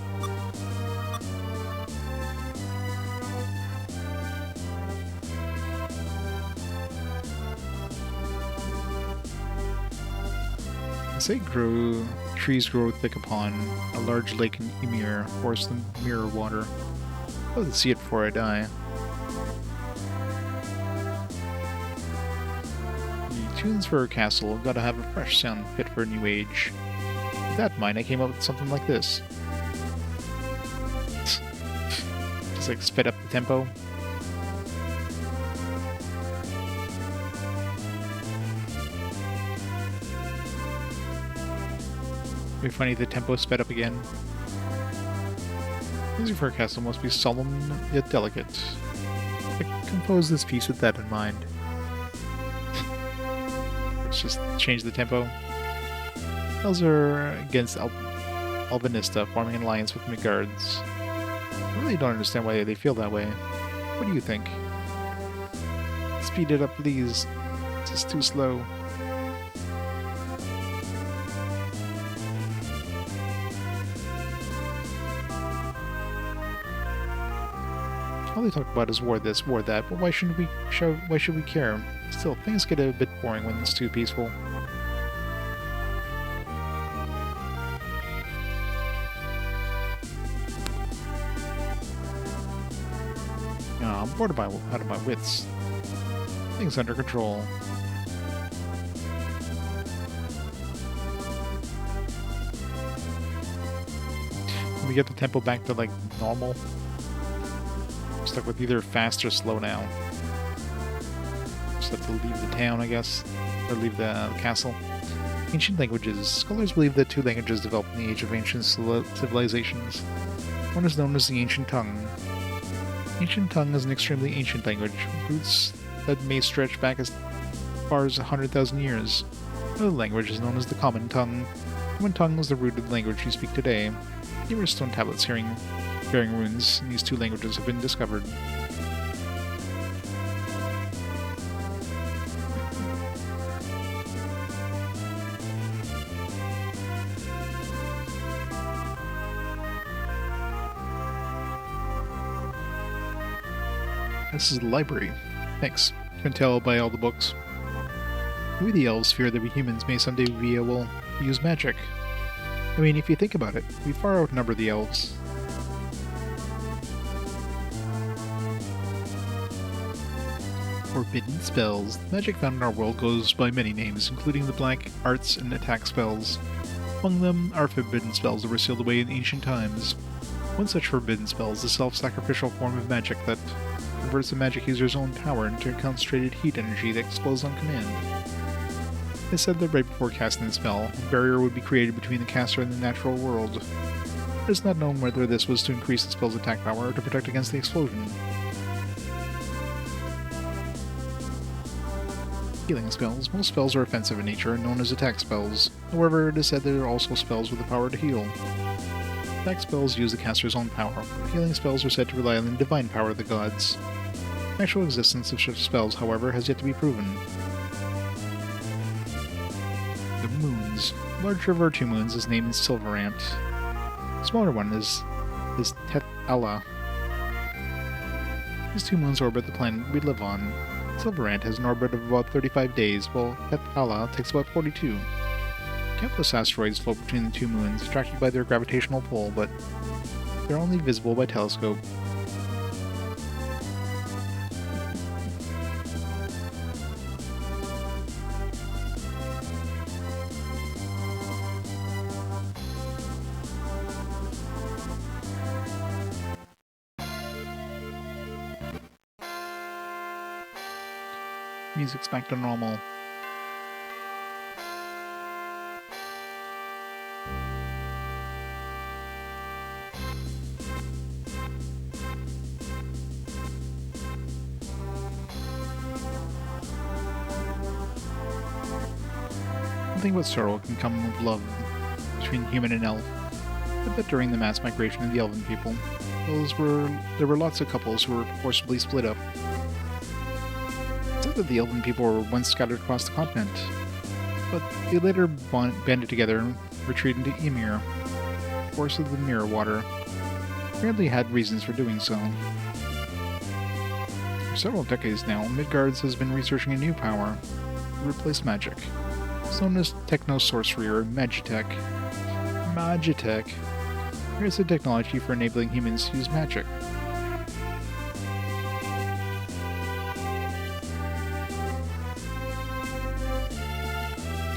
I say trees grow thick upon a large lake in Ymir, forest the mirror water. I'll have to see it before I die. The tunes for a castle have got to have a fresh sound fit for a new age. With that in mind, I came up with something like this. Just like sped up the tempo. It'd be funny if the tempo sped up again. Music for a castle must be solemn yet delicate. I composed this piece with that in mind. Let's just change the tempo. Elves are against Alvanista, forming an alliance with Midgards. I really don't understand why they feel that way. What do you think? Speed it up, please. It's just too slow. All they talk about is war this, war that, but why should we care? Still, things get a bit boring when it's too peaceful. I'm bored out of my wits. Things under control. Can we get the tempo back to like normal? Stuck with either fast or slow now. Just have to leave the town, I guess, or leave the castle. Ancient languages. Scholars believe that 2 languages developed in the age of ancient civilizations. One is known as the Ancient Tongue. Ancient Tongue is an extremely ancient language, with roots that may stretch back as far as 100,000 years. Another language is known as the Common Tongue. Common Tongue is the root of the language we speak today. Numerous stone tablets bearing runes in these two languages have been discovered. This is the library. Thanks. You can tell by all the books. Maybe the elves fear that we humans may someday be able to use magic. I mean, if you think about it, we far outnumber the elves. Forbidden spells. Magic found in our world goes by many names, including the black arts and attack spells. Among them are forbidden spells that were sealed away in ancient times. One such forbidden spell is the self-sacrificial form of magic that converts the magic user's own power into concentrated heat energy that explodes on command. It said that right before casting the spell, a barrier would be created between the caster and the natural world. It is not known whether this was to increase the spell's attack power or to protect against the explosion. Healing spells. Most spells are offensive in nature and known as attack spells. However, it is said there are also spells with the power to heal. Attack spells use the caster's own power. Healing spells are said to rely on the divine power of the gods. The actual existence of such spells, however, has yet to be proven. The moons. The larger of our two moons is named Silverant. The smaller one is Tet Allah. These two moons orbit the planet we live on. Silverant has an orbit of about 35 days, while Tet Allah takes about 42. Countless asteroids float between the two moons, attracted by their gravitational pull, but they're only visible by telescope. Music's back to normal. Nothing but sorrow can come with love between human and elf. I bet during the mass migration of the elven people, there were lots of couples who were forcibly split up. It's said that the elven people were once scattered across the continent, but they later banded together and retreated into Ymir, force of the mirror water. Apparently had reasons for doing so. For several decades now, Midgard's has been researching a new power to replace magic. It's known as techno-sorcery or magitech. Magitech. Here's a technology for enabling humans to use magic.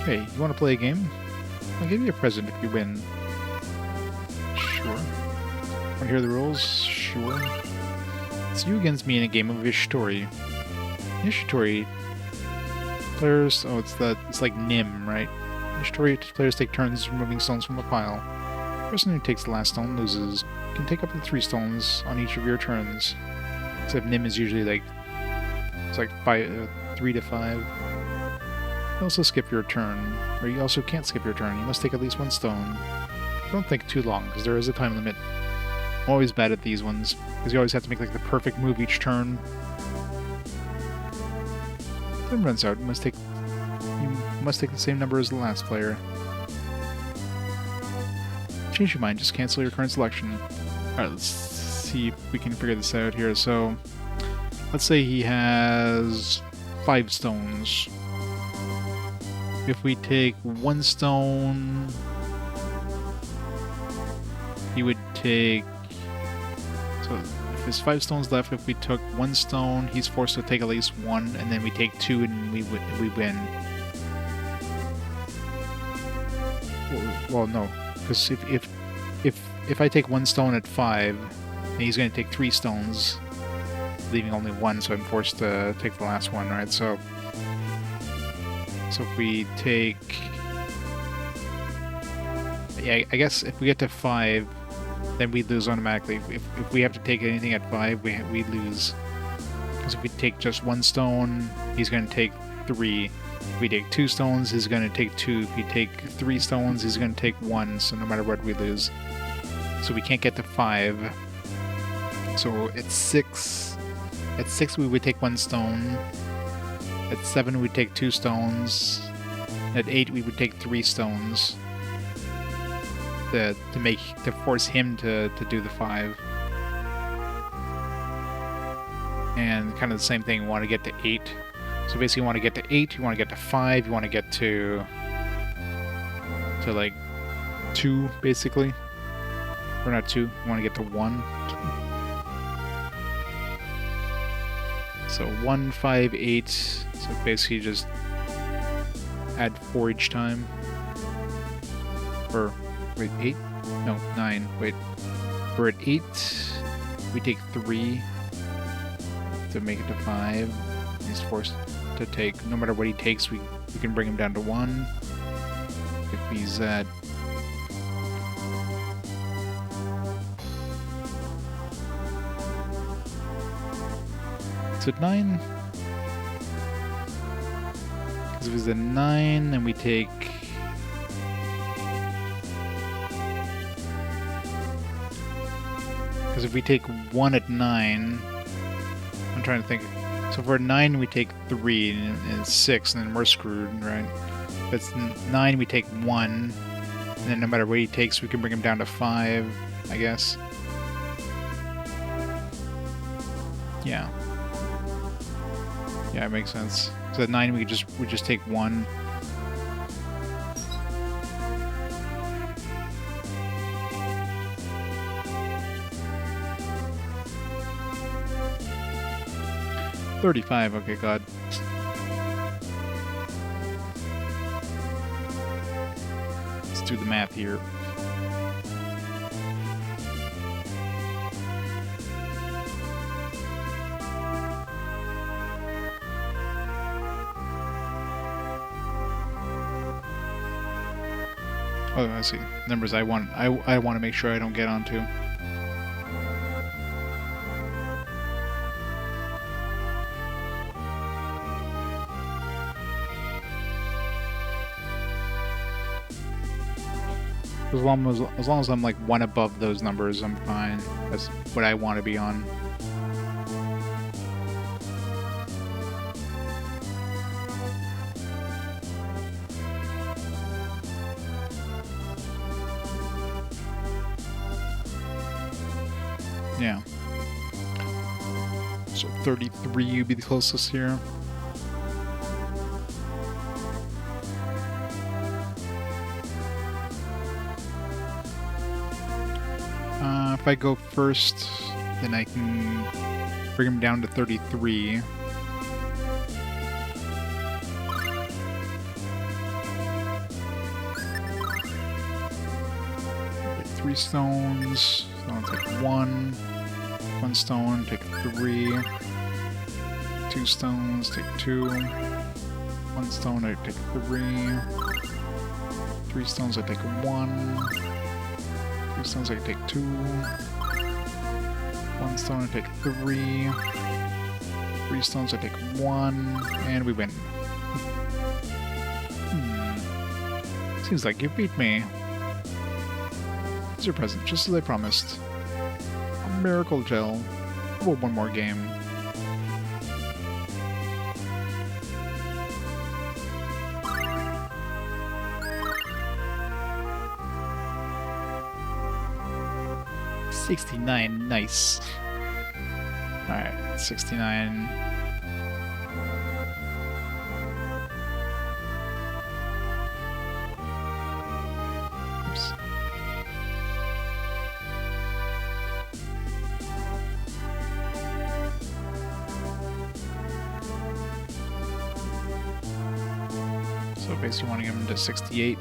Hey, you want to play a game? I'll give you a present if you win. Sure. Want to hear the rules? Sure. It's you against me in a game of Ishtori. Ishtori players... Oh, it's like Nim, right? Ishtori players take turns removing stones from a pile. The person who takes the last stone loses. You can take up to 3 stones on each of your turns. Except Nim is usually like... It's like 3 to 5. You also skip your turn, or you also can't skip your turn. You must take at least 1 stone. Don't think too long, because there is a time limit. I'm always bad at these ones, because you always have to make like the perfect move each turn. If time runs out, you must take the same number as the last player. Change your mind, just cancel your current selection. Alright, let's see if we can figure this out here. So, let's say he has 5 stones. If we take 1 stone, he would take... So if there's 5 stones left, if we took 1 stone, he's forced to take at least 1, and then we take 2 and we win. Well, no, because if I take 1 stone at 5, then he's going to take 3 stones, leaving only 1, so I'm forced to take the last one, right? So if we take... Yeah, I guess if we get to 5, then we lose automatically. If we have to take anything at 5, we lose. Because if we take just 1 stone, he's going to take 3. If we take 2 stones, he's going to take 2. If we take 3 stones, he's going to take 1. So no matter what, we lose. So we can't get to 5. So at 6... At 6, we would take 1 stone. At 7, we'd take 2 stones. At 8, we would take 3 stones. To force him to do the 5. And kind of the same thing, we want to get to 8. So basically you want to get to 8, you want to get to 5, you want to get to like 2, basically. Or not 2, you want to get to 1. So 1, 5, 8. So basically just add 4 each time. Or, wait, 8? No, 9. Wait. We're at 8. We take 3 to make it to 5. He's forced to take, no matter what he takes, we can bring him down to 1. If he's at... It's at 9? Because if he's at 9, then we take... Because if we take 1 at 9... I'm trying to think. So for 9, we take 3, and it's 6, and then we're screwed, right? If it's 9, we take 1, and then no matter what he takes, we can bring him down to 5, I guess. Yeah. Yeah, it makes sense. So at 9, we just take 1. $35, okay, God. Let's do the math here. Oh, I see. Numbers I want to make sure I don't get onto. As long as I'm like 1 above those numbers, I'm fine. That's what I want to be on. Yeah. So 33 would be the closest here. If I go first, then I can bring him down to 33. 3 stones. So I'll take 1. 1 stone, take 3. 2 stones, take 2. 1 stone, I take 3. 3 stones, I take 1. 2 stones, I take 2. 1 stone, I take 3. 3 stones, I take 1. And we win. Seems like you beat me. Here's your present, just as I promised. A miracle gel. How about one more game? $69, nice. Alright, 69. Oops. So basically wanting him to 68.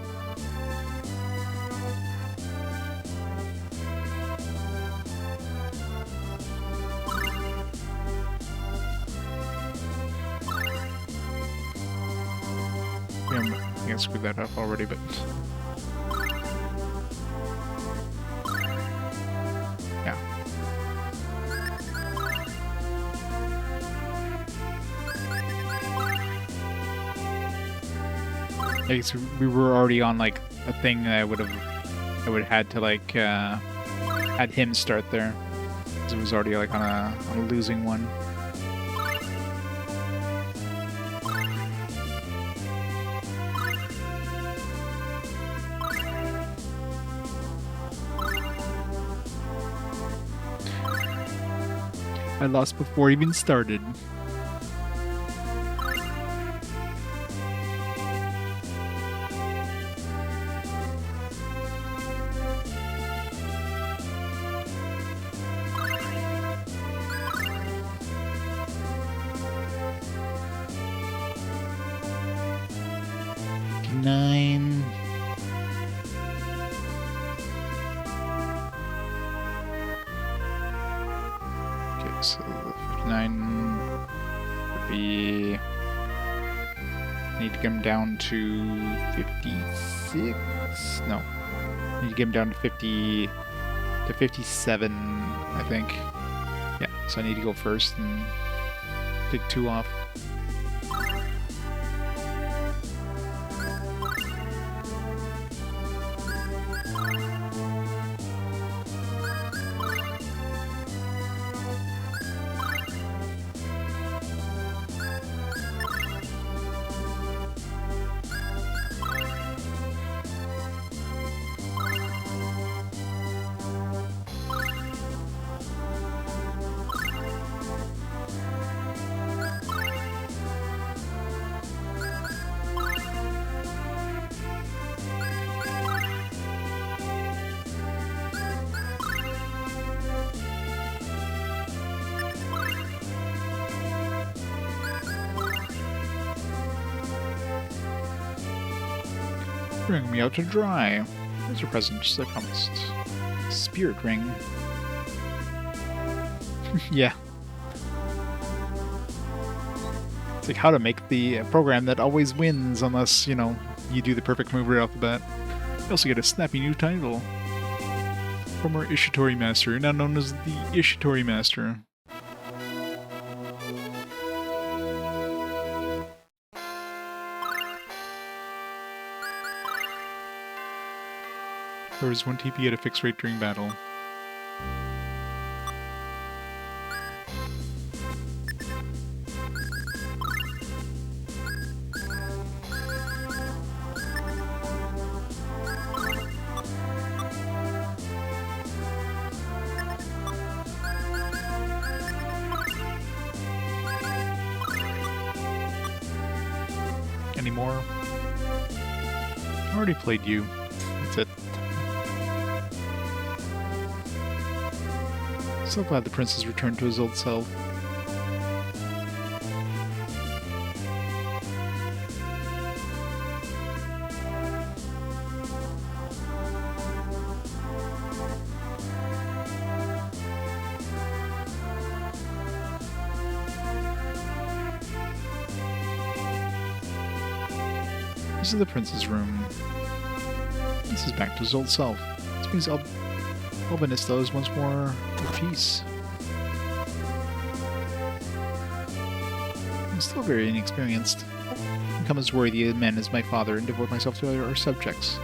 I screwed that up already, but yeah. I guess we were already on like a thing that I would have had to like had him start there. Because it was already like on a losing one. I lost before it even started. Nine. Okay, so 59 would be. Need to get him down to 56. No, need to get him down to 50 to 57. I think. Yeah, so I need to go first and take 2 off. Bring me out to dry. There's your present, just as I promised. Spirit ring. Yeah. It's like how to make the program that always wins unless, you know, you do the perfect move right off the bat. You also get a snappy new title. Former Ishitori Master, now known as the Ishitori Master. There is 1 TP at a fixed rate during battle. Any more? I already played you. That's it. So glad the prince has returned to his old self. This is the prince's room. This is back to his old self. This means Albanisto is once more at peace. I'm still very inexperienced. I become as worthy a man as my father and devote myself to our subjects.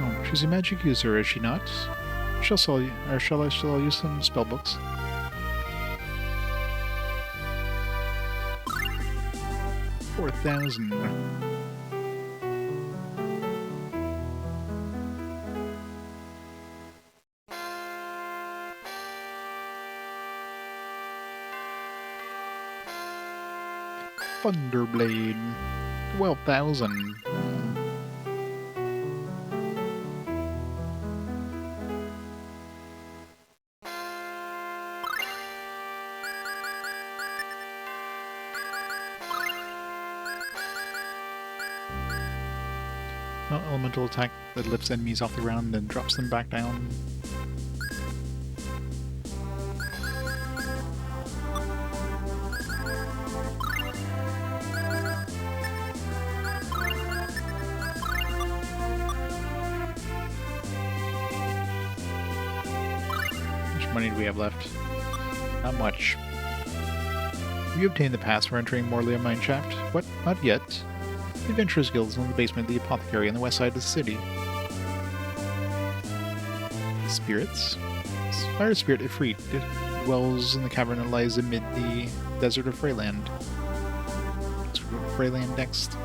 Oh, she's a magic user, is she not? Shall I still use some spell books? $4,000. Thunderblade. 12,000. Elemental attack that lifts enemies off the ground and drops them back down. money do we have left? Not much. We obtained the pass for entering Morlea mine shaft. What? Not yet. The Adventurers Guild is in the basement of the apothecary on the west side of the city. Spirits? Fire spirit Ifrit. It dwells in the cavern and lies amid the desert of Freyland. Let's go to Freyland next.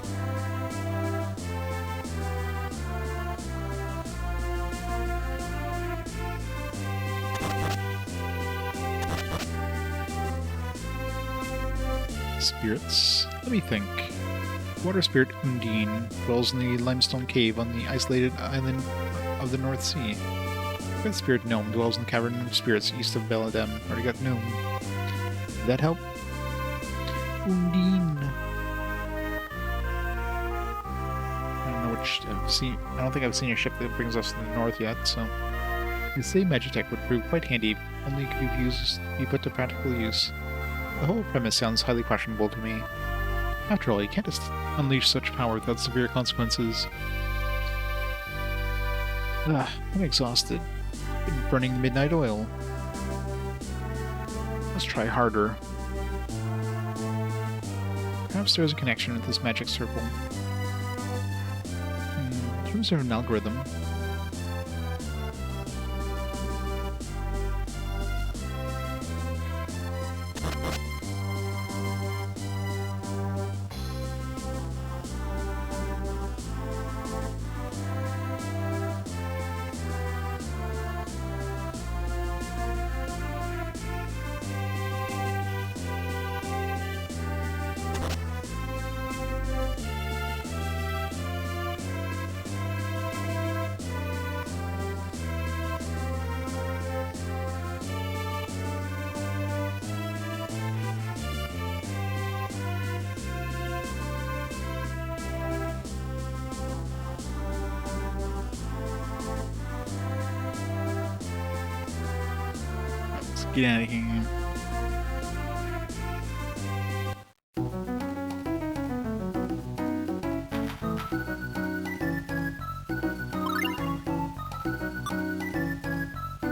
Spirits. Let me think. Water spirit Undine dwells in the limestone cave on the isolated island of the North Sea. Earth spirit Gnome dwells in the cavern of spirits east of Belladem. Already got Gnome. Did that help? Undine. I don't know which I've seen. I don't think I've seen a ship that brings us to the north yet. So, the same Magitech would prove quite handy. If only it could be put to practical use. The whole premise sounds highly questionable to me. After all, you can't just unleash such power without severe consequences. I'm exhausted. Been burning the midnight oil. Let's try harder. Perhaps there's a connection with this magic circle. In terms of an algorithm, get out of here.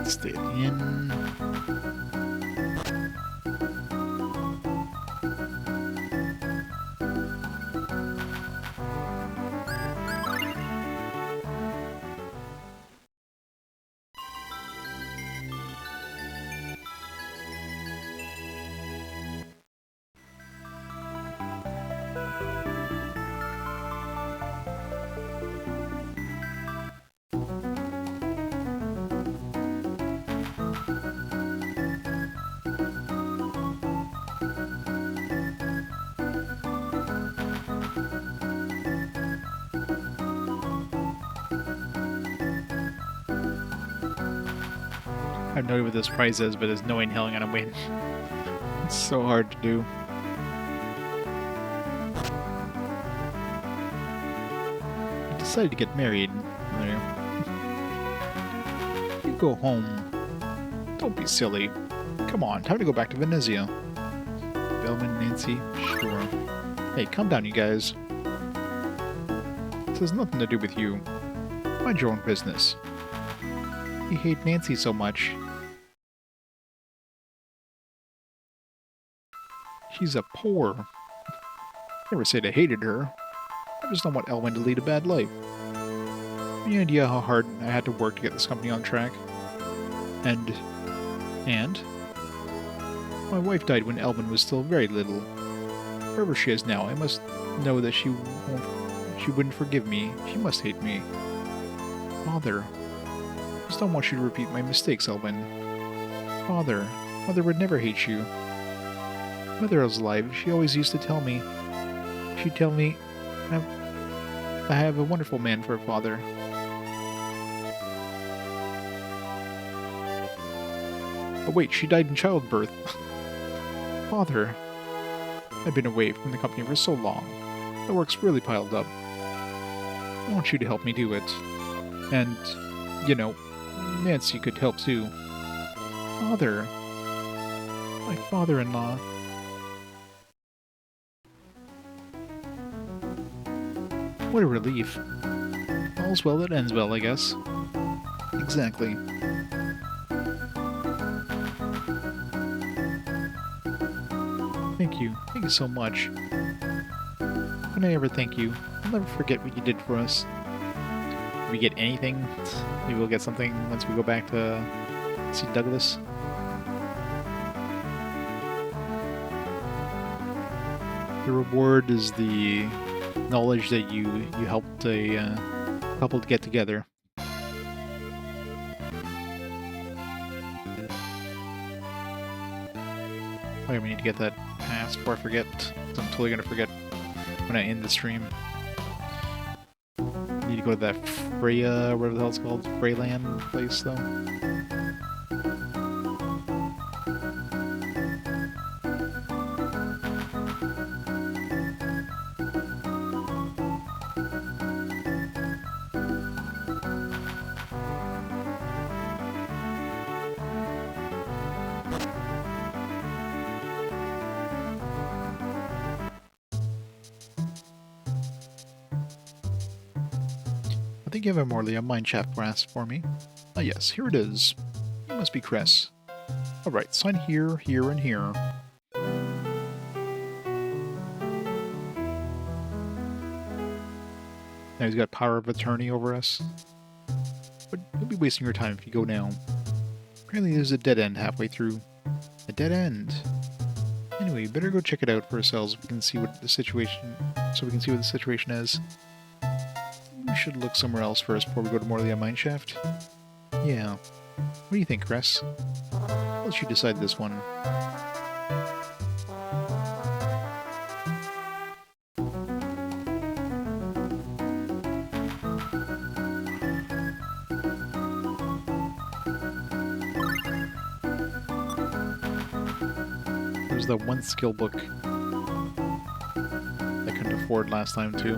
Stay at the inn. I have no idea what this prize is, but there's no way in hell I'm gonna win. It's so hard to do. I decided to get married. You go home. Don't be silly. Come on, time to go back to Venezia. Bellman, Nancy, sure. Hey, calm down, you guys. This has nothing to do with you. Mind your own business. You hate Nancy so much. She's a poor. Never said I hated her. I just don't want Elwyn to lead a bad life. Any idea how hard I had to work to get this company on track? And? My wife died when Elwyn was still very little. Wherever she is now, I must know that she wouldn't forgive me. She must hate me. Father. I just don't want you to repeat my mistakes, Elwyn. Father. Mother would never hate you. Mother was alive. She always used to tell me. She'd tell me, I have a wonderful man for a father. But wait, she died in childbirth. Father. I've been away from the company for so long. The work's really piled up. I want you to help me do it. And, you know, Nancy could help too. Father. My father-in-law. What a relief. All's well that ends well, I guess. Exactly. thank you. Thank you so much. When I ever thank you, I'll never forget what you did for us. If we get anything, maybe we'll get something once we go back to see Douglas. The reward is the knowledge that you helped a couple to get together. I need to get that pass before I forget. I'm totally gonna forget when I end the stream. I need to go to that Freya, whatever the hell it's called, Freyland place though. I think you have a Morley, a mineshaft brass for me. Ah yes, here it is. You must be Cress. Alright, sign here, here, and here. Now he's got power of attorney over us. But you'll be wasting your time if you go now. Apparently there's a dead end halfway through. A dead end? Anyway, you better go check it out for ourselves. We can see what the situation... So we can see what the situation is. We should look somewhere else first before we go to Morley on Mineshaft. Yeah. What do you think, Cress? I'll let you decide this one. There's that one skill book I couldn't afford last time, too.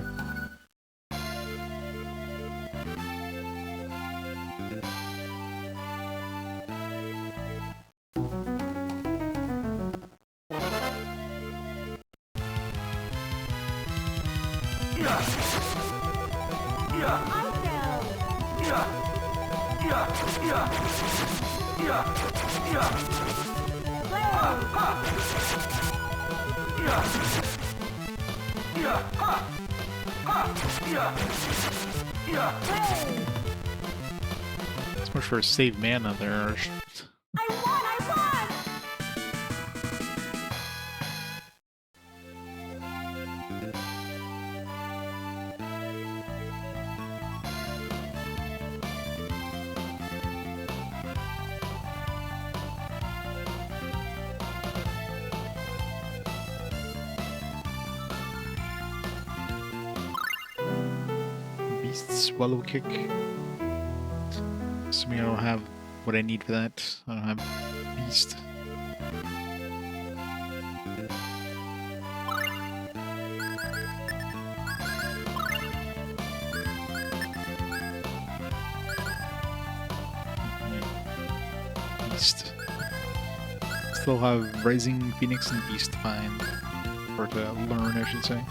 It's much for a save mana there. I won! Swallow kick. Assuming I don't have what I need for that. I don't have beast. Beast. Still have Rising Phoenix and Beast to find. Or to learn, I should say.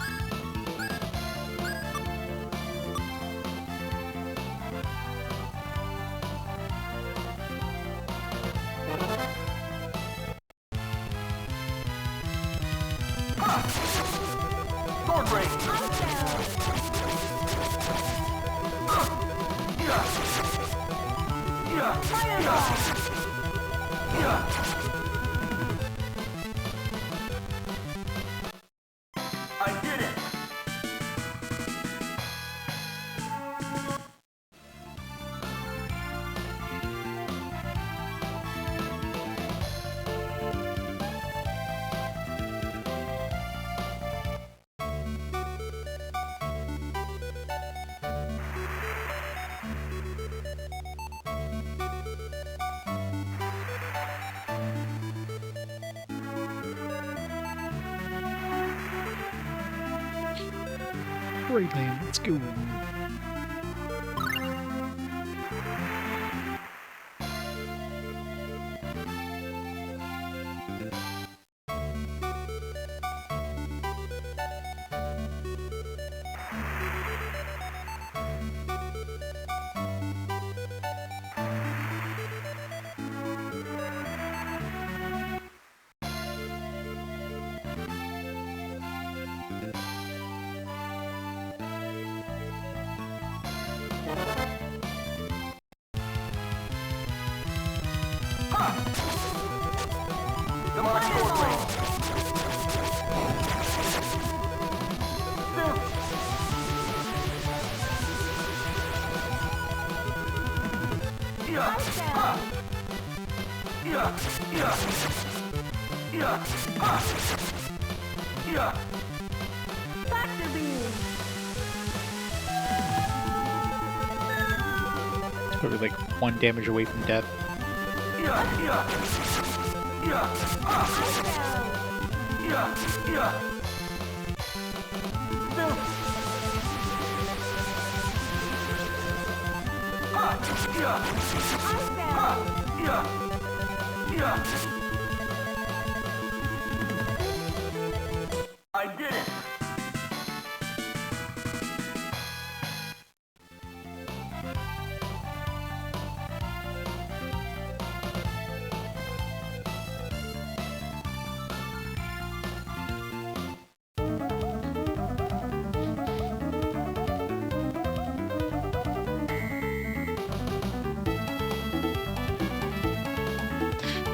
Great name, let's go. Come on, sword blade. I shall. Factor beam. It's probably like 1 damage away from death. I shall. I shall. I did it!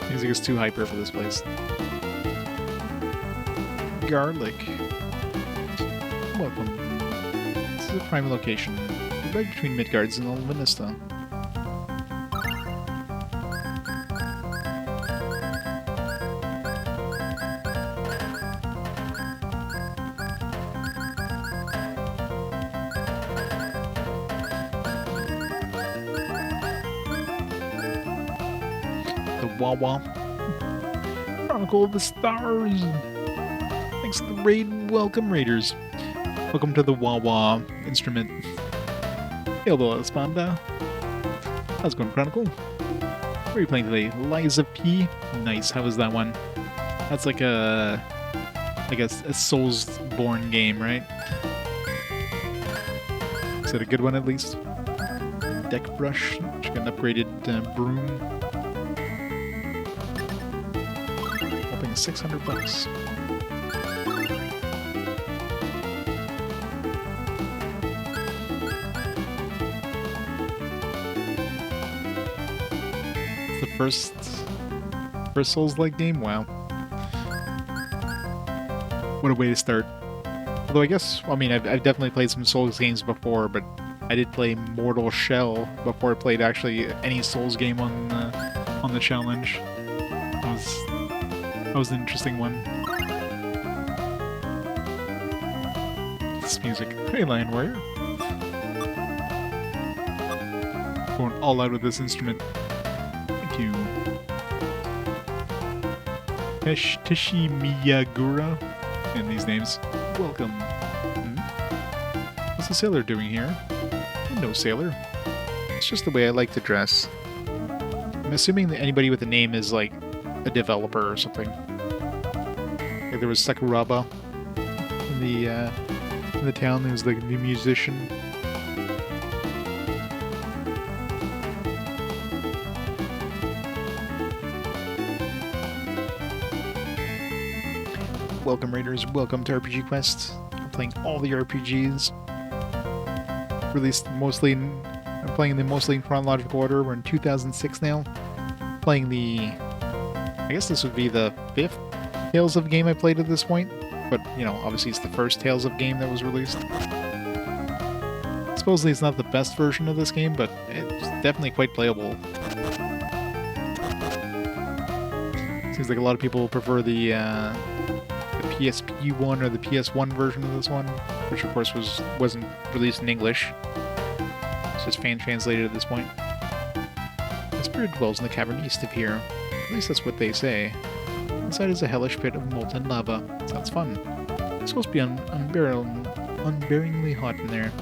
Music is too hyper for this place. Garlic. Welcome. This is a prime location, right between Midgards and Alvinista. The Wawa. Chronicle of the Stars. Thanks to the raid. Welcome, Raiders. Welcome to the Wawa instrument. Hello, Espanda. How's it going, Chronicle? What are you playing today? Liza P. Nice. How was that one? That's like a Soulsborne game, right? Is it a good one at least? Deck brush. Got an upgraded broom. Hoping $600. First Souls-like game? Wow. What a way to start. Although I guess, I mean, I've definitely played some Souls games before, but I did play Mortal Shell before I played actually any Souls game on the challenge. That was an interesting one. This music. Hey, Lion Warrior. Going all out with this instrument. Thank you. Tishi Miyagura. And these names. Welcome. What's the sailor doing here? No sailor. It's just the way I like to dress. I'm assuming that anybody with a name is like a developer or something. Like there was Sakuraba in the town who's like the musician. Welcome, Raiders. Welcome to RPG Quest. I'm playing all the RPGs. Released mostly I'm playing them mostly in chronological order. We're in 2006 now. Playing I guess this would be the 5th Tales of game I played at this point. But, you know, obviously it's the first Tales of game that was released. Supposedly it's not the best version of this game, but it's definitely quite playable. Seems like a lot of people prefer the PSP one or the PS1 version of this one, which of course wasn't released in English. It's just fan translated at this point. The spirit dwells in the cavern east of here. At least that's what they say. Inside is a hellish pit of molten lava. Sounds fun. It's supposed to be unbearingly hot in there.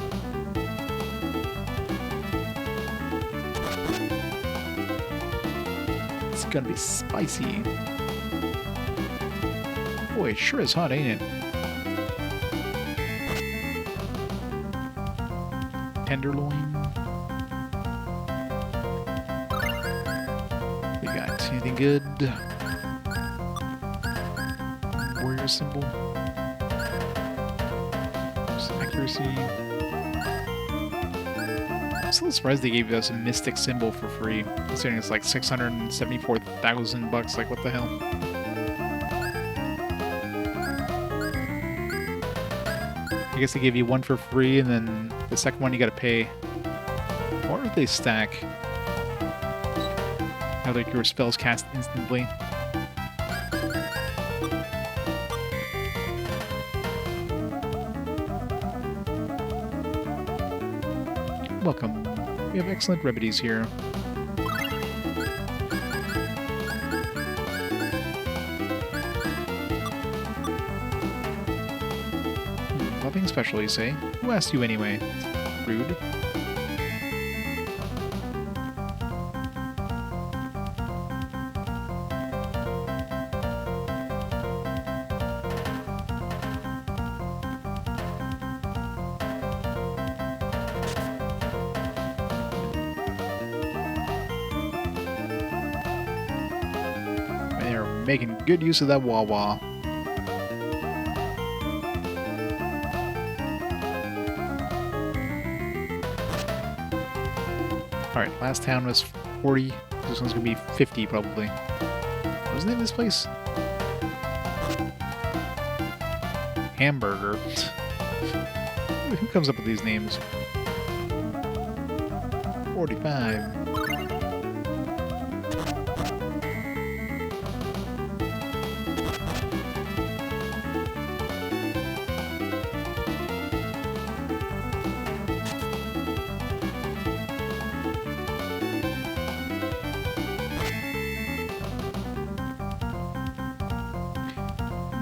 It's gonna be spicy. Boy, it sure is hot, ain't it? Tenderloin. We got anything good? Warrior symbol. Some accuracy. I'm still surprised they gave us a mystic symbol for free. Considering it's like 674,000 bucks. Like, what the hell? I guess they gave you one for free, and then the second one you gotta pay. Or if they stack. How like your spells cast instantly. Welcome. We have excellent remedies here. Nothing special, you say? Who asked you anyway? Rude. They're making good use of that wah-wah. Alright, last town was 40. This one's gonna be 50, probably. What was the name of this place? Hamburger. Who comes up with these names? 45.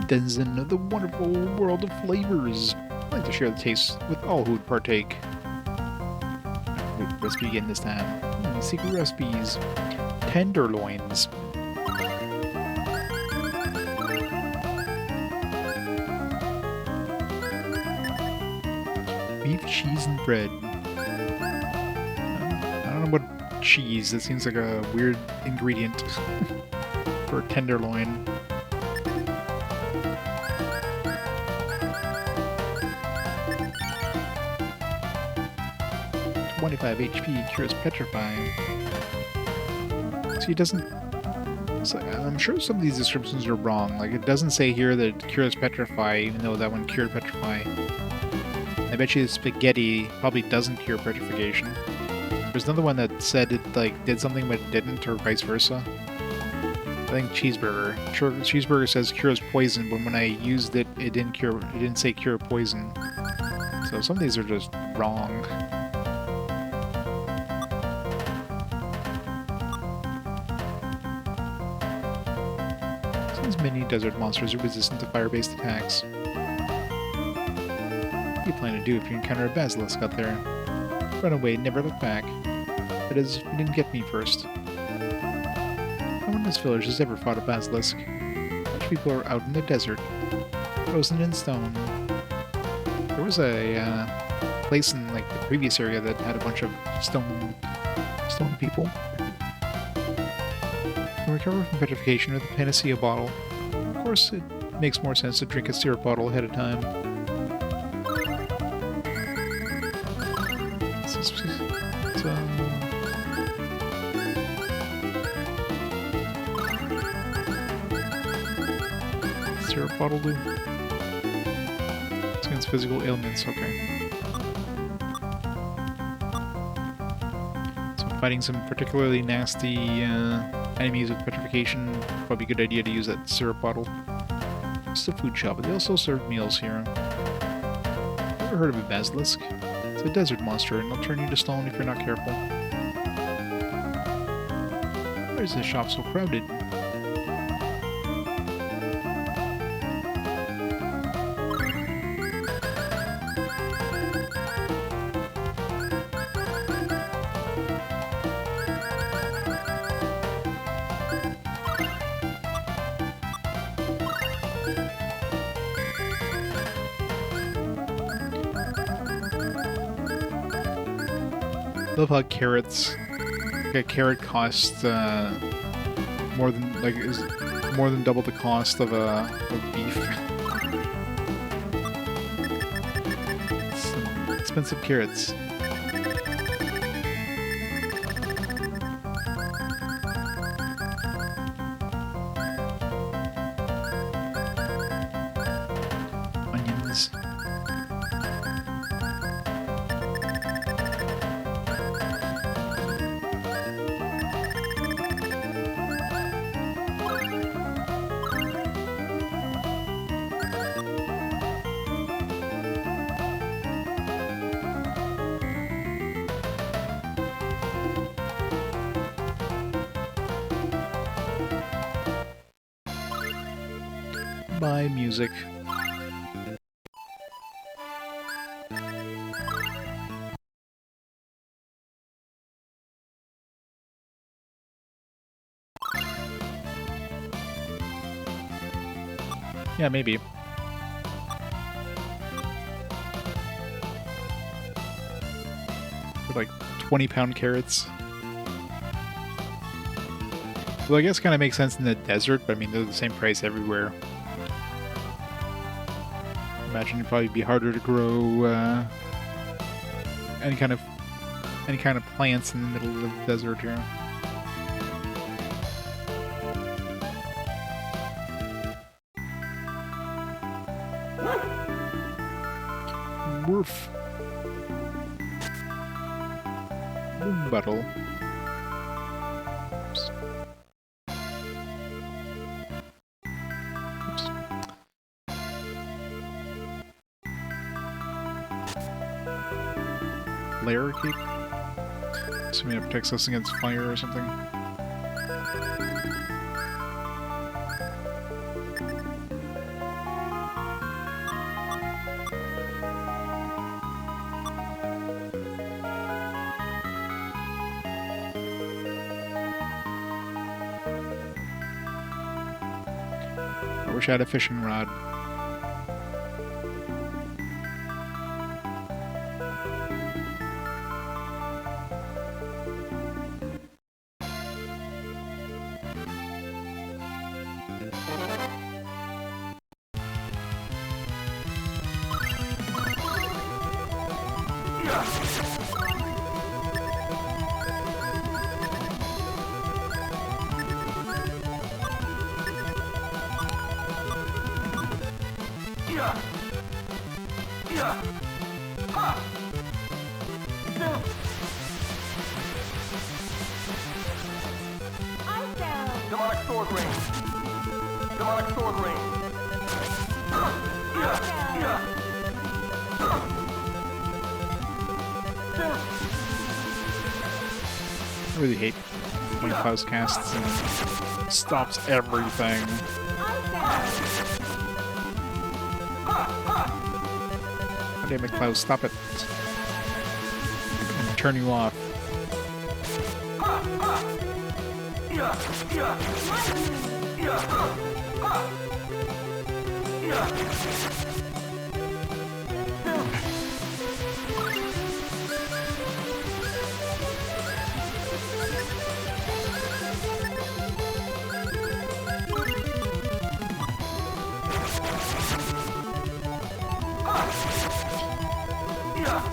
Denizen of the wonderful world of flavors. I'd like to share the taste with all who would partake. What recipe again this time? Secret recipes. Tenderloins. Beef, cheese, and bread. I don't know what cheese. It seems like a weird ingredient for a tenderloin. 25 HP, cures petrifying. See, it doesn't... So I'm sure some of these descriptions are wrong. Like, it doesn't say here that it cures petrify, even though that one cured petrify. I bet you the spaghetti probably doesn't cure petrification. There's another one that said it, like, did something but it didn't, or vice versa. I think cheeseburger. Sure, cheeseburger says cures poison, but when I used it, it didn't say cure poison. So some of these are just wrong. These mini desert monsters are resistant to fire-based attacks. What do you plan to do if you encounter a basilisk out there? Run away and never look back. But as if you didn't get me first. No one in this village has ever fought a basilisk. Such people are out in the desert, frozen in stone. There was a place in like the previous area that had a bunch of stone people. To recover from petrification with a Phantasia bottle. Of course, it makes more sense to drink a syrup bottle ahead of time. Syrup bottle do? It's against physical ailments, okay. So fighting some particularly nasty enemies with petrification, probably a good idea to use that syrup bottle. It's a food shop, but they also serve meals here. Ever heard of a basilisk? It's a desert monster, and they'll turn you to stone if you're not careful. Why is this shop so crowded? I love how carrots, like a carrot costs more than double the cost of beef. Some expensive carrots. Bye, music. Yeah, maybe. For like 20-pound carrots. Well, I guess kind of makes sense in the desert, but I mean, they're the same price everywhere. Imagine it'd probably be harder to grow any kind of plants in the middle of the desert here. Woof. Bottle. Oops. Oops. Layer cape? Assuming it protects us against fire or something. I wish I had a fishing rod. Demonic sword ring. Demonic sword ring. I really hate when Klaus casts and stops everything. God damn it, Klaus, stop it. I'm gonna turn you off.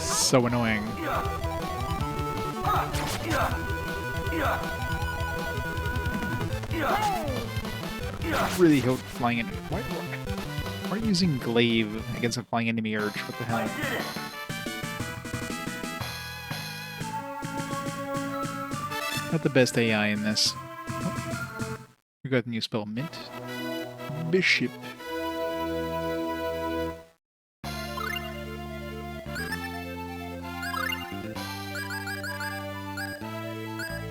So annoying. Really hate flying enemy. Why are you using glaive against a flying enemy urge? What the hell? Not the best AI in this. Oh, we got a new spell, Mint. Bishop.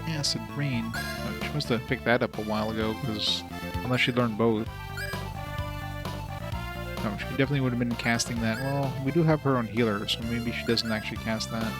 Acid Rain. Oh, she must have picked that up a while ago, because unless she learned both. No, she definitely would have been casting that. Well, we do have her on healer, so maybe she doesn't actually cast that.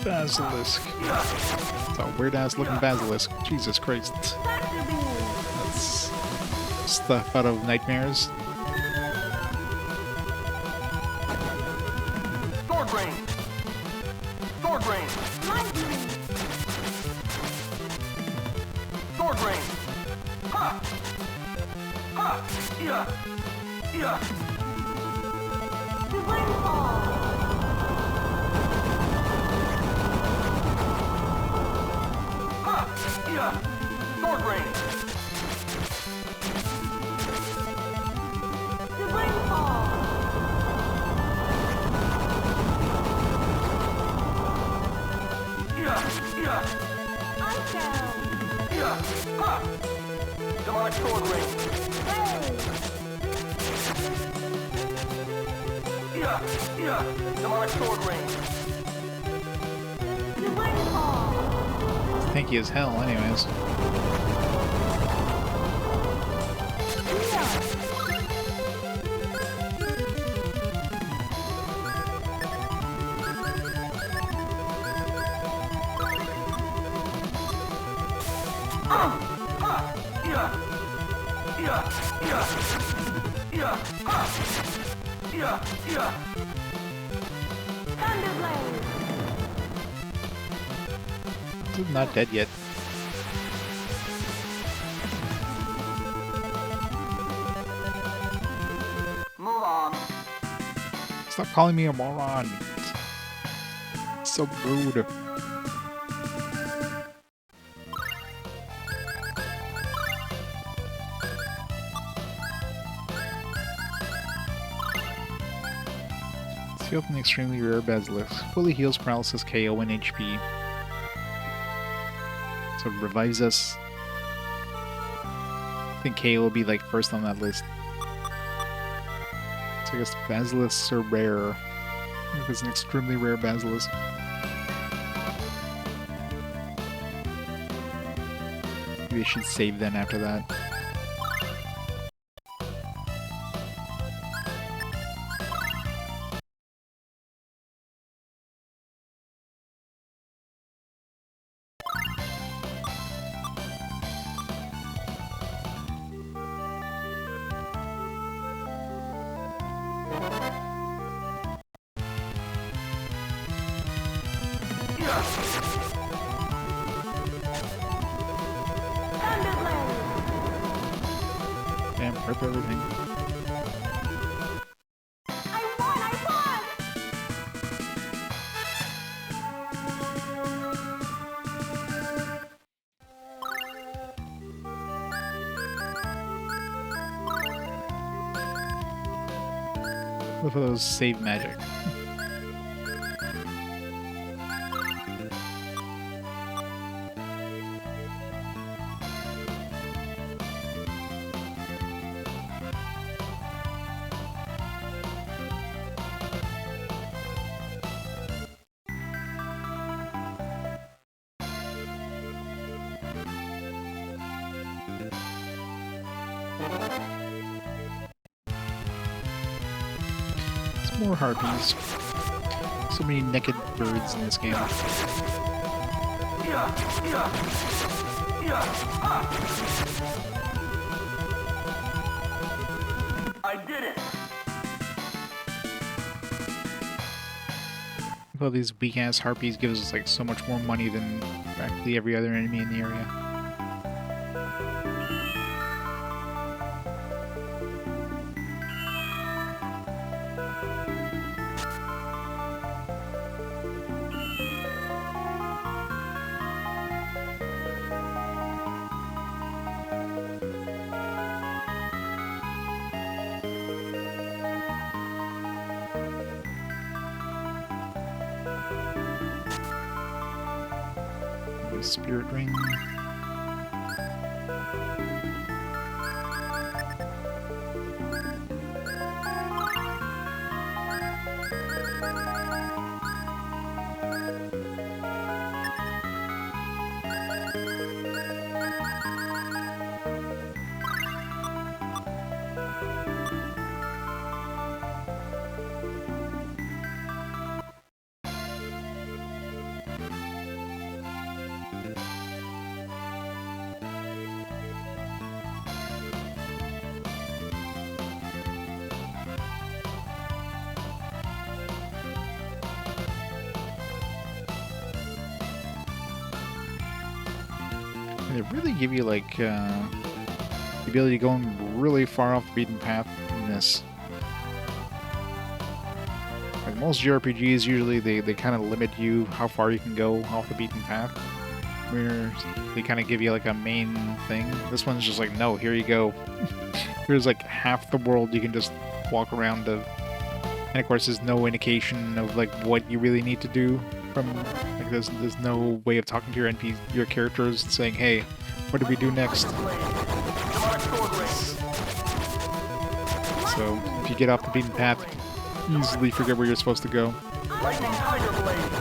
Basilisk. It's a weird-ass looking basilisk. Jesus Christ. That's stuff out of nightmares. Sword ring. Sword ring. Sword ring. Ha! Ha! Yeah! Yeah! Sword range. Divine Fall. Ice Down. Demonic sword range. Rain. Demonic sword range. Divine Fall. Tanky as hell, anyways. Thunderblade. This is not dead yet. Move on. Stop calling me a moron. It's so rude. See open the extremely rare Basilisk. Fully heals paralysis, KO, and HP. So it revives us. I think KO will be like first on that list. So I guess Basilisks are rare. If it's an extremely rare Basilisk. Maybe I should save them after that. Thunderblade. Damn, rip everything. I won! Look for those save magic. It's more harpies. So many naked birds in this game. I did it. Well, these weak ass harpies gives us like so much more money than practically every other enemy in the area. Spirit ring. They really give you like the ability to go really far off the beaten path in this. Like most JRPGs, usually they kind of limit you how far you can go off the beaten path. where they kind of give you like a main thing. This one's just like, no, here you go. Here's like half the world you can just walk around of. And of course, there's no indication of like what you really need to do from like there's no way of talking to your characters and saying, hey, what do we do next? So if you get off the beaten path, you easily forget where you're supposed to go. Lightning tiger blade.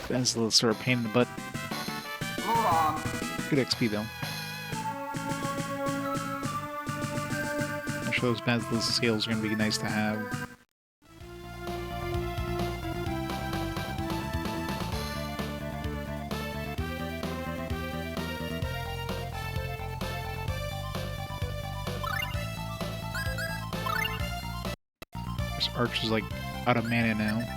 That's a little sort of pain in the butt. Good XP though. I'm sure those Basilisk scales are going to be nice to have. This arch is like out of mana now.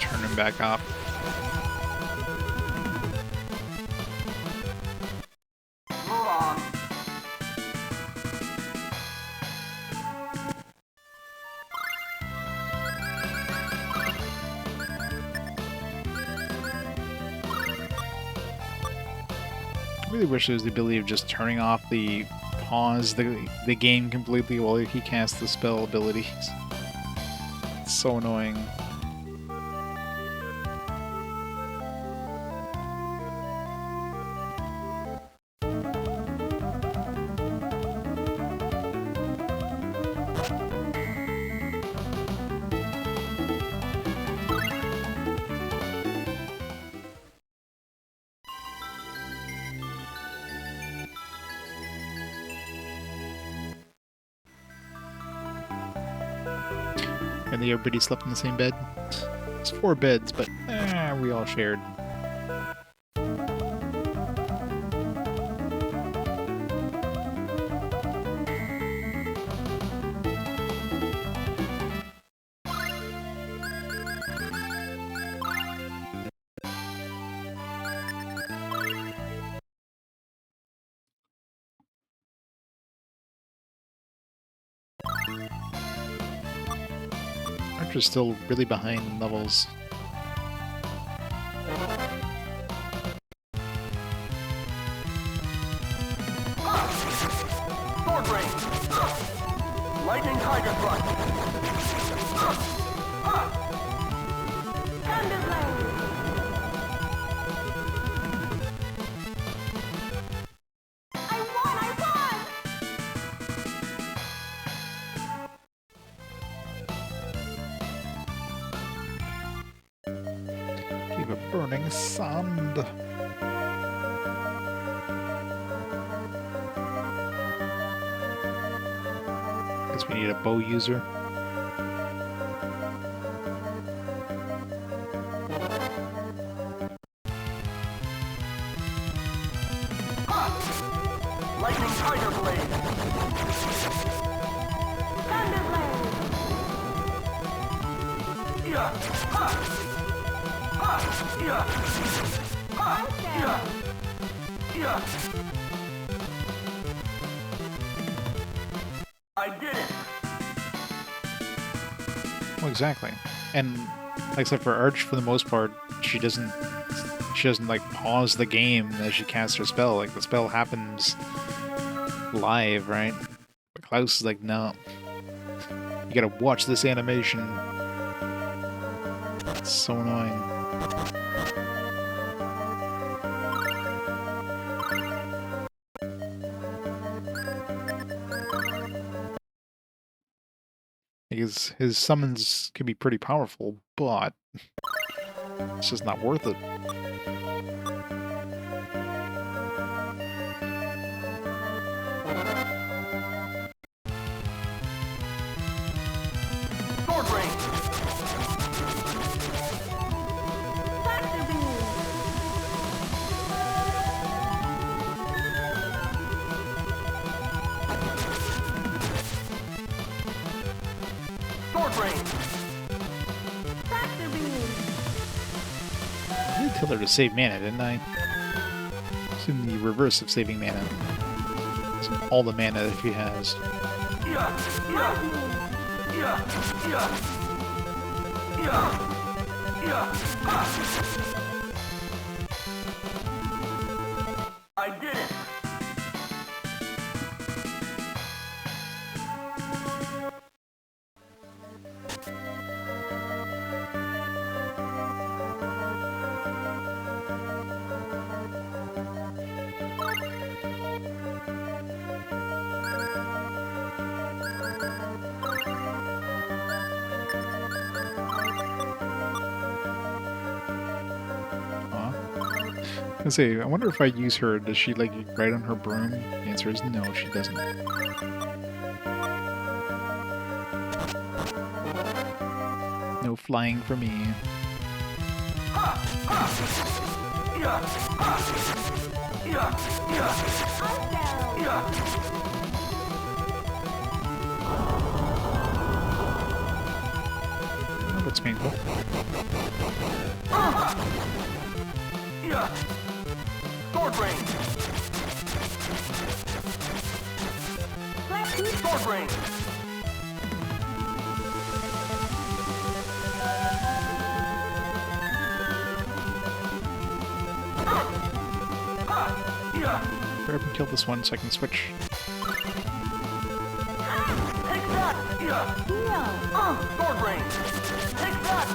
Turn him back off. I really wish there was the ability of just turning off the pause the game completely while he casts the spell abilities. It's so annoying. And everybody slept in the same bed. It's 4 beds, but we all shared. Archer's still really behind in levels. Sword range. Lightning tiger thrust. We have a burning sand. Guess we need a bow user. Lightning tiger blade. Thunder blade. Yeah. Ha. Ha. Yeah. Ha. Yeah. Yeah. I did it. Well, exactly. And except for Arch, for the most part, she doesn't like pause the game as she casts her spell. Like the spell happens live, right? But Klaus is like, no. You gotta watch this animation. It's so annoying. Because his summons can be pretty powerful, but it's just not worth it. Sword range. Factor beam. Sword range. Factor beam. I did tell her to save mana, didn't I? It's in the reverse of saving mana. It's all the mana that she has. Yeah. Yeah. Yeah. Yeah. Yeah. Yeah. Ha. I did it. I say, I wonder if I use her, does she like ride on her broom? The answer is no, she doesn't. No flying for me. Yeah. Ha. Yeah. Yeah. Undown. Yeah. Oh, that's painful. Yeah. Sword range. Sword range. Yeah. Hurry up and kill this one so I can switch. Take that. Yeah. Heal. Sword range. Take that.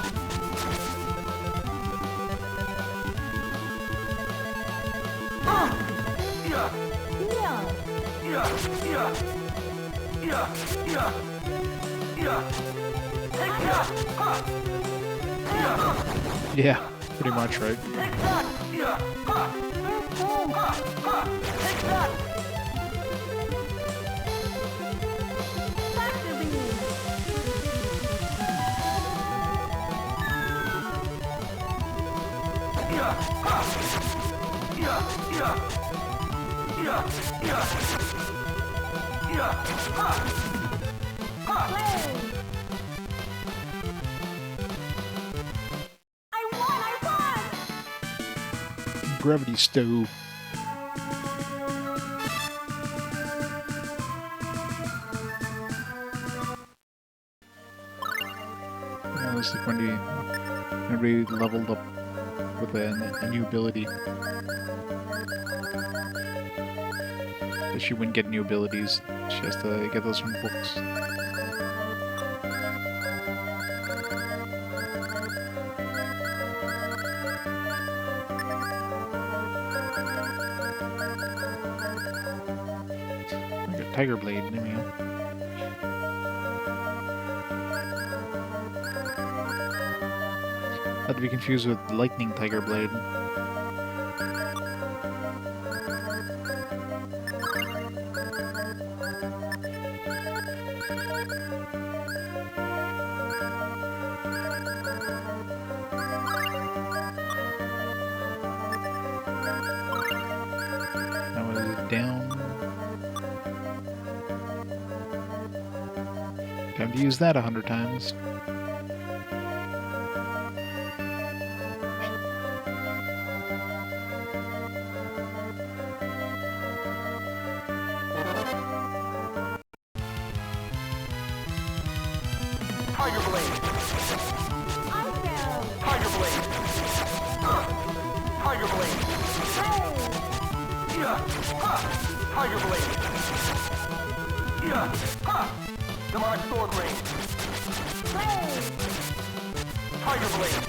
Yeah. Heal. Yeah. Yeah. Yeah. Yeah. Yeah. Take that. Ha. Yeah. Yeah, pretty much, right? Take that. Yeah. Ha. Boom. Ha. Ha. Take that. Factor beam. Yeah. Ha. Yeah. Yeah. Yeah. Yeah. Yeah. Ha. Ha. Play. I won. Gravity stove. This is when we leveled up with a new ability. But she wouldn't get new abilities. She has to get those from books. Like a tiger blade, there we go. to be confused with lightning tiger blade. That was down. Time to use that 100 times. Tiger blade. Tiger blade. Tiger blade. Yeah. Tiger blade. Yeah. Demonic sword ring. Tiger blade.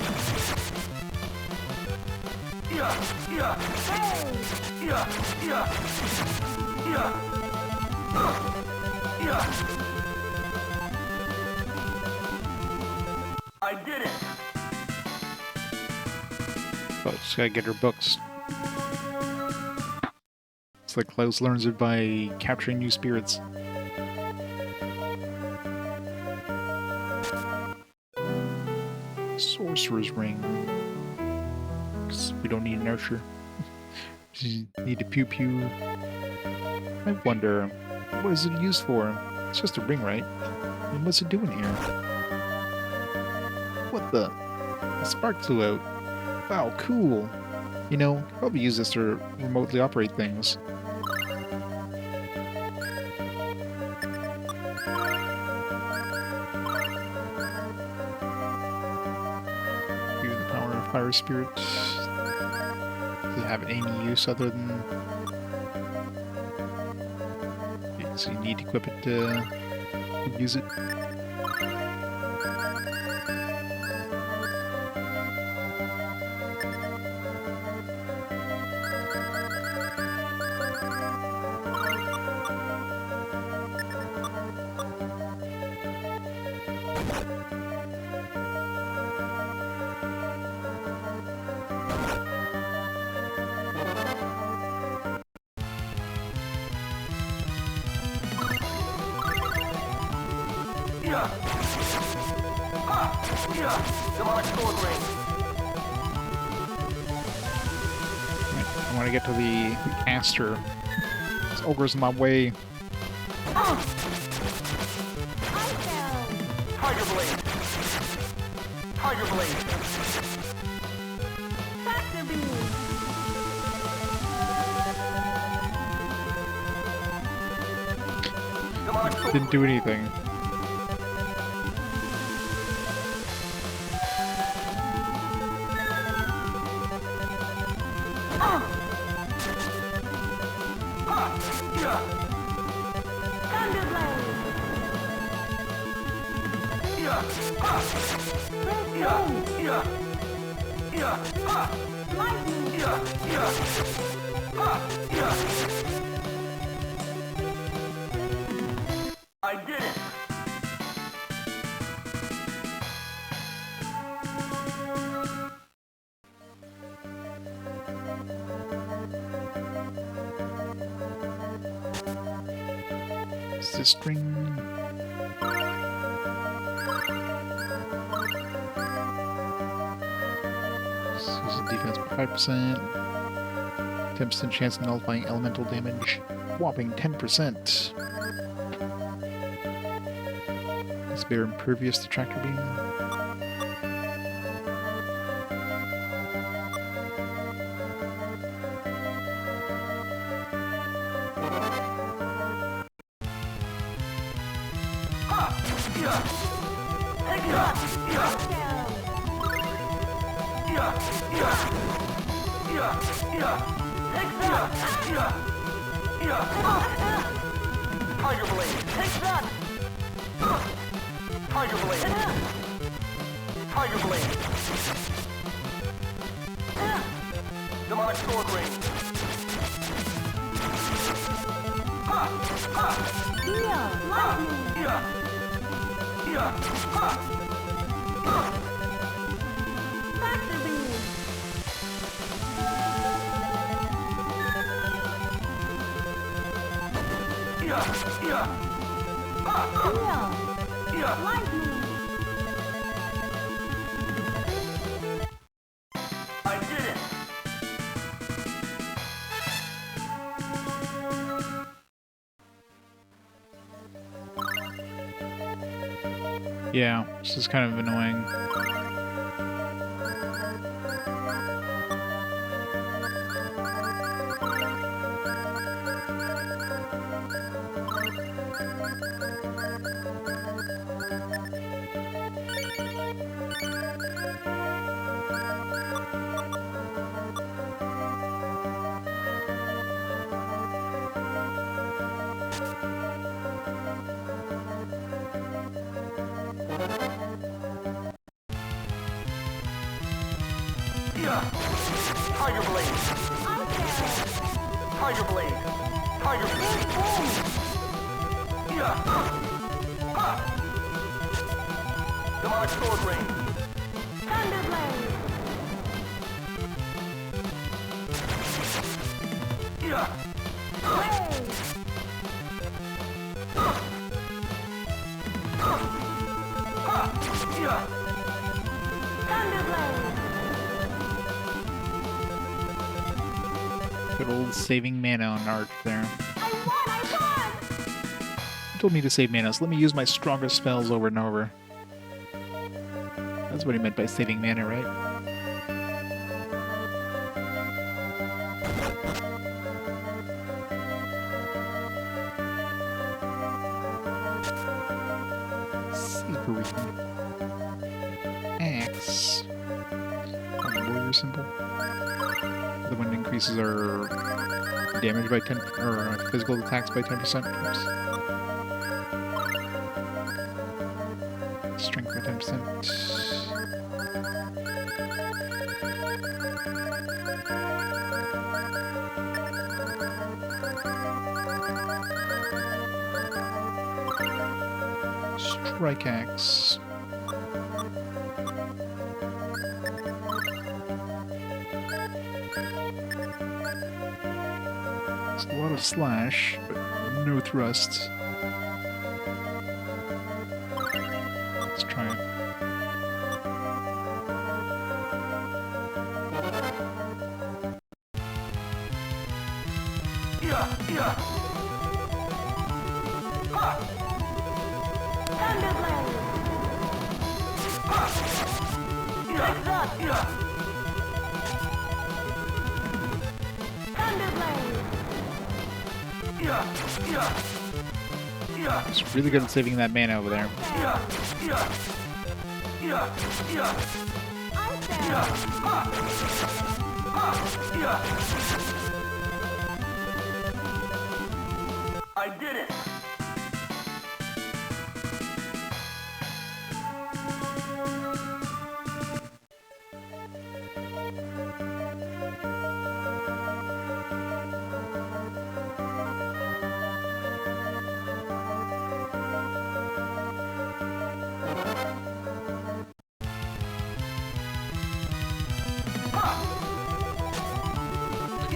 Yeah. Yeah. Yeah. Yeah. Yeah. Yeah. I did it! But just gotta get her books. It's like Klaus learns it by capturing new spirits. Sorcerer's ring. 'Cause we don't need an archer. Just need a pew pew. I wonder, what is it used for? It's just a ring, right? And what's it doing here? What the? A spark flew out. Wow, cool. You know, I'll probably use this to remotely operate things. Use the power of fire spirit. Does it have any use other than... Okay, so you need to equip it to use it. Yeah. Ha! Yeah. Demonic sword ring. Right, I want to get to the caster. This ogre's in my way. Tiger blade. Tiger blade. Factor beam. Demonic sword Didn't do anything. Yeah. Thunder blade. Yeah. Ha! Yeah. Yeah. Yeah. Ha! Lightning. Yeah. Yeah. Ha! Yeah. I did it. Is this string? This is defense by 5%. 10% chance of nullifying elemental damage. Whopping 10%. Is bear impervious to tractor beam? Yeah. Take that. Yeah. Yeah. Yeah. Yeah. Yeah. Take that. Yeah. Yeah. Tiger blade. Take that. Tiger blade. Tiger blade. Demonic sword ring. Ha! Ha! Deal. Lightning. Yeah. Yeah. Ha! Factor Lightning. I did it! Yeah, this is kind of annoying. Tiger blade! Tiger blade! Tiger blade! Demonic sword ring! Thunderblade. Wave. Thunderblade. Good old saving mana on Arch there. I won! He told me to save mana, so let me use my strongest spells over and over. That's what he meant by saving mana, right? Savory. Axe. On the warrior symbol. The one increases our damage by 10, or physical attacks by 10%. Oops. Strength by 10%. Strike axe. It's a lot of slash, but no thrust. Let's try it. Thunderblade. Thunderblade. It's really good at saving that mana over there. I did it!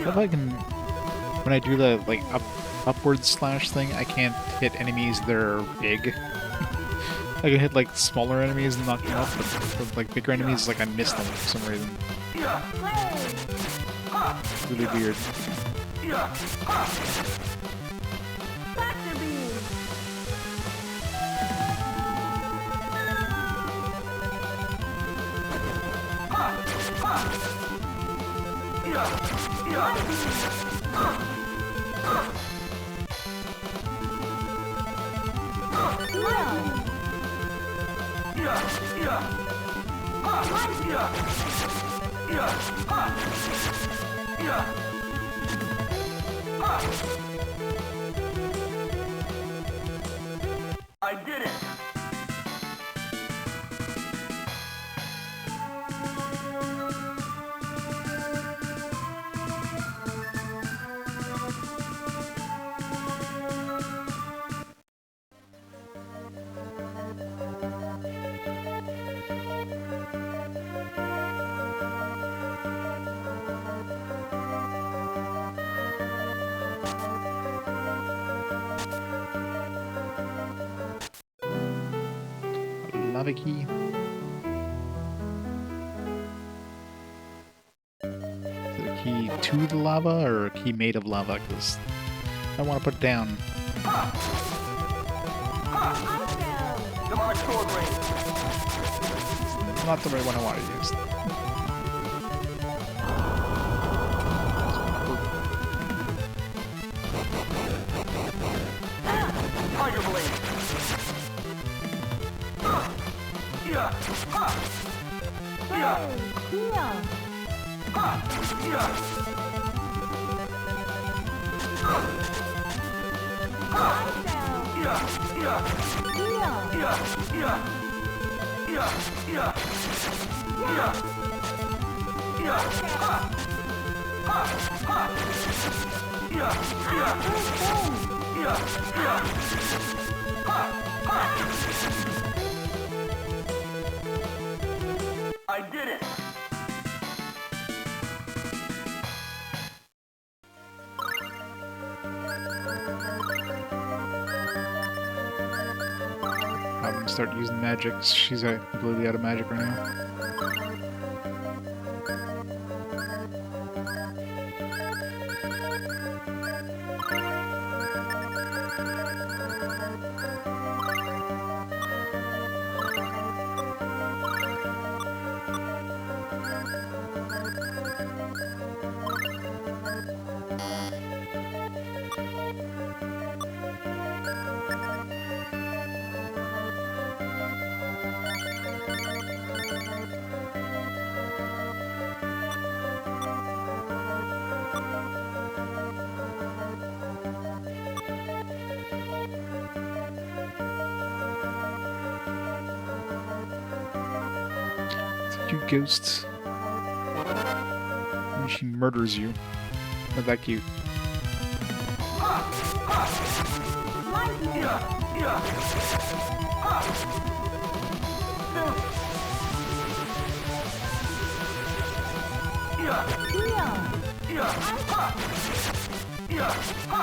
If I can, when I do the like upward slash thing, I can't hit enemies that are big. I can hit like smaller enemies and knock them off, but with, like bigger enemies, like I miss them for some reason. Really weird. Factor beam. I did it! lava key? Is it a key to the lava or a key made of lava? Because I want to put it down. The Mark sword range. It's not the right one I want to use. Tiger blade. Yeah. Ha. Yeah. Ha. Yeah. Yeah. Yeah. Yeah. Yeah. Yeah. Yeah. Yeah. Yeah. Ha. Ha. Ha. Yeah. Yeah. Yeah. Yeah. Ha. Ha. I did it. I'm gonna start using magic. She's completely out of magic right now. Cute ghosts. When she murders you. Not that cute. Yeah. Yeah. Ha. Yeah. Yeah. Ha. Yeah. Ha.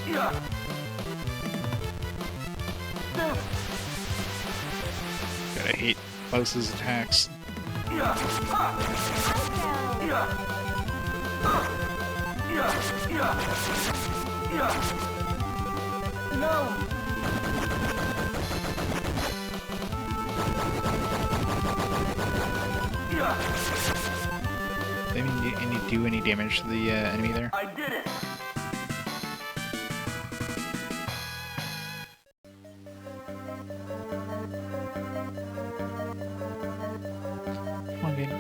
Yeah. God, I hate Klaus's attacks. Yeah. Ha. Yeah. Yeah. Yeah. Yeah. No. Yeah. Didn't you do any damage to the enemy there? I did it. Come on, game.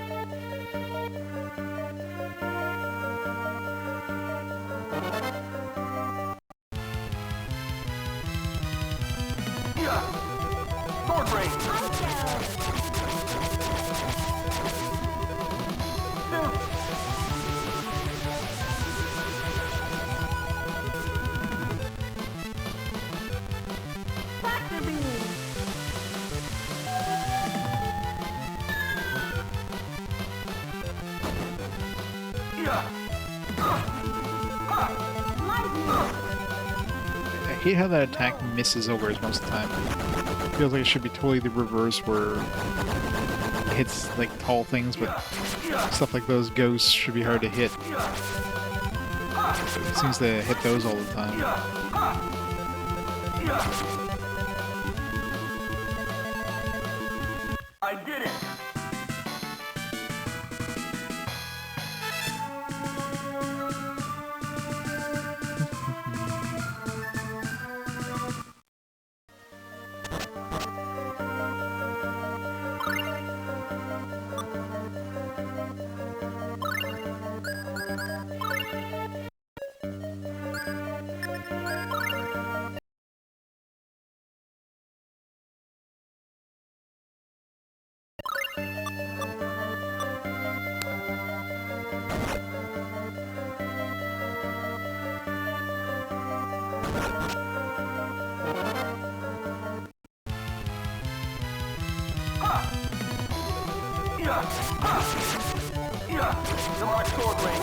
Yeah. Sword range. Yeah. I hate how that attack misses ogres most of the time. Feels like it should be totally the reverse, where it hits like tall things, but stuff like those ghosts should be hard to hit. It seems to hit those all the time. I did it. Yeah. The Mark sword range.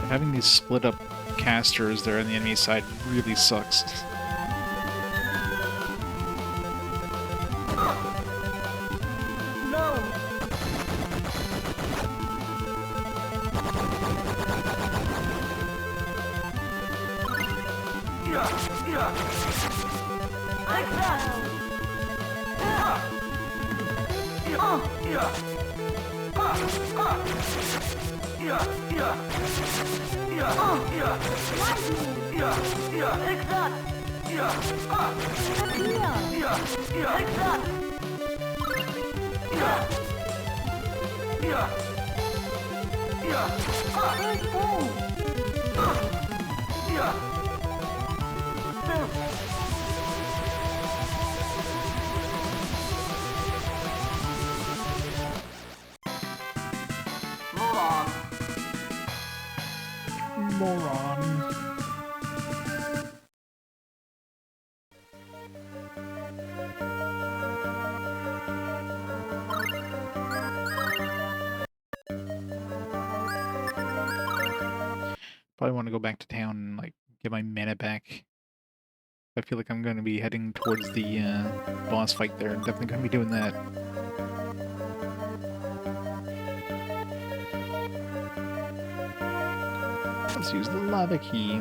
Having these split up casters there on the enemy side really sucks. No. Like that. Like that. Like that. Moron. Probably want to go back to town and like get my mana back. I feel like I'm going to be heading towards the boss fight there. Definitely going to be doing that. Let's use the lava key.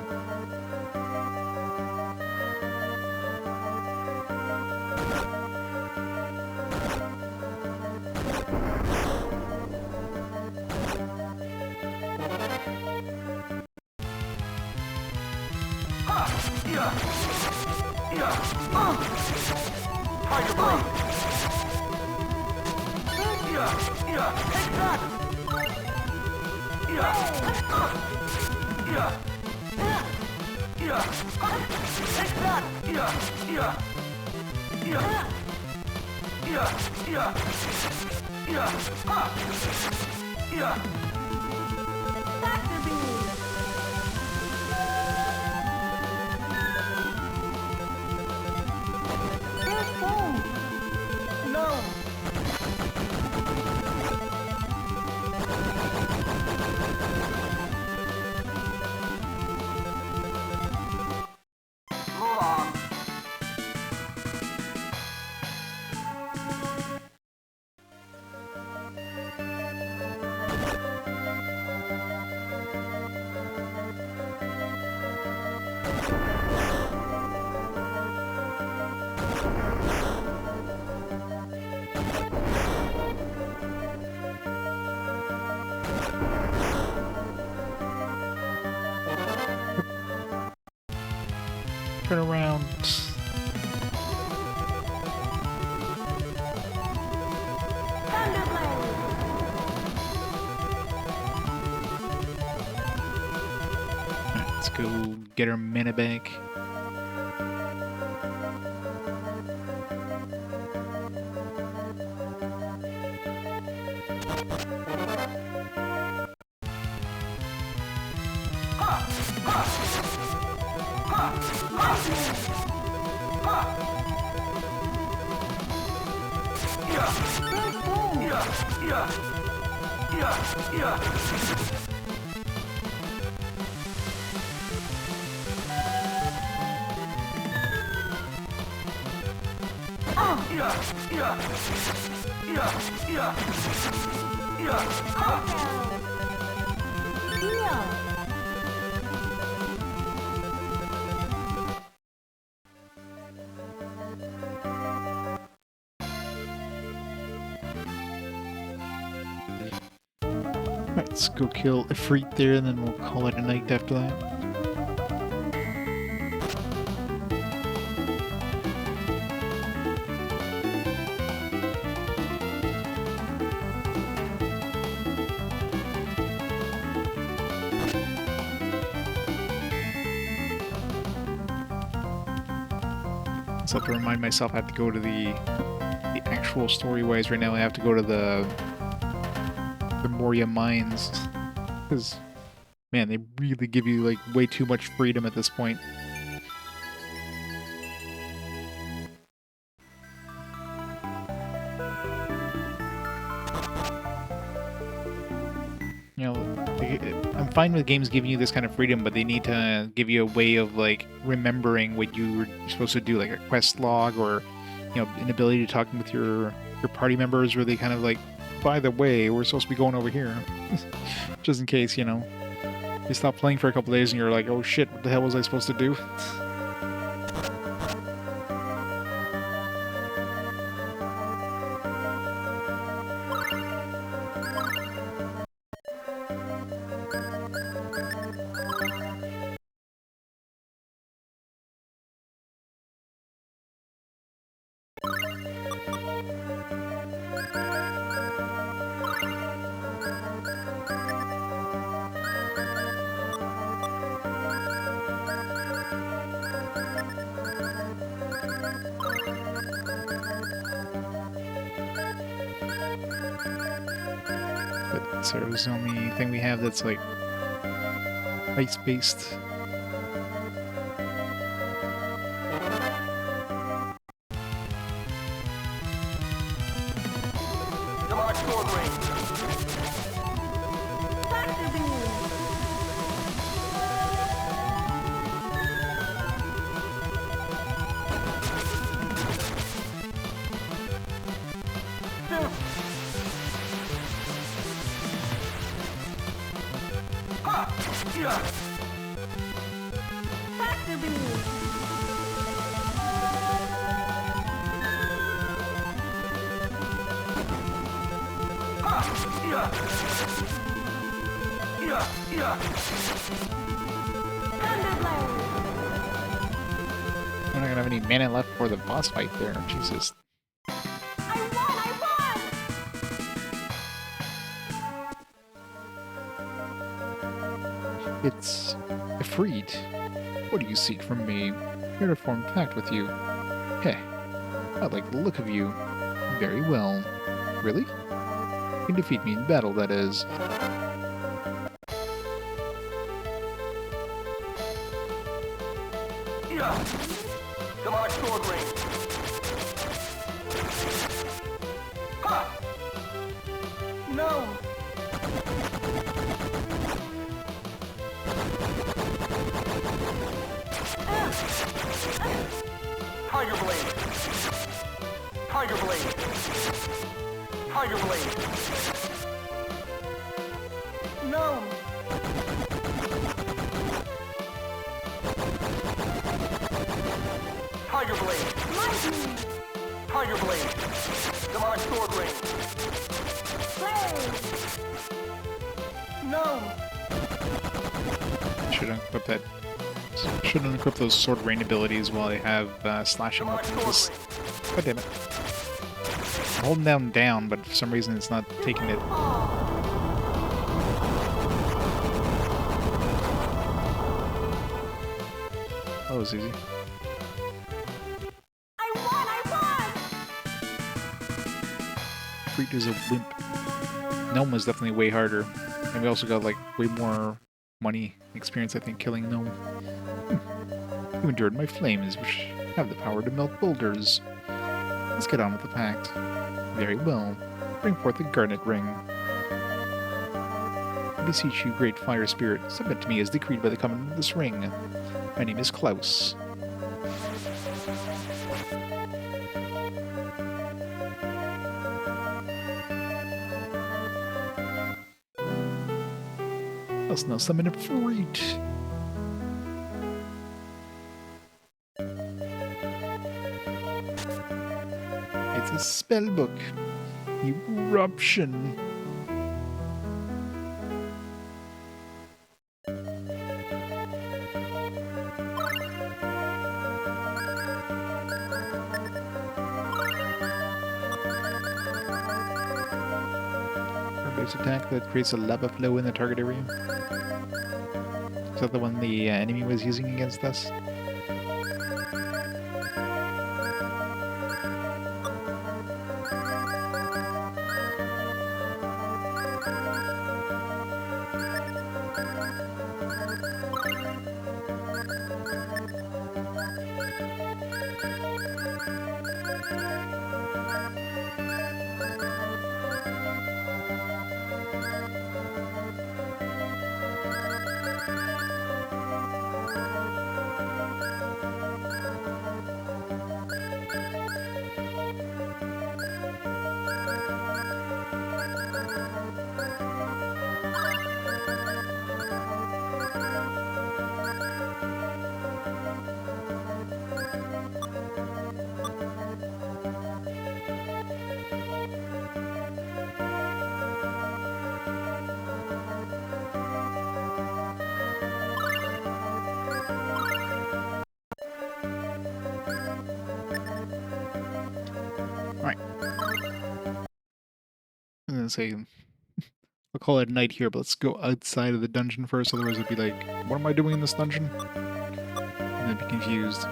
Turn around. Alright, let's go get our mana back. Alright, let's go kill Ifrit there, and then we'll call it a night after that. So I have to remind myself I have to go to the actual story-wise right now. I have to go to the Moria Mines, because, man, they really give you, like, way too much freedom at this point. You know, I'm fine with games giving you this kind of freedom, but they need to give you a way of like remembering what you were supposed to do, like a quest log, or an ability to talk with your party members, where they kind of like, by the way, we're supposed to be going over here, just in case you stop playing for a couple days and you're like, oh shit, what the hell was I supposed to do? Sarah's the only thing we have that's like ice-based. Demonic sword range. Factor beam. Ha! Yeah! Factor beam. Ha! Yeah! Yeah! Yeah! Thunderblade. We're not gonna have any mana left for the boss fight there. Jesus. I won! It's Ifrit. What do you seek from me? Here to form pact with you. Heh. I like the look of you. Very well. Really? You can defeat me in battle, that is. Yeah! Demonic sword range. Ha! No. Tiger blade. Tiger blade. Tiger blade. No. Tiger blade. Lightning. Tiger blade. Demonic sword range. Blade. No. Shouldn't equip those sword rain abilities while I have slashing Demonic weapons. sword range. God damn it. I'm holding down, but for some reason it's not taking it. That was easy. I won! Freak is a wimp. Gnome was definitely way harder. And we also got like way more money experience, I think, killing Gnome. You endured my flames, which have the power to melt boulders. Let's get on with the pact. Very well. Bring forth the garnet ring. I beseech you, great fire spirit, submit to me as decreed by the command of this ring. My name is Klaus. Let's now summon a freak. It's a spell book. Eruption. Base attack that creates a lava flow in the target area. Is that the one the enemy was using against us? gonna say, I'll call it night here, but let's go outside of the dungeon first, otherwise it'd be like, what am I doing in this dungeon? And I'd be confused.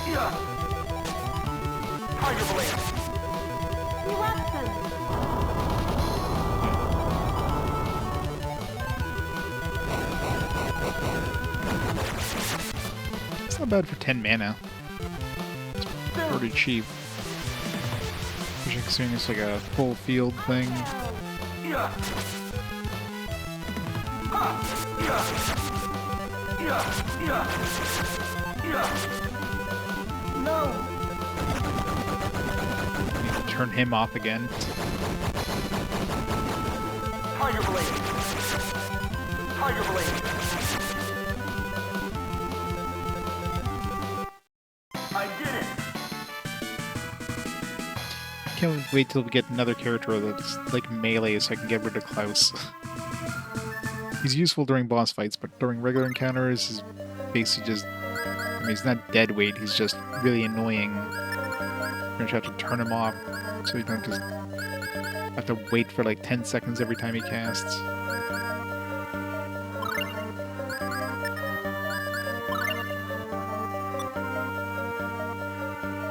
Yeah. Tiger blade. It's not bad for 10 mana. It's pretty cheap. Especially considering it's like a full field thing. Yeah. Ha. Yeah. Yeah. Yeah. Yeah. No. You can turn him off again. Tiger blade. Tiger blade. I did it. Can't wait till we get another character that's like melee so I can get rid of Klaus. He's useful during boss fights, but during regular encounters, he's basically just... I mean, he's not dead weight, he's just really annoying. You're gonna have to turn him off so you don't just have to wait for like 10 seconds every time he casts.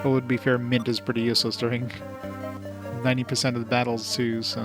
Although to be fair, Mint is pretty useless during 90% of the battles too, so...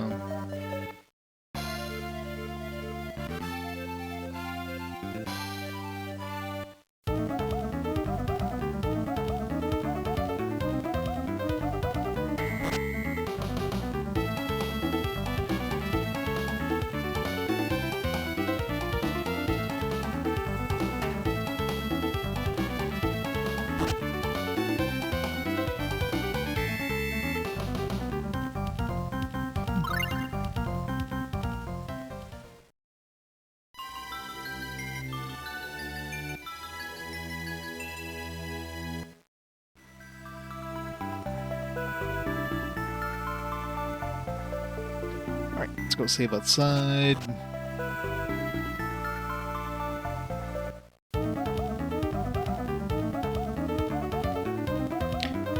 Alright, let's go save outside.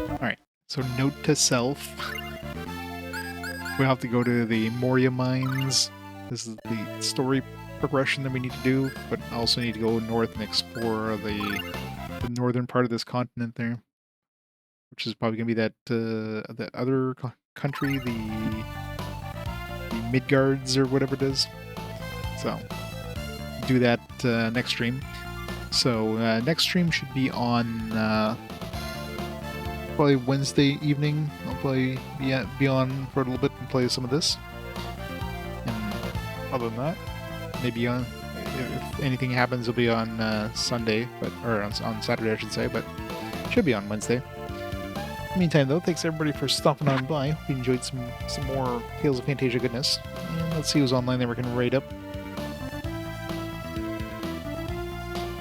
Alright, so note to self. We have to go to the Moria mines. This is the story progression that we need to do, but also need to go north and explore the northern part of this continent there. Which is probably going to be that other country, the Midgards or whatever it is. So, do that next stream. So, next stream should be on probably Wednesday evening. I'll probably be on for a little bit and play some of this. And other than that, maybe on, if anything happens, it'll be on Sunday, or on Saturday, I should say, but should be on Wednesday. Meantime, though, thanks everybody for stopping on by. Hope you enjoyed some more Tales of Phantasia goodness. And let's see who's online that we can raid up.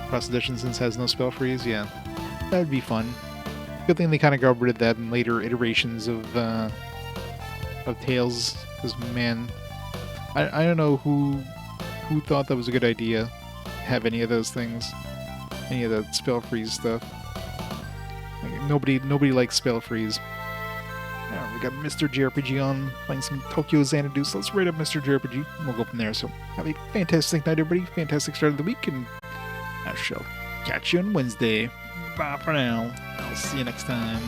Cross Edition since has no spell freeze, yeah. That would be fun. Good thing they kind of got rid of that in later iterations of Tales. Because, man, I don't know who thought that was a good idea. Have any of those things. Any of that spell freeze stuff. Nobody likes spell freeze. Yeah, we got Mr. JRPG on, playing some Tokyo Xanadu, so let's raid up Mr. JRPG, and we'll go from there. So, have a fantastic night, everybody. Fantastic start of the week, and I shall catch you on Wednesday. Bye for now. I'll see you next time.